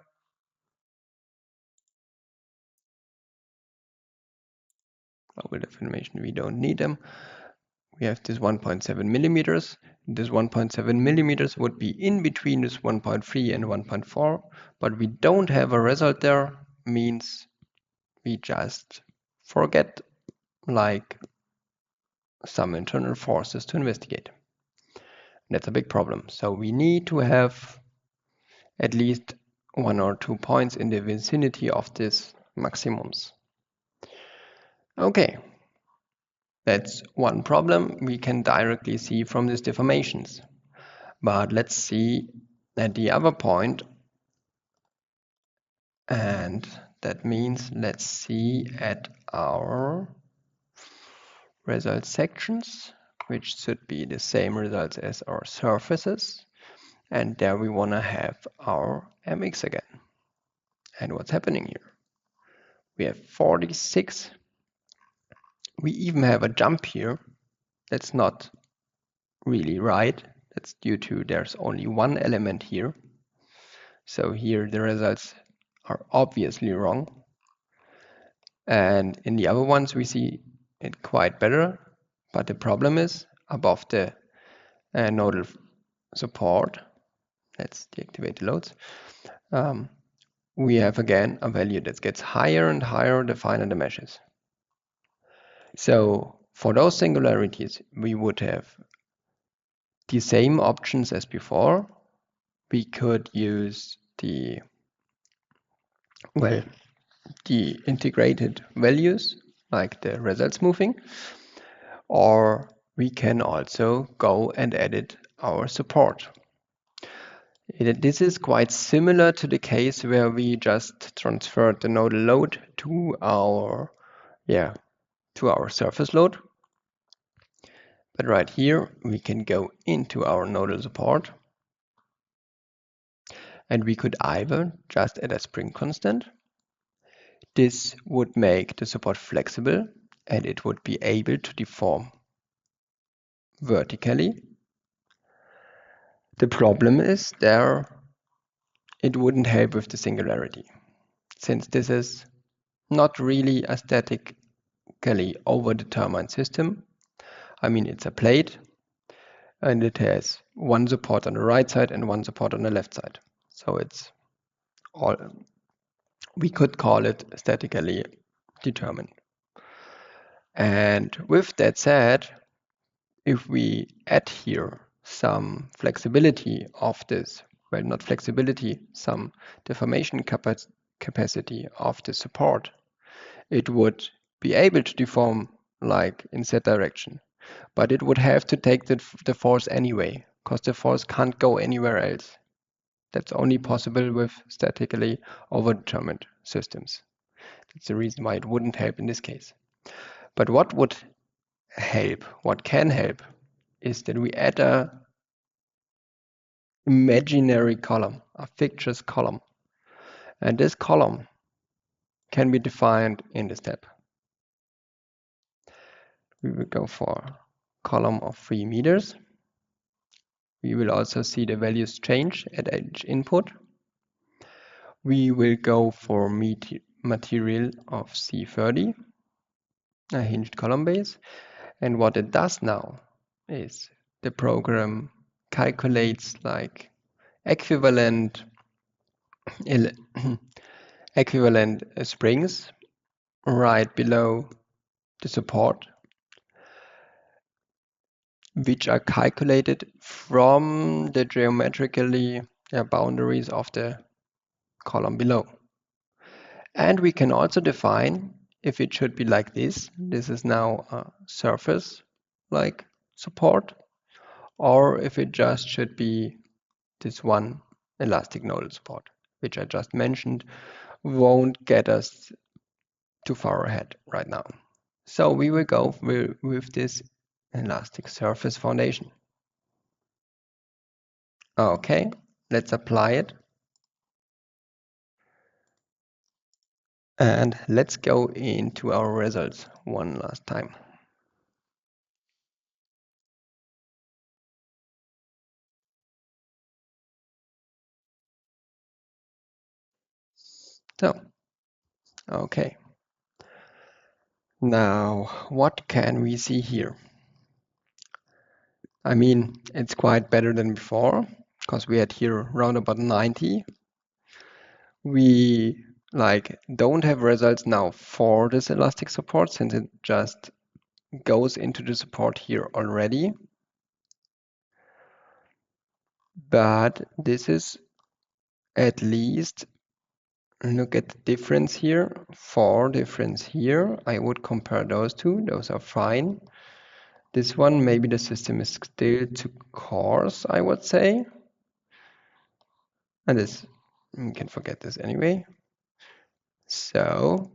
[SPEAKER 1] With information, we don't need them. We have this 1.7 millimeters. This 1.7 millimeters would be in between this 1.3 and 1.4, but we don't have a result there, means we just forget some internal forces to investigate. That's a big problem. So we need to have at least 1 or 2 points in the vicinity of these maximums. Okay, that's one problem we can directly see from these deformations. But let's see at the other point, and that means let's see at our result sections, which should be the same results as our surfaces. And there we want to have our mx again. And what's happening here? We have 46. We even have a jump here. That's not really right. That's due to there's only one element here. So here the results are obviously wrong. And in the other ones we see it quite better. But the problem is above the nodal support, let's deactivate the loads, we have again a value that gets higher and higher the finer the mesh is. So for those singularities, we would have the same options as before. We could use the integrated values, like the result smoothing, or we can also go and edit our support. This is quite similar to the case where we just transferred the nodal load to our surface load. But right here, we can go into our nodal support, and we could either just add a spring constant. This would make the support flexible, and it would be able to deform vertically. The problem is there, it wouldn't help with the singularity, since this is not really a statically overdetermined system. I mean, it's a plate, and it has one support on the right side and one support on the left side. So it's all, we could call it statically determined. And with that said, if we add here some flexibility of this, well, not flexibility, some deformation capacity of the support, it would be able to deform like in that direction. But it would have to take the force anyway, because the force can't go anywhere else. That's only possible with statically overdetermined systems. That's the reason why it wouldn't help in this case. But what would help, what can help, is that we add a imaginary column, a fictitious column. And this column can be defined in the step. We will go for a column of 3 meters. We will also see the values change at each input. We will go for material of C30, a hinged column base. And what it does now is the program calculates like equivalent springs right below the support, which are calculated from the geometrically boundaries of the column below. And we can also define if it should be like this. This is now a surface like support, or if it just should be this one elastic nodal support, which I just mentioned won't get us too far ahead right now. So we will go with this elastic surface foundation. Okay, let's apply it. And let's go into our results one last time. So, okay. Now, what can we see here? I mean, it's quite better than before, because we had here around about 90. We don't have results now for this elastic support, since it just goes into the support here already. but this is at least, look at the difference here, 4 difference here. I would compare those two, those are fine. This one, maybe the system is still too coarse, I would say. And this, we can forget this anyway. So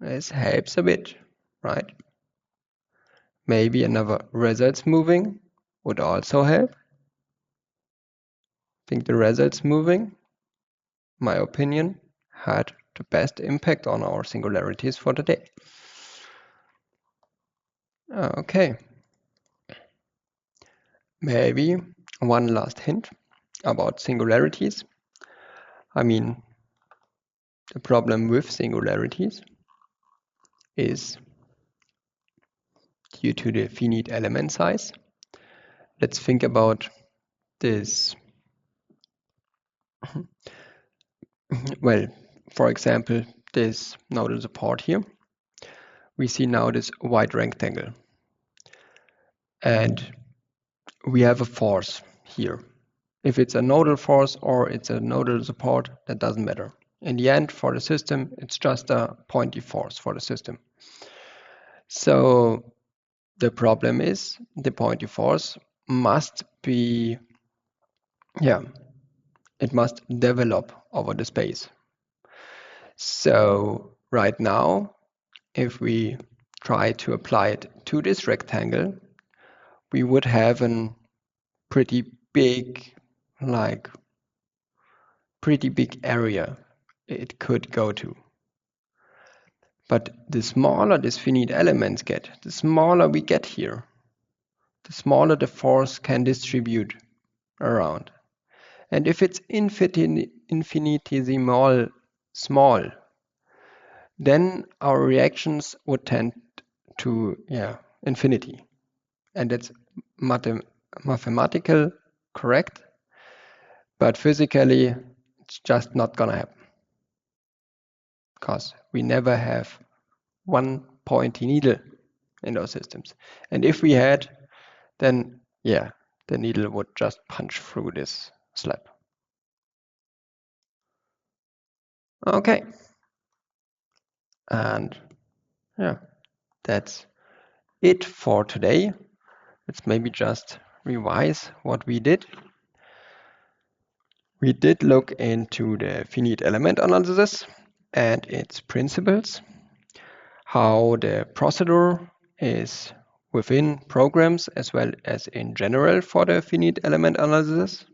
[SPEAKER 1] this helps a bit, right? Maybe another results moving would also help. I think the results moving, my opinion, had the best impact on our singularities for the day. Okay. Maybe one last hint about singularities. I mean, the problem with singularities is due to the finite element size. Let's think about this. Well, for example, this nodal support here. We see now this white rectangle. And we have a force here. If it's a nodal force or it's a nodal support, that doesn't matter. In the end, for the system, it's just a pointy force for the system. So the problem is the pointy force must be, it must develop over the space. So right now, if we try to apply it to this rectangle, we would have a pretty big area it could go to. But the smaller these finite elements get, the smaller we get here, the smaller the force can distribute around. And if it's infinitesimal small, then our reactions would tend to infinity. And it's mathematical correct, but physically it's just not gonna happen. Because we never have one pointy needle in those systems. And if we had, then the needle would just punch through this slab. Okay. And that's it for today. Let's maybe just revise what we did. We did look into the finite element analysis and its principles, how the procedure is within programs as well as in general for the finite element analysis.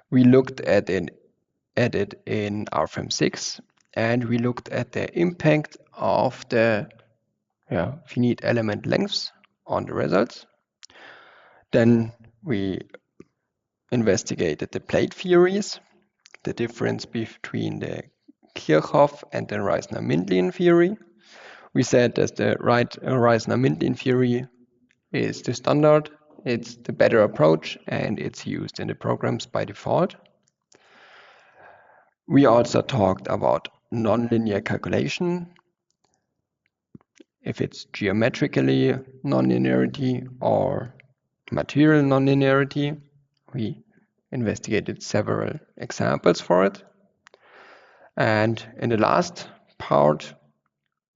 [SPEAKER 1] We looked at it in Rfem 6, and we looked at the impact of the finite element lengths on the results. Then we investigated the plate theories, the difference between the Kirchhoff and the Reisner-Mindlin theory. We said that the Reisner-Mindlin theory is the standard, it's the better approach, and it's used in the programs by default. We also talked about nonlinear calculation, if it's geometrically nonlinearity or material nonlinearity. We investigated several examples for it. And in the last part,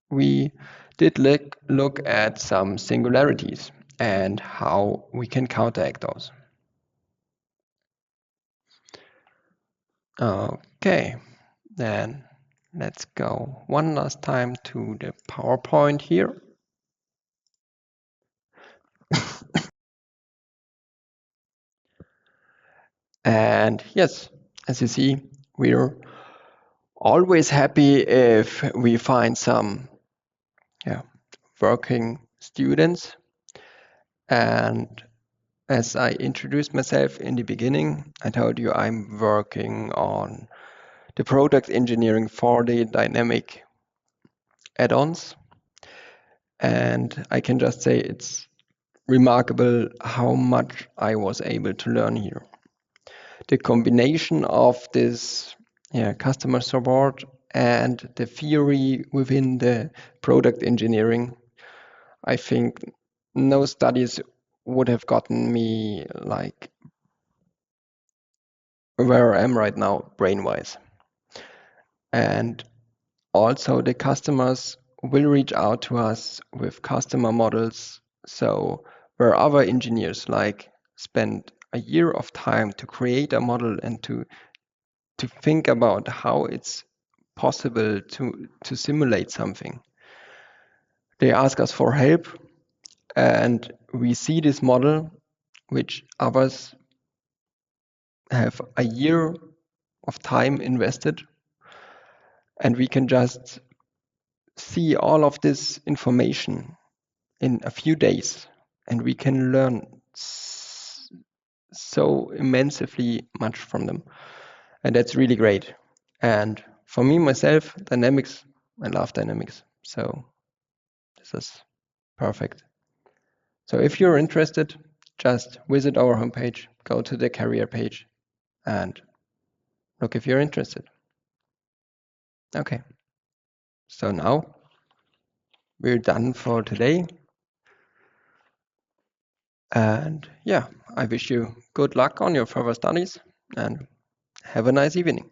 [SPEAKER 1] we did look at some singularities and how we can counteract those. Okay, then let's go one last time to the PowerPoint here. And yes, as you see, we're always happy if we find some working students. And as I introduced myself in the beginning, I told you I'm working on the product engineering for the dynamic add-ons. And I can just say it's remarkable how much I was able to learn here. The combination of this customer support and the theory within the product engineering, I think no studies would have gotten me where I am right now, brain-wise. And also the customers will reach out to us with customer models. So where other engineers like spend a year of time to create a model and to think about how it's possible to simulate something, they ask us for help, and we see this model which others have a year of time invested, and we can just see all of this information in a few days, and we can learn so immensely much from them, and that's really great. And for me myself, dynamics, I love dynamics, so this is perfect. So if you're interested, just visit our homepage, go to the career page, and look if you're interested. Okay, so now we're done for today. And yeah, I wish you good luck on your further studies and have a nice evening.